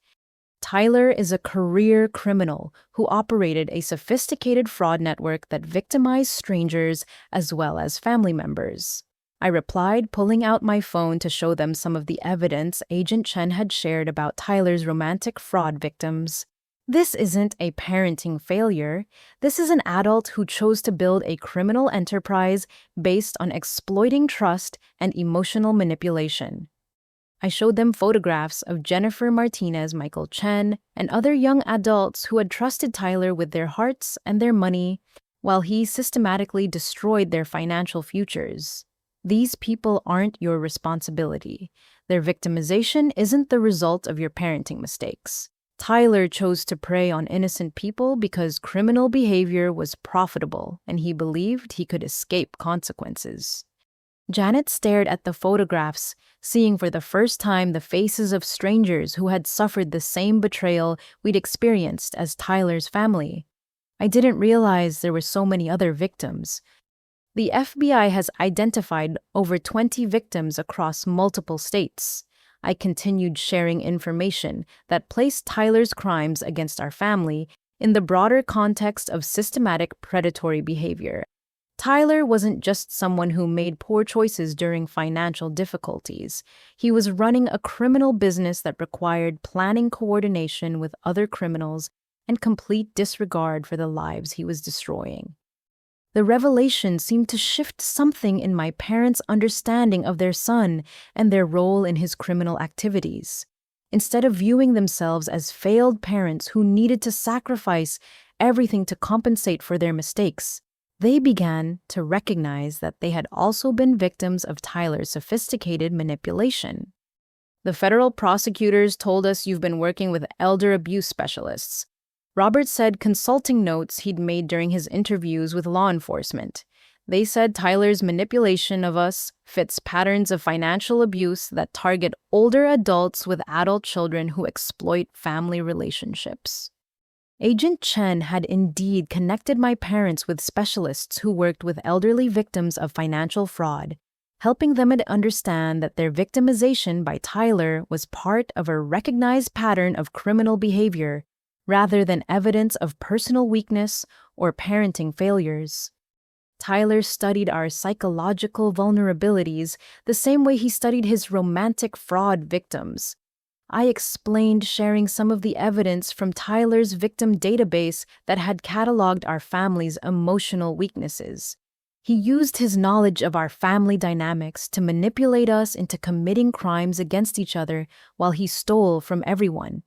Tyler is a career criminal who operated a sophisticated fraud network that victimized strangers as well as family members. I replied, pulling out my phone to show them some of the evidence Agent Chen had shared about Tyler's romantic fraud victims. This isn't a parenting failure. This is an adult who chose to build a criminal enterprise based on exploiting trust and emotional manipulation. I showed them photographs of Jennifer Martinez, Michael Chen, and other young adults who had trusted Tyler with their hearts and their money, while he systematically destroyed their financial futures. These people aren't your responsibility. Their victimization isn't the result of your parenting mistakes. Tyler chose to prey on innocent people because criminal behavior was profitable and he believed he could escape consequences. Janet stared at the photographs, seeing for the first time the faces of strangers who had suffered the same betrayal we'd experienced as Tyler's family. I didn't realize there were so many other victims. The FBI has identified over 20 victims across multiple states. I continued sharing information that placed Tyler's crimes against our family in the broader context of systematic predatory behavior. Tyler wasn't just someone who made poor choices during financial difficulties. He was running a criminal business that required planning coordination with other criminals and complete disregard for the lives he was destroying. The revelation seemed to shift something in my parents' understanding of their son and their role in his criminal activities. Instead of viewing themselves as failed parents who needed to sacrifice everything to compensate for their mistakes, they began to recognize that they had also been victims of Tyler's sophisticated manipulation. The federal prosecutors told us you've been working with elder abuse specialists. Robert said consulting notes he'd made during his interviews with law enforcement. They said Tyler's manipulation of us fits patterns of financial abuse that target older adults with adult children who exploit family relationships. Agent Chen had indeed connected my parents with specialists who worked with elderly victims of financial fraud, helping them to understand that their victimization by Tyler was part of a recognized pattern of criminal behavior rather than evidence of personal weakness or parenting failures. Tyler studied our psychological vulnerabilities the same way he studied his romantic fraud victims. I explained sharing some of the evidence from Tyler's victim database that had cataloged our family's emotional weaknesses. He used his knowledge of our family dynamics to manipulate us into committing crimes against each other while he stole from everyone.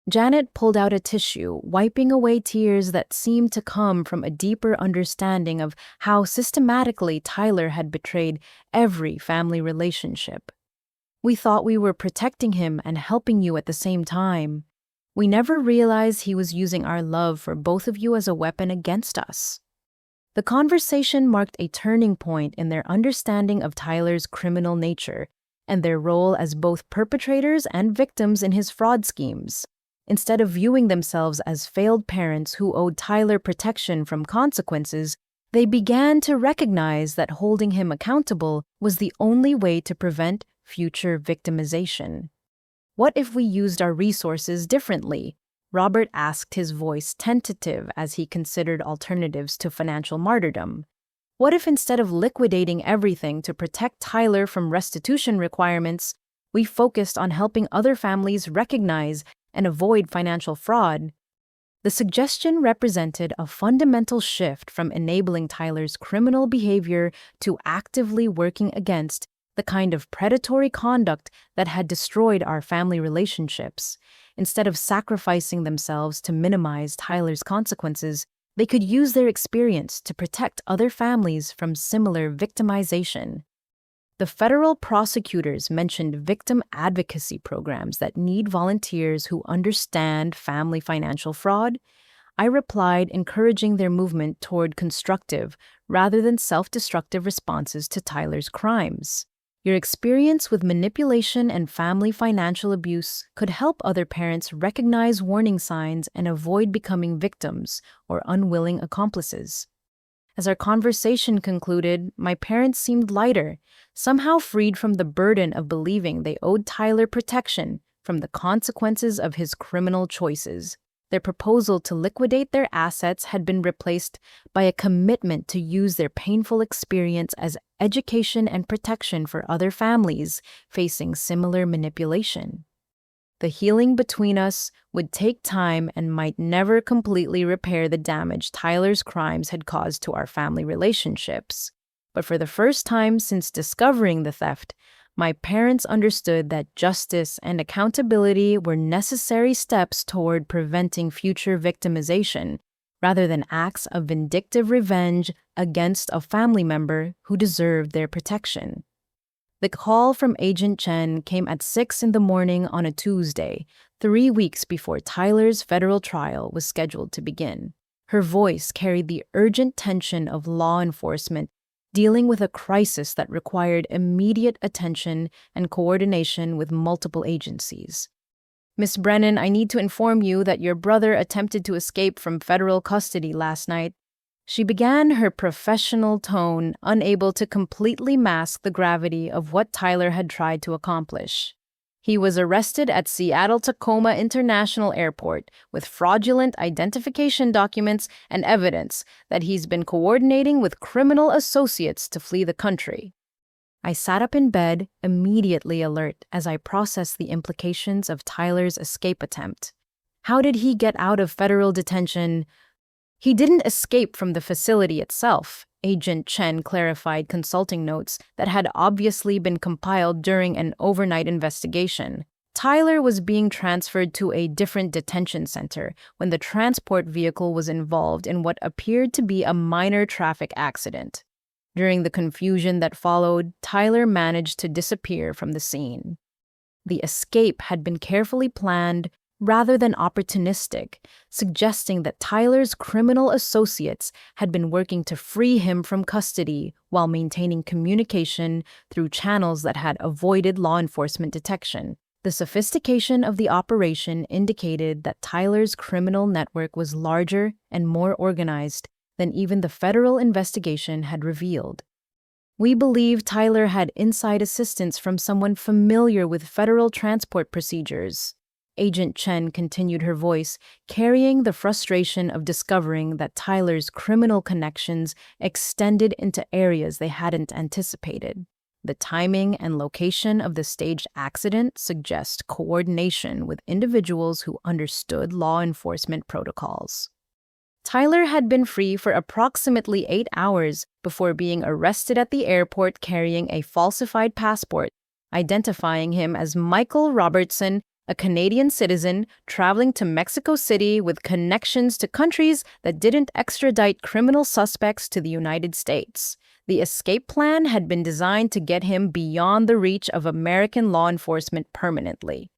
Janet pulled out a tissue, wiping away tears that seemed to come from a deeper understanding of how systematically Tyler had betrayed every family relationship. We thought we were protecting him and helping you at the same time. We never realized he was using our love for both of you as a weapon against us. The conversation marked a turning point in their understanding of Tyler's criminal nature and their role as both perpetrators and victims in his fraud schemes. Instead of viewing themselves as failed parents who owed Tyler protection from consequences, they began to recognize that holding him accountable was the only way to prevent future victimization. What if we used our resources differently? Robert asked, his voice tentative as he considered alternatives to financial martyrdom. What if instead of liquidating everything to protect Tyler from restitution requirements, we focused on helping other families recognize and avoid financial fraud? The suggestion represented a fundamental shift from enabling Tyler's criminal behavior to actively working against the kind of predatory conduct that had destroyed our family relationships. Instead of sacrificing themselves to minimize Tyler's consequences, they could use their experience to protect other families from similar victimization. The federal prosecutors mentioned victim advocacy programs that need volunteers who understand family financial fraud. I replied, encouraging their movement toward constructive rather than self-destructive responses to Tyler's crimes. Your experience with manipulation and family financial abuse could help other parents recognize warning signs and avoid becoming victims or unwilling accomplices. As our conversation concluded, my parents seemed lighter, somehow freed from the burden of believing they owed Tyler protection from the consequences of his criminal choices. Their proposal to liquidate their assets had been replaced by a commitment to use their painful experience as education and protection for other families facing similar manipulation. The healing between us would take time and might never completely repair the damage Tyler's crimes had caused to our family relationships. But for the first time since discovering the theft, my parents understood that justice and accountability were necessary steps toward preventing future victimization, rather than acts of vindictive revenge against a family member who deserved their protection. The call from Agent Chen came at 6 in the morning on a Tuesday, 3 weeks before Tyler's federal trial was scheduled to begin. Her voice carried the urgent tension of law enforcement dealing with a crisis that required immediate attention and coordination with multiple agencies. Miss Brennan, I need to inform you that your brother attempted to escape from federal custody last night. She began, her professional tone unable to completely mask the gravity of what Tyler had tried to accomplish. He was arrested at Seattle-Tacoma International Airport with fraudulent identification documents and evidence that he's been coordinating with criminal associates to flee the country. I sat up in bed, immediately alert as I processed the implications of Tyler's escape attempt. How did he get out of federal detention? He didn't escape from the facility itself, Agent Chen clarified, consulting notes that had obviously been compiled during an overnight investigation. Tyler was being transferred to a different detention center when the transport vehicle was involved in what appeared to be a minor traffic accident. During the confusion that followed, Tyler managed to disappear from the scene. The escape had been carefully planned rather than opportunistic, suggesting that Tyler's criminal associates had been working to free him from custody while maintaining communication through channels that had avoided law enforcement detection. The sophistication of the operation indicated that Tyler's criminal network was larger and more organized than even the federal investigation had revealed. We believe Tyler had inside assistance from someone familiar with federal transport procedures. Agent Chen continued, her voice carrying the frustration of discovering that Tyler's criminal connections extended into areas they hadn't anticipated. The timing and location of the staged accident suggest coordination with individuals who understood law enforcement protocols. Tyler had been free for approximately 8 hours before being arrested at the airport carrying a falsified passport, identifying him as Michael Robertson, a Canadian citizen traveling to Mexico City with connections to countries that didn't extradite criminal suspects to the United States. The escape plan had been designed to get him beyond the reach of American law enforcement permanently.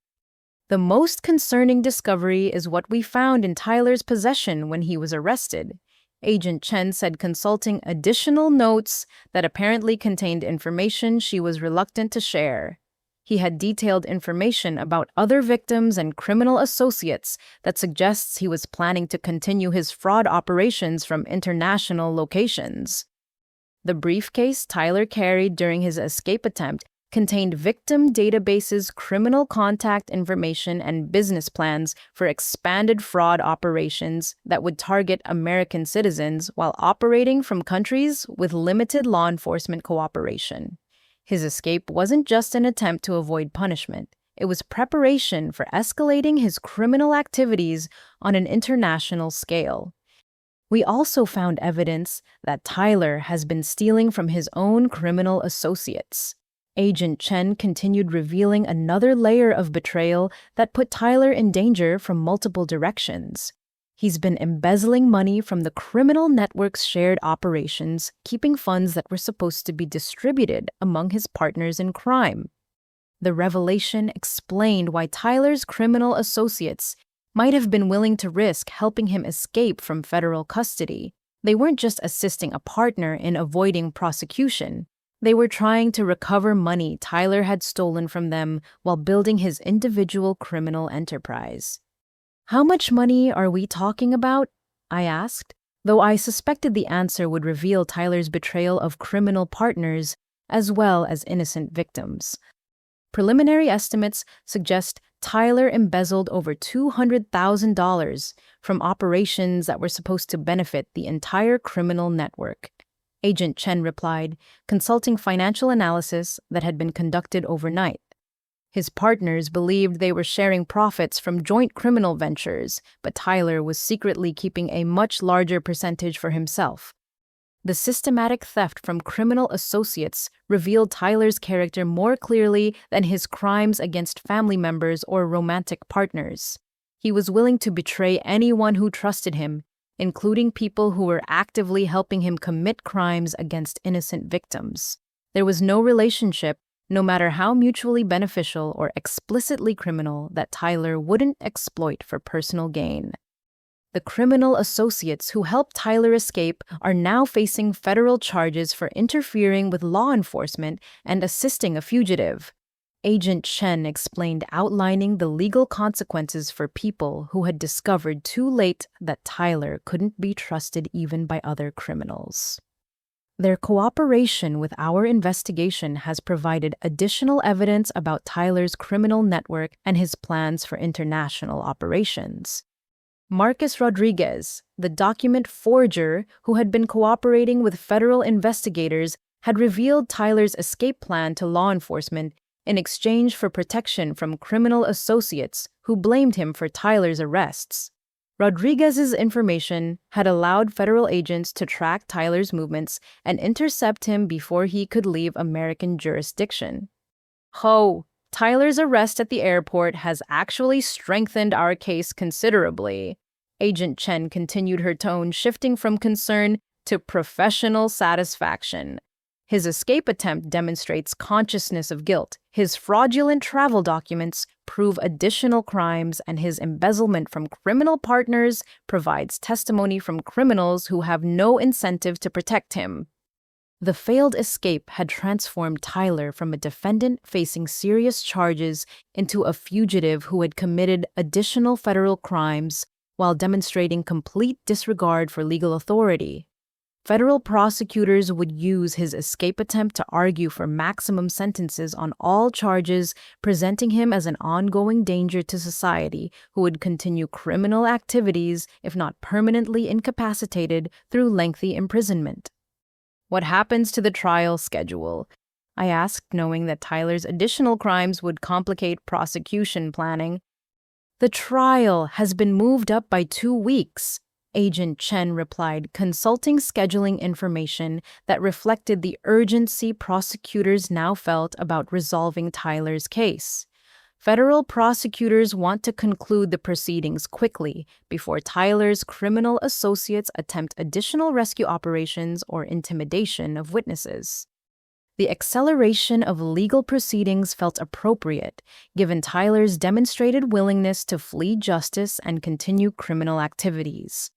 The most concerning discovery is what we found in Tyler's possession when he was arrested, Agent Chen said, consulting additional notes that apparently contained information she was reluctant to share. He had detailed information about other victims and criminal associates that suggests he was planning to continue his fraud operations from international locations. The briefcase Tyler carried during his escape attempt contained victim databases, criminal contact information, and business plans for expanded fraud operations that would target American citizens while operating from countries with limited law enforcement cooperation. His escape wasn't just an attempt to avoid punishment. It was preparation for escalating his criminal activities on an international scale. We also found evidence that Tyler has been stealing from his own criminal associates. Agent Chen continued, revealing another layer of betrayal that put Tyler in danger from multiple directions. He's been embezzling money from the criminal network's shared operations, keeping funds that were supposed to be distributed among his partners in crime. The revelation explained why Tyler's criminal associates might have been willing to risk helping him escape from federal custody. They weren't just assisting a partner in avoiding prosecution. They were trying to recover money Tyler had stolen from them while building his individual criminal enterprise. "How much money are we talking about?" I asked, though I suspected the answer would reveal Tyler's betrayal of criminal partners as well as innocent victims. Preliminary estimates suggest Tyler embezzled over $200,000 from operations that were supposed to benefit the entire criminal network. Agent Chen replied, consulting financial analysis that had been conducted overnight. His partners believed they were sharing profits from joint criminal ventures, but Tyler was secretly keeping a much larger percentage for himself. The systematic theft from criminal associates revealed Tyler's character more clearly than his crimes against family members or romantic partners. He was willing to betray anyone who trusted him, including people who were actively helping him commit crimes against innocent victims. There was no relationship, no matter how mutually beneficial or explicitly criminal, that Tyler wouldn't exploit for personal gain. The criminal associates who helped Tyler escape are now facing federal charges for interfering with law enforcement and assisting a fugitive. Agent Chen explained, outlining the legal consequences for people who had discovered too late that Tyler couldn't be trusted even by other criminals. Their cooperation with our investigation has provided additional evidence about Tyler's criminal network and his plans for international operations. Marcus Rodriguez, the document forger who had been cooperating with federal investigators, had revealed Tyler's escape plan to law enforcement in exchange for protection from criminal associates who blamed him for Tyler's arrests. Rodriguez's information had allowed federal agents to track Tyler's movements and intercept him before he could leave American jurisdiction. Tyler's arrest at the airport has actually strengthened our case considerably. Agent Chen continued, her tone shifting from concern to professional satisfaction. His escape attempt demonstrates consciousness of guilt. His fraudulent travel documents prove additional crimes, and his embezzlement from criminal partners provides testimony from criminals who have no incentive to protect him. The failed escape had transformed Tyler from a defendant facing serious charges into a fugitive who had committed additional federal crimes while demonstrating complete disregard for legal authority. Federal prosecutors would use his escape attempt to argue for maximum sentences on all charges, presenting him as an ongoing danger to society who would continue criminal activities if not permanently incapacitated through lengthy imprisonment. "What happens to the trial schedule?" I asked, knowing that Tyler's additional crimes would complicate prosecution planning. "The trial has been moved up by 2 weeks," Agent Chen replied, consulting scheduling information that reflected the urgency prosecutors now felt about resolving Tyler's case. Federal prosecutors want to conclude the proceedings quickly before Tyler's criminal associates attempt additional rescue operations or intimidation of witnesses. The acceleration of legal proceedings felt appropriate, given Tyler's demonstrated willingness to flee justice and continue criminal activities.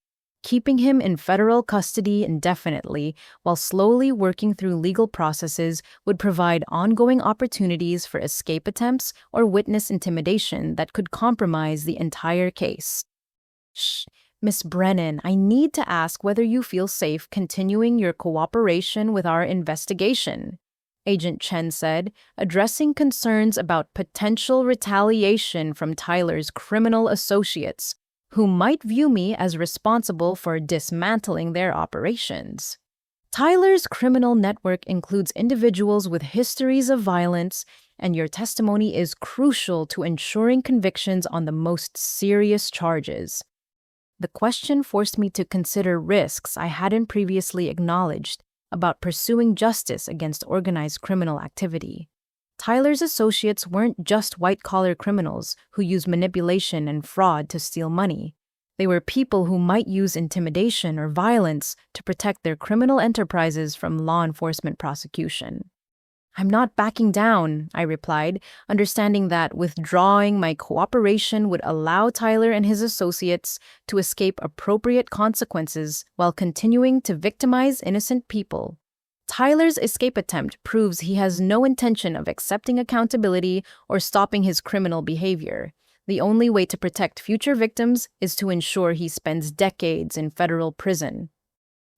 Keeping him in federal custody indefinitely while slowly working through legal processes would provide ongoing opportunities for escape attempts or witness intimidation that could compromise the entire case. Miss Brennan, I need to ask whether you feel safe continuing your cooperation with our investigation," Agent Chen said, addressing concerns about potential retaliation from Tyler's criminal associates, who might view me as responsible for dismantling their operations. Tyler's criminal network includes individuals with histories of violence, and your testimony is crucial to ensuring convictions on the most serious charges. The question forced me to consider risks I hadn't previously acknowledged about pursuing justice against organized criminal activity. Tyler's associates weren't just white-collar criminals who used manipulation and fraud to steal money. They were people who might use intimidation or violence to protect their criminal enterprises from law enforcement prosecution. I'm not backing down, I replied, understanding that withdrawing my cooperation would allow Tyler and his associates to escape appropriate consequences while continuing to victimize innocent people. Tyler's escape attempt proves he has no intention of accepting accountability or stopping his criminal behavior. The only way to protect future victims is to ensure he spends decades in federal prison.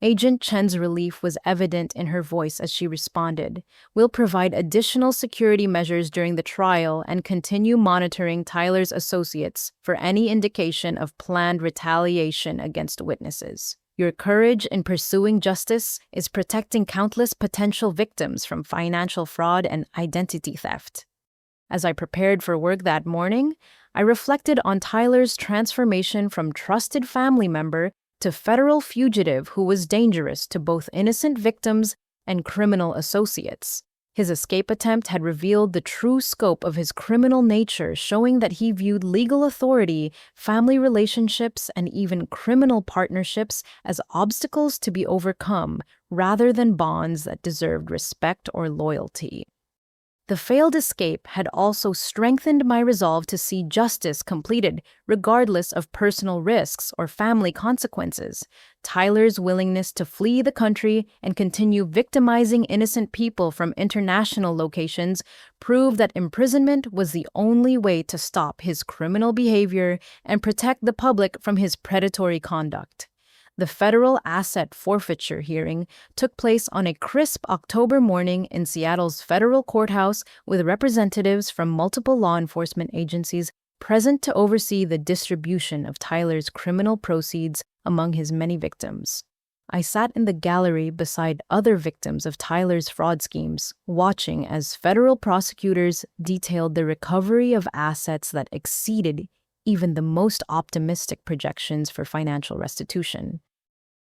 Agent Chen's relief was evident in her voice as she responded. We'll provide additional security measures during the trial and continue monitoring Tyler's associates for any indication of planned retaliation against witnesses. Your courage in pursuing justice is protecting countless potential victims from financial fraud and identity theft. As I prepared for work that morning, I reflected on Tyler's transformation from trusted family member to federal fugitive who was dangerous to both innocent victims and criminal associates. His escape attempt had revealed the true scope of his criminal nature, showing that he viewed legal authority, family relationships, and even criminal partnerships as obstacles to be overcome rather than bonds that deserved respect or loyalty. The failed escape had also strengthened my resolve to see justice completed, regardless of personal risks or family consequences. Tyler's willingness to flee the country and continue victimizing innocent people from international locations proved that imprisonment was the only way to stop his criminal behavior and protect the public from his predatory conduct. The federal asset forfeiture hearing took place on a crisp October morning in Seattle's federal courthouse with representatives from multiple law enforcement agencies present to oversee the distribution of Tyler's criminal proceeds among his many victims. I sat in the gallery beside other victims of Tyler's fraud schemes, watching as federal prosecutors detailed the recovery of assets that exceeded even the most optimistic projections for financial restitution.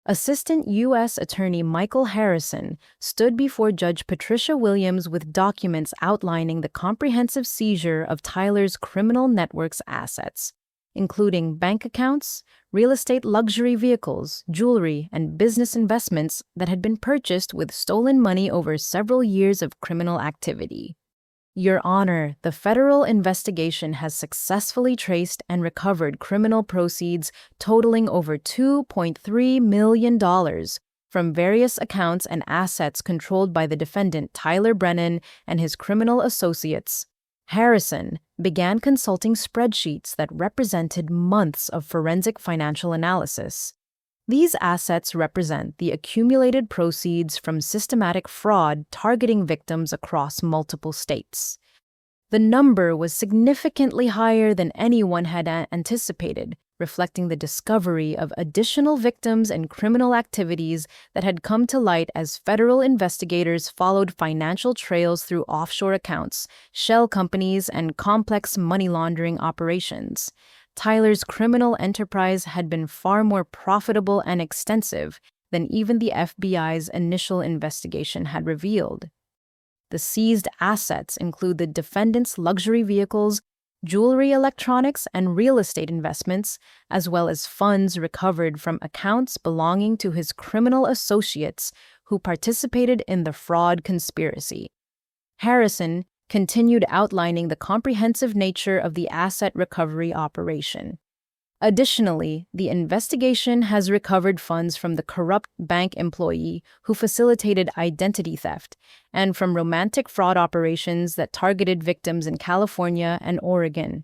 Assistant U.S. Attorney Michael Harrison stood before Judge Patricia Williams with documents outlining the comprehensive seizure of Tyler's criminal network's assets, including bank accounts, real estate luxury vehicles, jewelry, and business investments that had been purchased with stolen money over several years of criminal activity. Your Honor, the federal investigation has successfully traced and recovered criminal proceeds totaling over $2.3 million from various accounts and assets controlled by the defendant Tyler Brennan and his criminal associates. Harrison began consulting spreadsheets that represented months of forensic financial analysis. These assets represent the accumulated proceeds from systematic fraud targeting victims across multiple states. The number was significantly higher than anyone had anticipated, reflecting the discovery of additional victims and criminal activities that had come to light as federal investigators followed financial trails through offshore accounts, shell companies, and complex money laundering operations. Tyler's criminal enterprise had been far more profitable and extensive than even the FBI's initial investigation had revealed. The seized assets include the defendant's luxury vehicles, jewelry, electronics, and real estate investments, as well as funds recovered from accounts belonging to his criminal associates who participated in the fraud conspiracy. Harrison continued outlining the comprehensive nature of the asset recovery operation. Additionally, the investigation has recovered funds from the corrupt bank employee who facilitated identity theft and from romantic fraud operations that targeted victims in California and Oregon.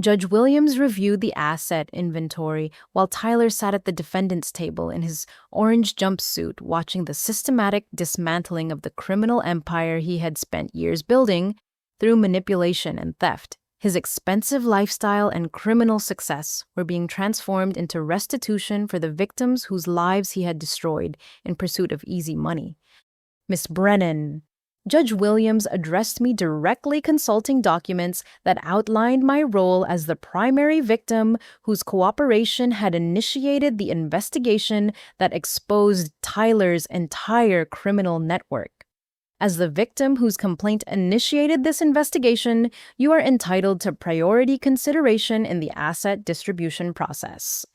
Judge Williams reviewed the asset inventory while Tyler sat at the defendant's table in his orange jumpsuit, watching the systematic dismantling of the criminal empire he had spent years building through manipulation and theft. His expensive lifestyle and criminal success were being transformed into restitution for the victims whose lives he had destroyed in pursuit of easy money. Miss Brennan, Judge Williams addressed me directly, consulting documents that outlined my role as the primary victim whose cooperation had initiated the investigation that exposed Tyler's entire criminal network. As the victim whose complaint initiated this investigation, you are entitled to priority consideration in the asset distribution process.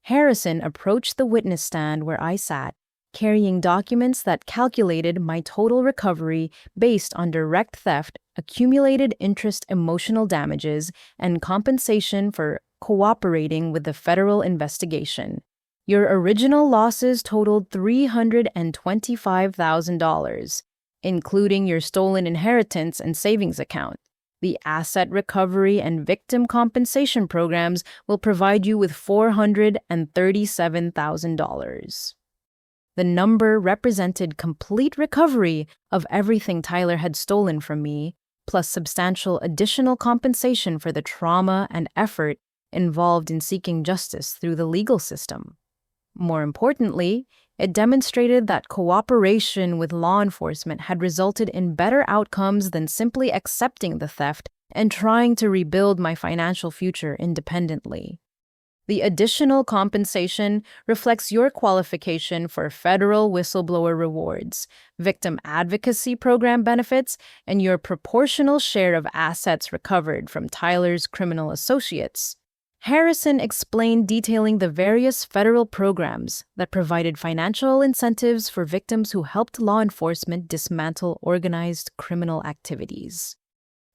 Harrison approached the witness stand where I sat, carrying documents that calculated my total recovery based on direct theft, accumulated interest, emotional damages, and compensation for cooperating with the federal investigation. Your original losses totaled $325,000, including your stolen inheritance and savings account. The asset recovery and victim compensation programs will provide you with $437,000. The number represented complete recovery of everything Tyler had stolen from me, plus substantial additional compensation for the trauma and effort involved in seeking justice through the legal system. More importantly, it demonstrated that cooperation with law enforcement had resulted in better outcomes than simply accepting the theft and trying to rebuild my financial future independently. The additional compensation reflects your qualification for federal whistleblower rewards, victim advocacy program benefits, and your proportional share of assets recovered from Tyler's criminal associates. Harrison explained, detailing the various federal programs that provided financial incentives for victims who helped law enforcement dismantle organized criminal activities.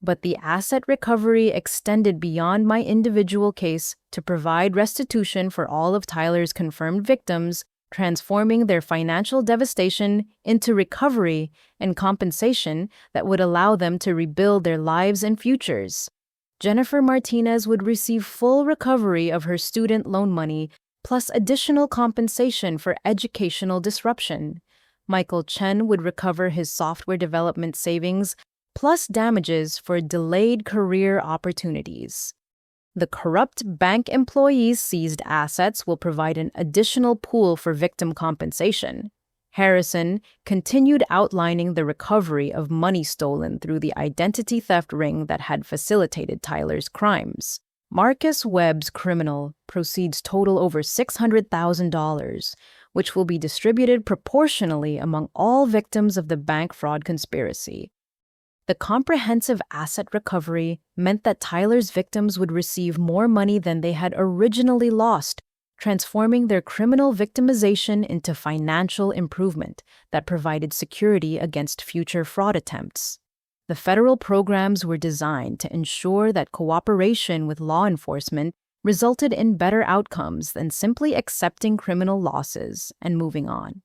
But the asset recovery extended beyond my individual case to provide restitution for all of Tyler's confirmed victims, transforming their financial devastation into recovery and compensation that would allow them to rebuild their lives and futures. Jennifer Martinez would receive full recovery of her student loan money, plus additional compensation for educational disruption. Michael Chen would recover his software development savings, plus damages for delayed career opportunities. The corrupt bank employees' seized assets will provide an additional pool for victim compensation. Harrison continued outlining the recovery of money stolen through the identity theft ring that had facilitated Tyler's crimes. Marcus Webb's criminal proceeds total over $600,000, which will be distributed proportionally among all victims of the bank fraud conspiracy. The comprehensive asset recovery meant that Tyler's victims would receive more money than they had originally lost, transforming their criminal victimization into financial improvement that provided security against future fraud attempts. The federal programs were designed to ensure that cooperation with law enforcement resulted in better outcomes than simply accepting criminal losses and moving on.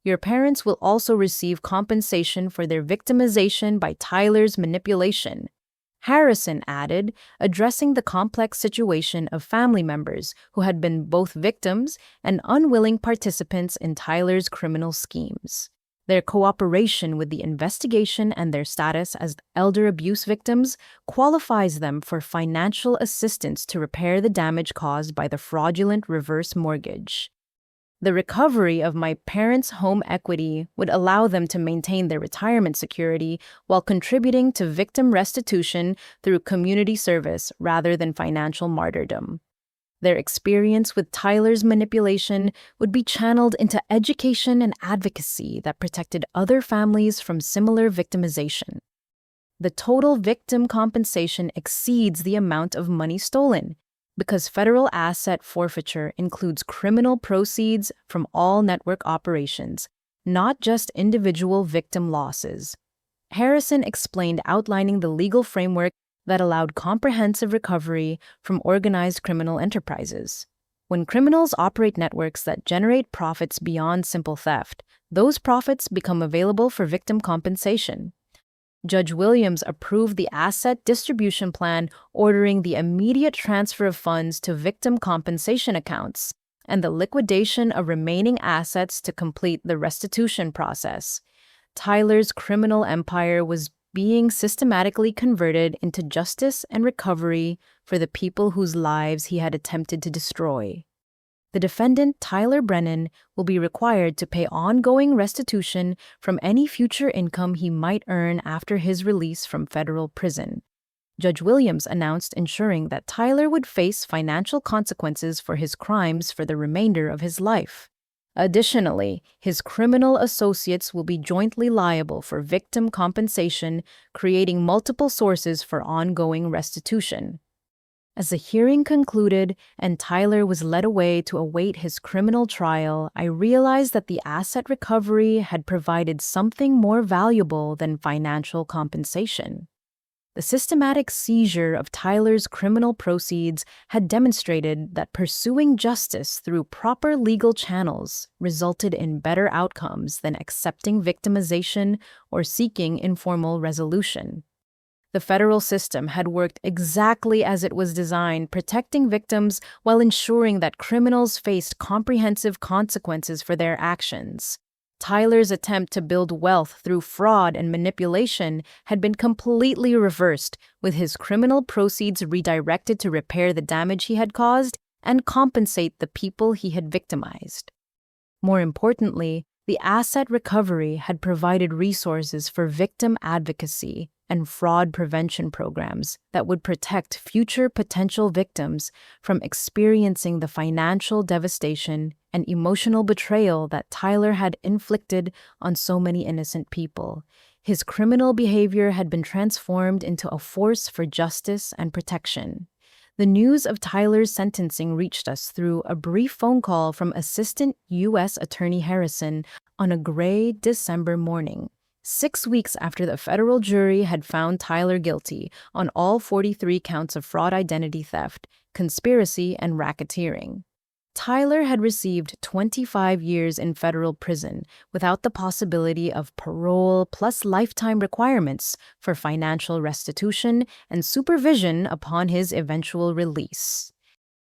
Your parents will also receive compensation for their victimization by Tyler's manipulation. Harrison added, addressing the complex situation of family members who had been both victims and unwilling participants in Tyler's criminal schemes. Their cooperation with the investigation and their status as elder abuse victims qualifies them for financial assistance to repair the damage caused by the fraudulent reverse mortgage. The recovery of my parents' home equity would allow them to maintain their retirement security while contributing to victim restitution through community service rather than financial martyrdom. Their experience with Tyler's manipulation would be channeled into education and advocacy that protected other families from similar victimization. The total victim compensation exceeds the amount of money stolen, because federal asset forfeiture includes criminal proceeds from all network operations, not just individual victim losses. Harrison explained, outlining the legal framework that allowed comprehensive recovery from organized criminal enterprises. When criminals operate networks that generate profits beyond simple theft, those profits become available for victim compensation. Judge Williams approved the asset distribution plan, ordering the immediate transfer of funds to victim compensation accounts and the liquidation of remaining assets to complete the restitution process. Tyler's criminal empire was being systematically converted into justice and recovery for the people whose lives he had attempted to destroy. The defendant, Tyler Brennan, will be required to pay ongoing restitution from any future income he might earn after his release from federal prison. Judge Williams announced, ensuring that Tyler would face financial consequences for his crimes for the remainder of his life. Additionally, his criminal associates will be jointly liable for victim compensation, creating multiple sources for ongoing restitution. As the hearing concluded and Tyler was led away to await his criminal trial, I realized that the asset recovery had provided something more valuable than financial compensation. The systematic seizure of Tyler's criminal proceeds had demonstrated that pursuing justice through proper legal channels resulted in better outcomes than accepting victimization or seeking informal resolution. The federal system had worked exactly as it was designed, protecting victims while ensuring that criminals faced comprehensive consequences for their actions. Tyler's attempt to build wealth through fraud and manipulation had been completely reversed, with his criminal proceeds redirected to repair the damage he had caused and compensate the people he had victimized. More importantly, the asset recovery had provided resources for victim advocacy and fraud prevention programs that would protect future potential victims from experiencing the financial devastation and emotional betrayal that Tyler had inflicted on so many innocent people. His criminal behavior had been transformed into a force for justice and protection. The news of Tyler's sentencing reached us through a brief phone call from Assistant U.S. Attorney Harrison on a gray December morning, 6 weeks after the federal jury had found Tyler guilty on all 43 counts of fraud, identity theft, conspiracy, and racketeering. Tyler had received 25 years in federal prison without the possibility of parole plus lifetime requirements for financial restitution and supervision upon his eventual release.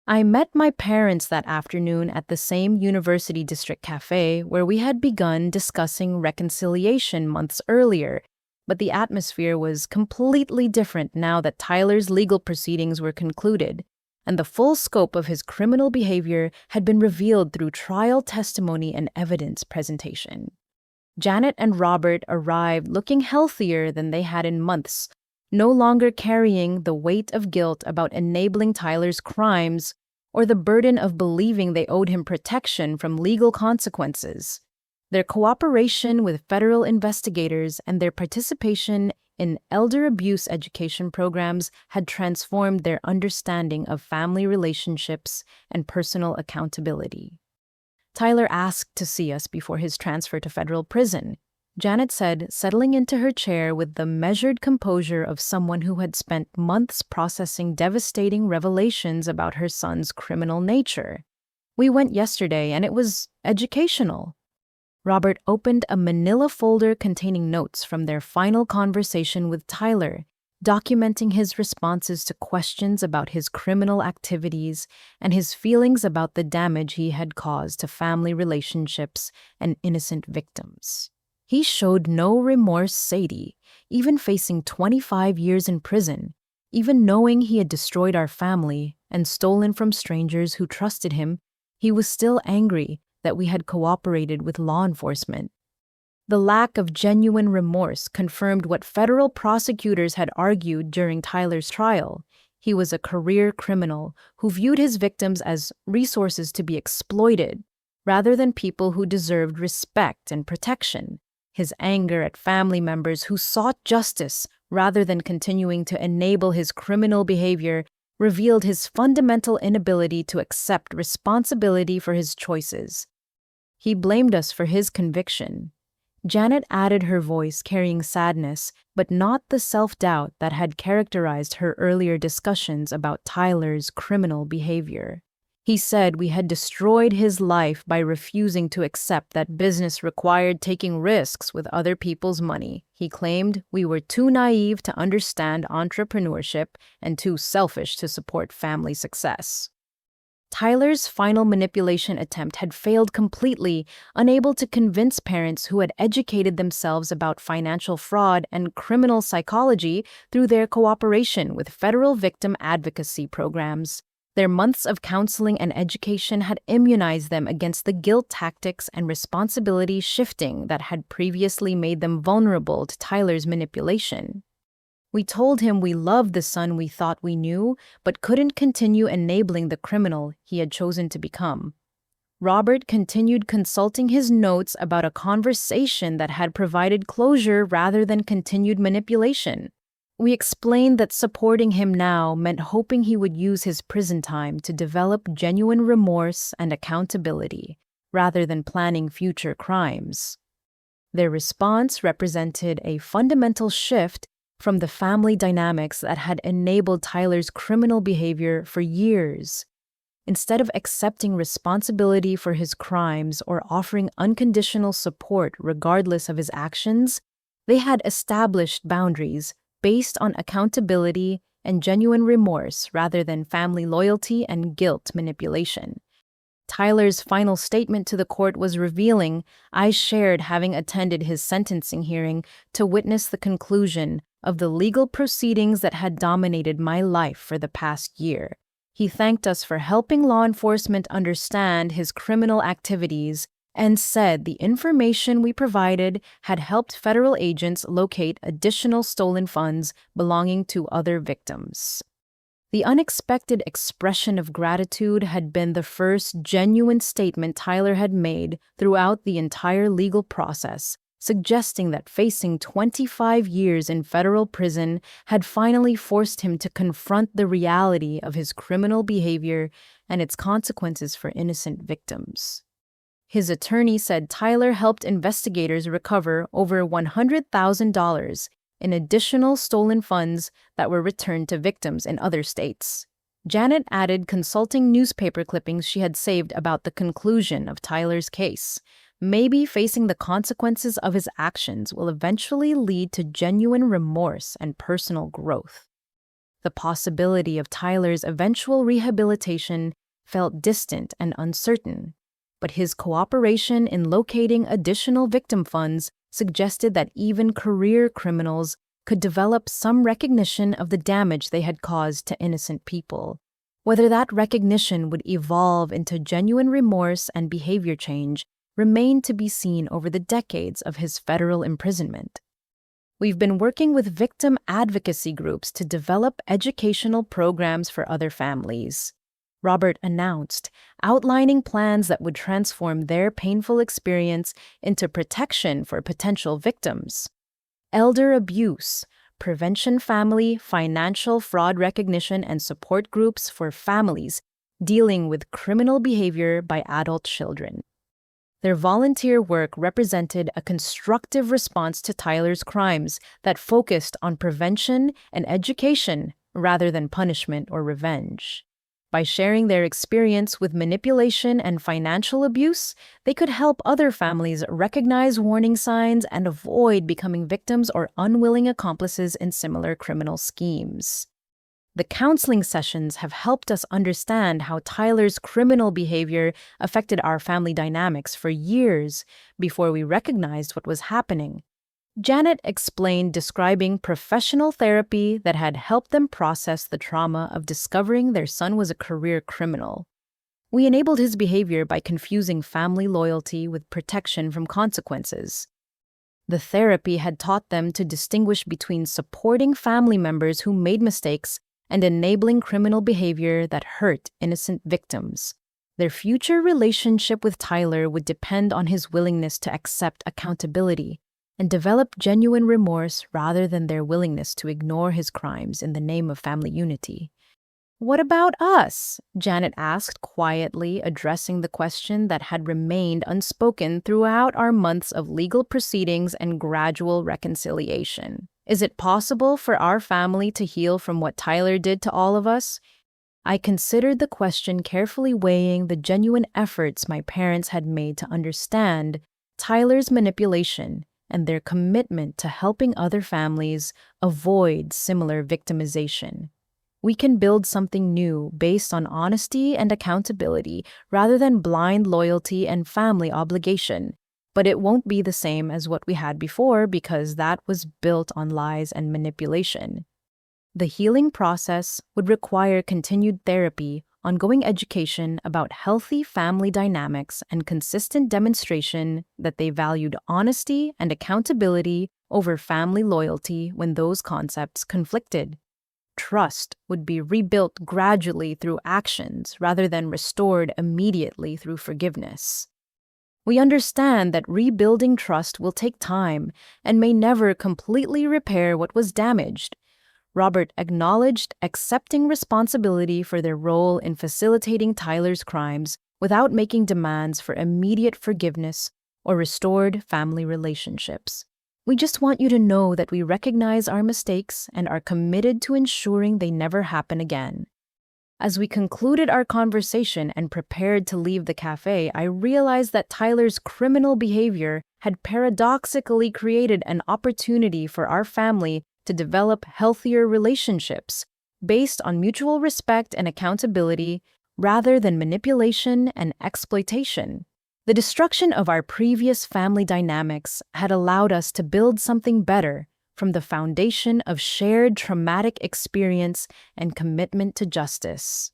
I met my parents that afternoon at the same University District Cafe where we had begun discussing reconciliation months earlier, but the atmosphere was completely different now that Tyler's legal proceedings were concluded, and the full scope of his criminal behavior had been revealed through trial testimony and evidence presentation. Janet and Robert arrived looking healthier than they had in months, no longer carrying the weight of guilt about enabling Tyler's crimes or the burden of believing they owed him protection from legal consequences. Their cooperation with federal investigators and their participation in elder abuse education programs had transformed their understanding of family relationships and personal accountability. Tyler asked to see us before his transfer to federal prison, Janet said, settling into her chair with the measured composure of someone who had spent months processing devastating revelations about her son's criminal nature. "We went yesterday, and it was educational." Robert opened a manila folder containing notes from their final conversation with Tyler, documenting his responses to questions about his criminal activities and his feelings about the damage he had caused to family relationships and innocent victims. He showed no remorse, Sadie, even facing 25 years in prison, even knowing he had destroyed our family and stolen from strangers who trusted him. He was still angry that we had cooperated with law enforcement. The lack of genuine remorse confirmed what federal prosecutors had argued during Tyler's trial. He was a career criminal who viewed his victims as resources to be exploited, rather than people who deserved respect and protection. His anger at family members who sought justice rather than continuing to enable his criminal behavior revealed his fundamental inability to accept responsibility for his choices. He blamed us for his conviction. Janet added her voice, carrying sadness, but not the self-doubt that had characterized her earlier discussions about Tyler's criminal behavior. He said we had destroyed his life by refusing to accept that business required taking risks with other people's money. He claimed we were too naive to understand entrepreneurship and too selfish to support family success. Tyler's final manipulation attempt had failed completely, unable to convince parents who had educated themselves about financial fraud and criminal psychology through their cooperation with federal victim advocacy programs. Their months of counseling and education had immunized them against the guilt tactics and responsibility shifting that had previously made them vulnerable to Tyler's manipulation. We told him we loved the son we thought we knew, but couldn't continue enabling the criminal he had chosen to become. Robert continued consulting his notes about a conversation that had provided closure rather than continued manipulation. We explained that supporting him now meant hoping he would use his prison time to develop genuine remorse and accountability, rather than planning future crimes. Their response represented a fundamental shift from the family dynamics that had enabled Tyler's criminal behavior for years. Instead of accepting responsibility for his crimes or offering unconditional support regardless of his actions, they had established boundaries based on accountability and genuine remorse rather than family loyalty and guilt manipulation. Tyler's final statement to the court was revealing. I shared having attended his sentencing hearing to witness the conclusion of the legal proceedings that had dominated my life for the past year. He thanked us for helping law enforcement understand his criminal activities and said the information we provided had helped federal agents locate additional stolen funds belonging to other victims. The unexpected expression of gratitude had been the first genuine statement Tyler had made throughout the entire legal process, suggesting that facing 25 years in federal prison had finally forced him to confront the reality of his criminal behavior and its consequences for innocent victims. His attorney said Tyler helped investigators recover over $100,000 in additional stolen funds that were returned to victims in other states. Janet added consulting newspaper clippings she had saved about the conclusion of Tyler's case. Maybe facing the consequences of his actions will eventually lead to genuine remorse and personal growth. The possibility of Tyler's eventual rehabilitation felt distant and uncertain, but his cooperation in locating additional victim funds suggested that even career criminals could develop some recognition of the damage they had caused to innocent people. Whether that recognition would evolve into genuine remorse and behavior change remained to be seen over the decades of his federal imprisonment. We've been working with victim advocacy groups to develop educational programs for other families, Robert announced, outlining plans that would transform their painful experience into protection for potential victims. Elder abuse, prevention family, financial fraud recognition, and support groups for families dealing with criminal behavior by adult children. Their volunteer work represented a constructive response to Tyler's crimes that focused on prevention and education rather than punishment or revenge. By sharing their experience with manipulation and financial abuse, they could help other families recognize warning signs and avoid becoming victims or unwilling accomplices in similar criminal schemes. The counseling sessions have helped us understand how Tyler's criminal behavior affected our family dynamics for years before we recognized what was happening. Janet explained, describing professional therapy that had helped them process the trauma of discovering their son was a career criminal. We enabled his behavior by confusing family loyalty with protection from consequences. The therapy had taught them to distinguish between supporting family members who made mistakes and enabling criminal behavior that hurt innocent victims. Their future relationship with Tyler would depend on his willingness to accept accountability and develop genuine remorse rather than their willingness to ignore his crimes in the name of family unity. What about us? Janet asked quietly, addressing the question that had remained unspoken throughout our months of legal proceedings and gradual reconciliation. Is it possible for our family to heal from what Tyler did to all of us? I considered the question, carefully weighing the genuine efforts my parents had made to understand Tyler's manipulation and their commitment to helping other families avoid similar victimization. We can build something new based on honesty and accountability rather than blind loyalty and family obligation, but it won't be the same as what we had before because that was built on lies and manipulation. The healing process would require continued therapy, ongoing education about healthy family dynamics, and consistent demonstration that they valued honesty and accountability over family loyalty when those concepts conflicted. Trust would be rebuilt gradually through actions rather than restored immediately through forgiveness. We understand that rebuilding trust will take time and may never completely repair what was damaged, Robert acknowledged accepting responsibility for their role in facilitating Tyler's crimes without making demands for immediate forgiveness or restored family relationships. We just want you to know that we recognize our mistakes and are committed to ensuring they never happen again. As we concluded our conversation and prepared to leave the cafe, I realized that Tyler's criminal behavior had paradoxically created an opportunity for our family to develop healthier relationships based on mutual respect and accountability rather than manipulation and exploitation. The destruction of our previous family dynamics had allowed us to build something better from the foundation of shared traumatic experience and commitment to justice.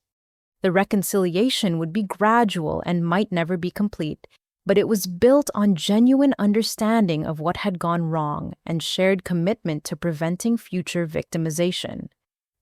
The reconciliation would be gradual and might never be complete, but it was built on genuine understanding of what had gone wrong and shared commitment to preventing future victimization.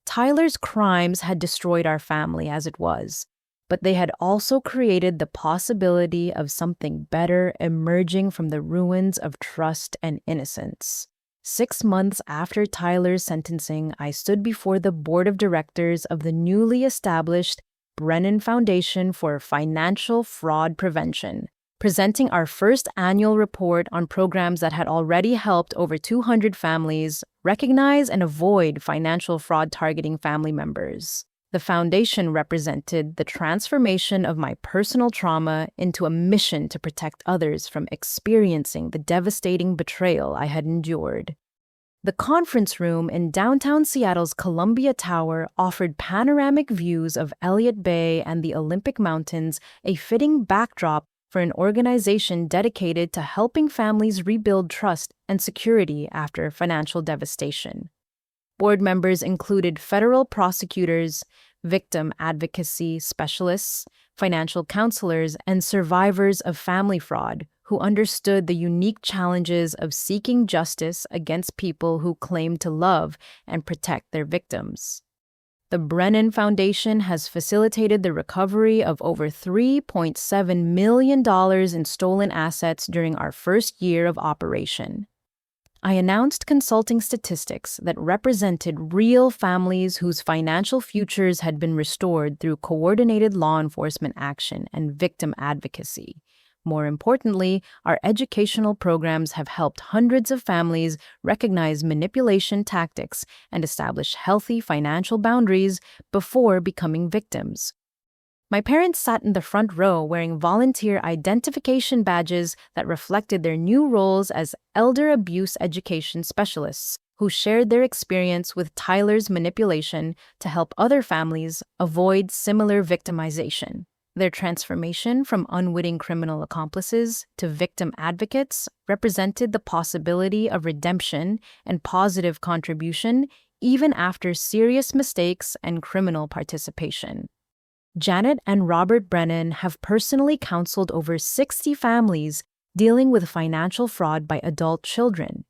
Tyler's crimes had destroyed our family as it was, but they had also created the possibility of something better emerging from the ruins of trust and innocence. 6 months after Tyler's sentencing, I stood before the board of directors of the newly established Brennan Foundation for Financial Fraud Prevention, presenting our first annual report on programs that had already helped over 200 families recognize and avoid financial fraud targeting family members. The foundation represented the transformation of my personal trauma into a mission to protect others from experiencing the devastating betrayal I had endured. The conference room in downtown Seattle's Columbia Tower offered panoramic views of Elliott Bay and the Olympic Mountains, a fitting backdrop for an organization dedicated to helping families rebuild trust and security after financial devastation. Board members included federal prosecutors, victim advocacy specialists, financial counselors, and survivors of family fraud who understood the unique challenges of seeking justice against people who claim to love and protect their victims. The Brennan Foundation has facilitated the recovery of over $3.7 million in stolen assets during our first year of operation. I announced consulting statistics that represented real families whose financial futures had been restored through coordinated law enforcement action and victim advocacy. More importantly, our educational programs have helped hundreds of families recognize manipulation tactics and establish healthy financial boundaries before becoming victims. My parents sat in the front row wearing volunteer identification badges that reflected their new roles as elder abuse education specialists who shared their experience with Tyler's manipulation to help other families avoid similar victimization. Their transformation from unwitting criminal accomplices to victim advocates represented the possibility of redemption and positive contribution even after serious mistakes and criminal participation. Janet and Robert Brennan have personally counseled over 60 families dealing with financial fraud by adult children.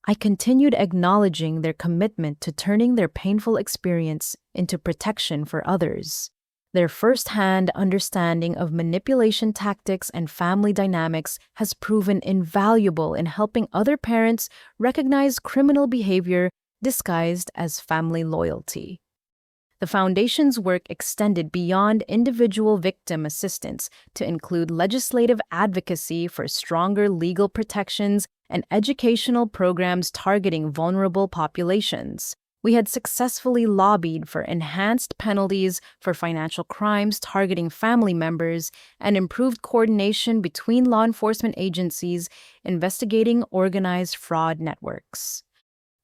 I continued acknowledging their commitment to turning their painful experience into protection for others. Their first-hand understanding of manipulation tactics and family dynamics has proven invaluable in helping other parents recognize criminal behavior disguised as family loyalty. The Foundation's work extended beyond individual victim assistance to include legislative advocacy for stronger legal protections and educational programs targeting vulnerable populations. We had successfully lobbied for enhanced penalties for financial crimes targeting family members and improved coordination between law enforcement agencies investigating organized fraud networks.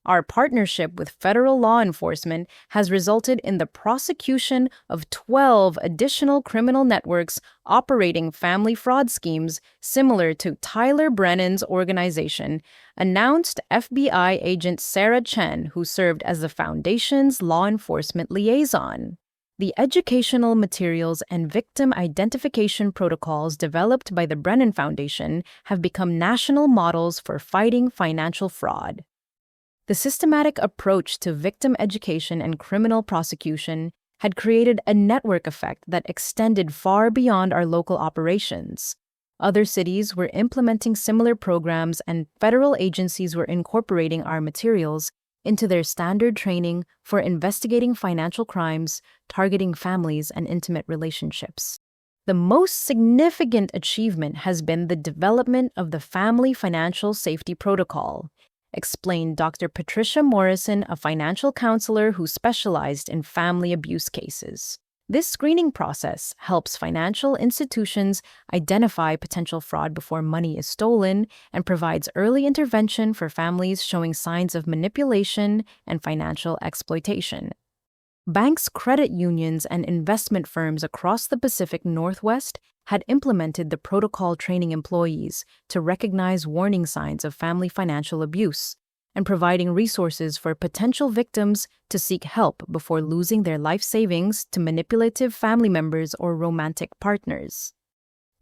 Our partnership with federal law enforcement has resulted in the prosecution of 12 additional criminal networks operating family fraud schemes similar to Tyler Brennan's organization, announced FBI agent Sarah Chen, who served as the Foundation's law enforcement liaison. The educational materials and victim identification protocols developed by the Brennan Foundation have become national models for fighting financial fraud. The systematic approach to victim education and criminal prosecution had created a network effect that extended far beyond our local operations. Other cities were implementing similar programs, and federal agencies were incorporating our materials into their standard training for investigating financial crimes, targeting families, and intimate relationships. The most significant achievement has been the development of the Family Financial Safety Protocol, explained Dr. Patricia Morrison, a financial counselor who specialized in family abuse cases. This screening process helps financial institutions identify potential fraud before money is stolen and provides early intervention for families showing signs of manipulation and financial exploitation. Banks, credit unions, and investment firms across the Pacific Northwest had implemented the protocol, training employees to recognize warning signs of family financial abuse and providing resources for potential victims to seek help before losing their life savings to manipulative family members or romantic partners.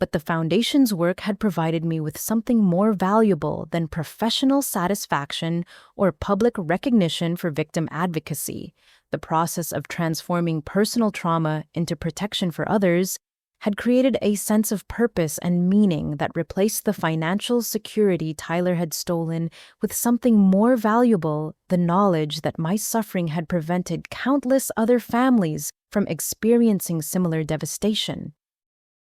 But the Foundation's work had provided me with something more valuable than professional satisfaction or public recognition for victim advocacy. The process of transforming personal trauma into protection for others had created a sense of purpose and meaning that replaced the financial security Tyler had stolen with something more valuable: the knowledge that my suffering had prevented countless other families from experiencing similar devastation.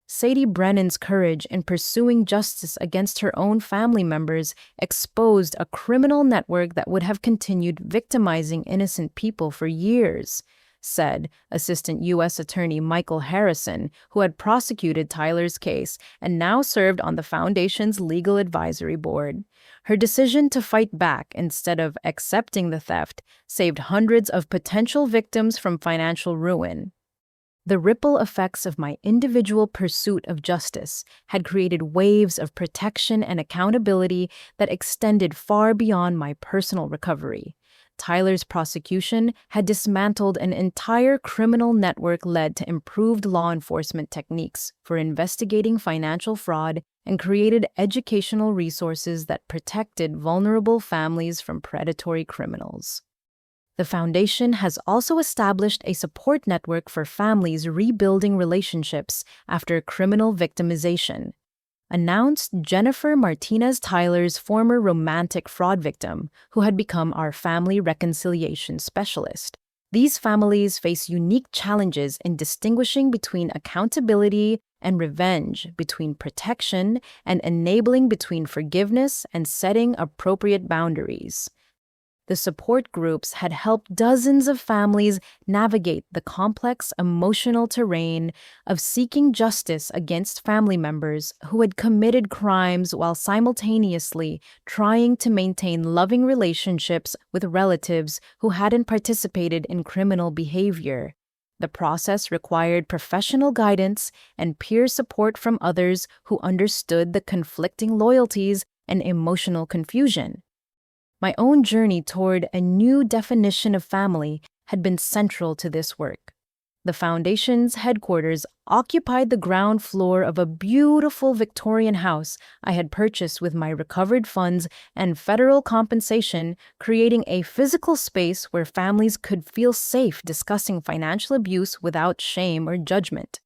Sadie Brennan's courage in pursuing justice against her own family members exposed a criminal network that would have continued victimizing innocent people for years, said Assistant U.S. Attorney Michael Harrison, who had prosecuted Tyler's case and now served on the Foundation's legal advisory board. Her decision to fight back instead of accepting the theft saved hundreds of potential victims from financial ruin. The ripple effects of my individual pursuit of justice had created waves of protection and accountability that extended far beyond my personal recovery. Tyler's prosecution had dismantled an entire criminal network, led to improved law enforcement techniques for investigating financial fraud, and created educational resources that protected vulnerable families from predatory criminals. The Foundation has also established a support network for families rebuilding relationships after criminal victimization, announced Jennifer Martinez, Tyler's former romantic fraud victim, who had become our family reconciliation specialist. These families face unique challenges in distinguishing between accountability and revenge, between protection and enabling, between forgiveness and setting appropriate boundaries. The support groups had helped dozens of families navigate the complex emotional terrain of seeking justice against family members who had committed crimes while simultaneously trying to maintain loving relationships with relatives who hadn't participated in criminal behavior. The process required professional guidance and peer support from others who understood the conflicting loyalties and emotional confusion. My own journey toward a new definition of family had been central to this work. The Foundation's headquarters occupied the ground floor of a beautiful Victorian house I had purchased with my recovered funds and federal compensation, creating a physical space where families could feel safe discussing financial abuse without shame or judgment.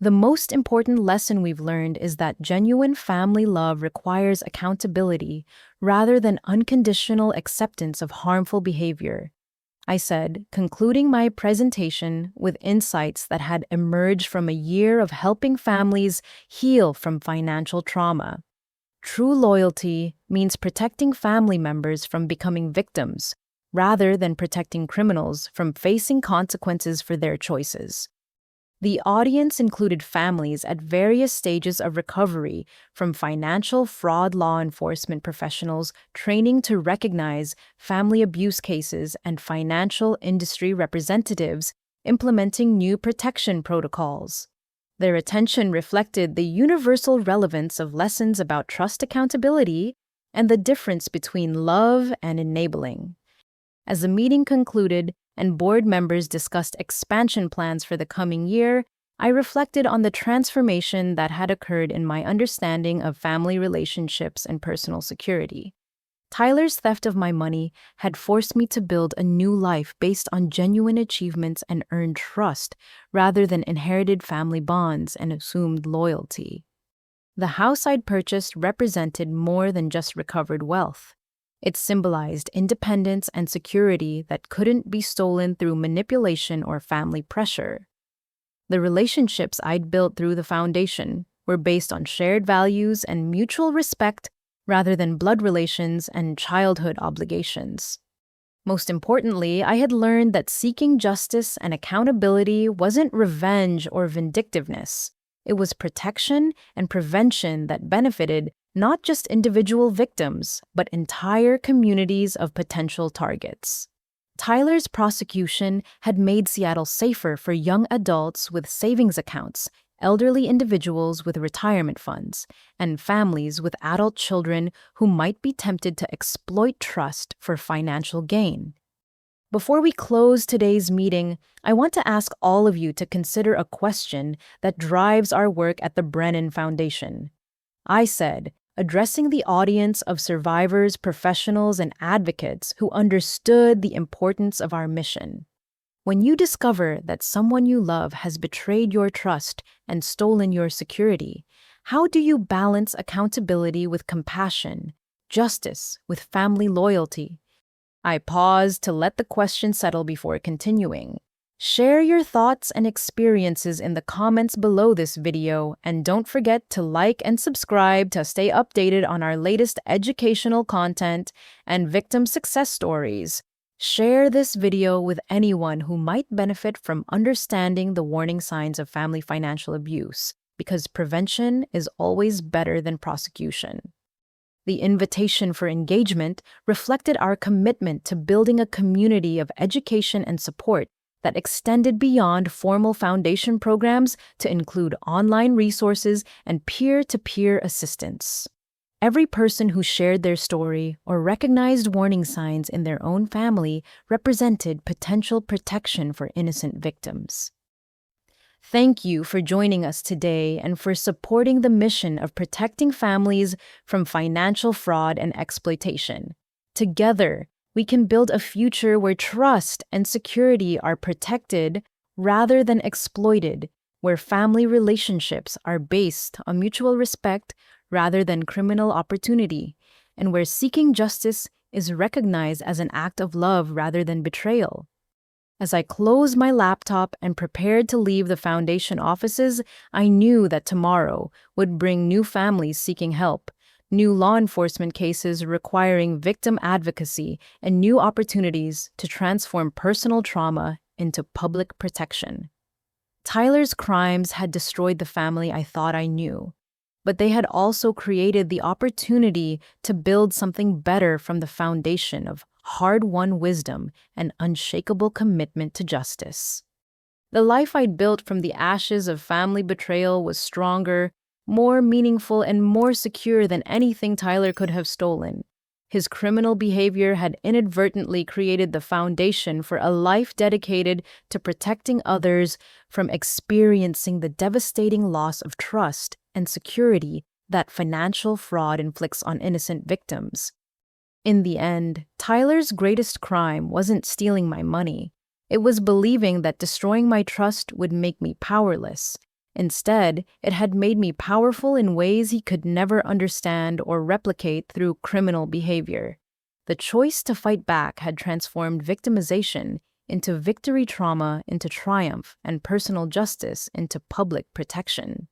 The most important lesson we've learned is that genuine family love requires accountability rather than unconditional acceptance of harmful behavior, I said, concluding my presentation with insights that had emerged from a year of helping families heal from financial trauma. True loyalty means protecting family members from becoming victims, rather than protecting criminals from facing consequences for their choices. The audience included families at various stages of recovery, from financial fraud law enforcement professionals training to recognize family abuse cases and financial industry representatives implementing new protection protocols. Their attention reflected the universal relevance of lessons about trust, accountability, and the difference between love and enabling. As the meeting concluded and board members discussed expansion plans for the coming year, I reflected on the transformation that had occurred in my understanding of family relationships and personal security. Tyler's theft of my money had forced me to build a new life based on genuine achievements and earned trust, rather than inherited family bonds and assumed loyalty. The house I'd purchased represented more than just recovered wealth. It symbolized independence and security that couldn't be stolen through manipulation or family pressure. The relationships I'd built through the foundation were based on shared values and mutual respect rather than blood relations and childhood obligations. Most importantly, I had learned that seeking justice and accountability wasn't revenge or vindictiveness. It was protection and prevention that benefited not just individual victims, but entire communities of potential targets. Tyler's prosecution had made Seattle safer for young adults with savings accounts, elderly individuals with retirement funds, and families with adult children who might be tempted to exploit trust for financial gain. Before we close today's meeting, I want to ask all of you to consider a question that drives our work at the Brennan Foundation. I said, addressing the audience of survivors, professionals, and advocates who understood the importance of our mission. When you discover that someone you love has betrayed your trust and stolen your security, how do you balance accountability with compassion, justice with family loyalty? I paused to let the question settle before continuing. Share your thoughts and experiences in the comments below this video, and don't forget to like and subscribe to stay updated on our latest educational content and victim success stories. Share this video with anyone who might benefit from understanding the warning signs of family financial abuse, because prevention is always better than prosecution. The invitation for engagement reflected our commitment to building a community of education and support that extended beyond formal foundation programs to include online resources and peer-to-peer assistance. Every person who shared their story or recognized warning signs in their own family represented potential protection for innocent victims. Thank you for joining us today and for supporting the mission of protecting families from financial fraud and exploitation. Together, we can build a future where trust and security are protected rather than exploited, where family relationships are based on mutual respect rather than criminal opportunity, and where seeking justice is recognized as an act of love rather than betrayal. As I closed my laptop and prepared to leave the foundation offices, I knew that tomorrow would bring new families seeking help, new law enforcement cases requiring victim advocacy, and new opportunities to transform personal trauma into public protection. Tyler's crimes had destroyed the family I thought I knew, but they had also created the opportunity to build something better from the foundation of hard-won wisdom and unshakable commitment to justice. The life I'd built from the ashes of family betrayal was stronger, more meaningful, and more secure than anything Tyler could have stolen. His criminal behavior had inadvertently created the foundation for a life dedicated to protecting others from experiencing the devastating loss of trust and security that financial fraud inflicts on innocent victims. In the end, Tyler's greatest crime wasn't stealing my money. It was believing that destroying my trust would make me powerless. Instead, it had made me powerful in ways he could never understand or replicate through criminal behavior. The choice to fight back had transformed victimization into victory, trauma into triumph, and personal justice into public protection.